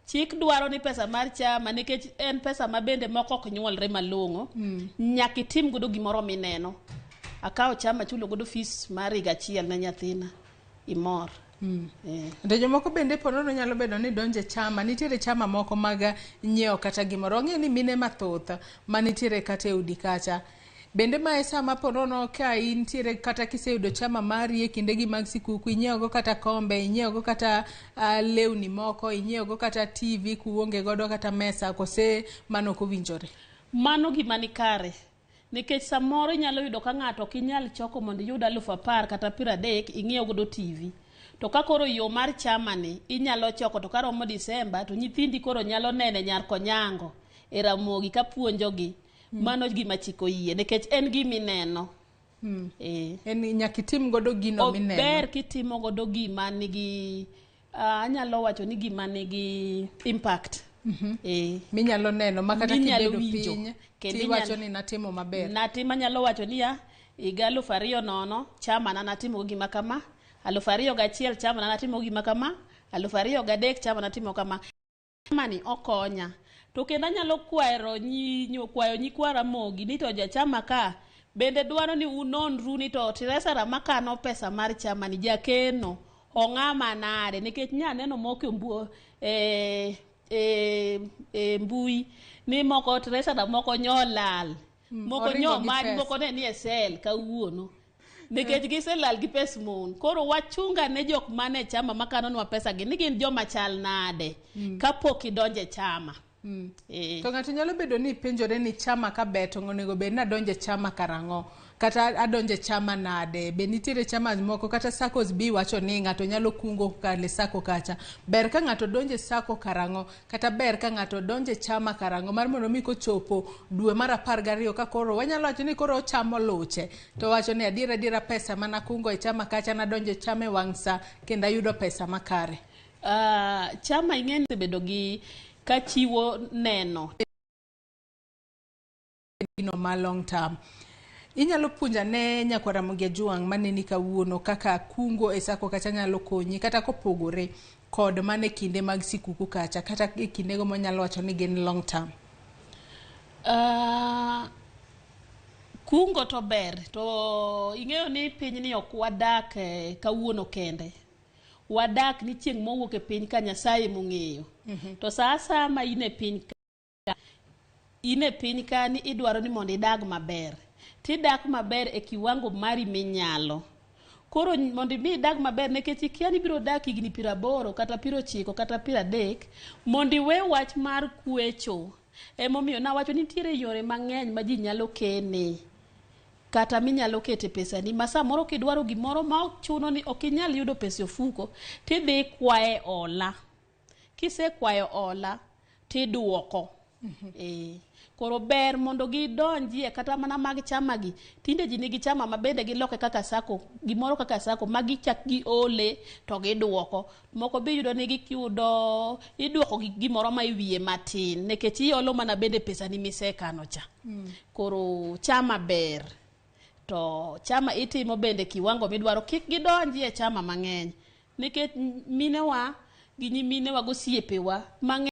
Chik dwaro ni pesa mar chama nikech en pesa ma bende moko ok nyuolre malong'o, nyaka itim godo gimoro mineno. Akawo chama chulo godo fees mar higa achiel ne nyathina, imor. Nde jomoko bende ponono nyalo bedo ni donje chama, nitiere chama moko mag nyiewo kata gimoro. Ng'e ni mine mathoth ma nitiere kata e udi kacha. Bende ma sama ponono ka intiere kata kiseyudo chama mari e kindegi mag sikuku, inyiewo go kata kombe, inyiewo go kata lewni moko, inyiewo go kata TV kuonge godo kata mesa, kose mano kowinjore. Mano gima ni kare. Nikech samoro inyalo yudo ka ng'ato kinyal choko mondo iyud 10,000 kata 30 ing'iewo godo TV. To ka koro yo mar chama ni inyalo choko to karomo Disemba to nyithindi koro nyalo nene nyar konyango e Ramogi ka puonjogi. Mano gima chiko yie nikech en gimi neno. En nyaka itim godo gino mineno. Ber kitimo godo gima nigi anyalo wacho ni gima nigi impact. Minyalo neno makata kibedo piny tiwacho ni natimo maber. Natima nyalo wacho ni higa 2009 chama na natimo gima kama, 2001 chama na natimo gima kama, 2003 chama natimo kama. Mani okonya. To kendo nyalo kwayo nyikwa Ramogi ni to jachama ka bende dwaro ni unonru ni to Teresa Ramakano pesa mar chama ni jakeno ong'ama nade, nikech nyaneno moko mbui ni moko Teresa Ramoko nyolal, moko nyomadi, moko ne ni e sel kawuono nikech giselal gi pes mon. Koro wachunga ne jok mane chama makano nwa pesa gi ni gin joma chal nade kapok idonje chama. To ng'ato nyalo bedo ni penjore ni chama ka beto onego bed ni adonje chama karang'o kata adonje chama nade. Be nitiere chama moko kata SACCOs bi wacho ni ng'ato nyalo kungo kale SACCO kacha. Ber ka ng'ato donje SACCO karang'o kata ber ka ng'ato donje chama karang'o mar mondo mi kochopo dwe mar 12 ka koro wanyalo wacho ni koro chamo luche to wacho ni adiera pesa mana kungo e chama kacha na donje chama e wang' sa kendo ayudo pesa makare. Chama ing'eni bedo gi kachiwo neno gino ma long term. Inyalo puonja ne nyakwa Ramogi Juang maneni kawuono kaka kungo e SACCO kacha nyalo konyi kata kopogore kod mane kinde mag sikuku kacha kata e kinde go manyalo wacho ni gin long term. Kungo to ber to ing'eyo ni piny ni ok wadak kawuono kende, wadak ni chieng' mowuok e piny ka Nyasaye mong'eyo. To sa ma ine piny ka ni idwaro ni mondo idag maber, tidak maber e kiwango mari minyalo. Koro mondo mi idag maber nikech ikia ni biro dak higni 80 kata 90 kata 30 mondo iwe wach mar kwecho. Emomiyo na wacho ni nitiere yore mang'eny ma ji nyalo kene kata minyalo kete pesa ni masa moro kidwaro gimoro ma ok chuno ni ok inyal yudo pesa ofuko tidhi kwae ola. kisekwayo hola tiduoko. Koro ber mondo gidonjie kata mana mag chama gi. Tinde ji nigi chama mabende giloke kaka sako, gimoro kaka sako, magi chak gi ole to giduoko. Moko be yudo ni giyudo iduoko gimoro ma iwiye matin nikech iolo mana bende pesa ni misekano cha. Koro chama ber. To chama itimo bende kiwango midwaro, kik gidonjie chama mang'eny nikech minewa gi nyiminewa gosiepewa mang'eny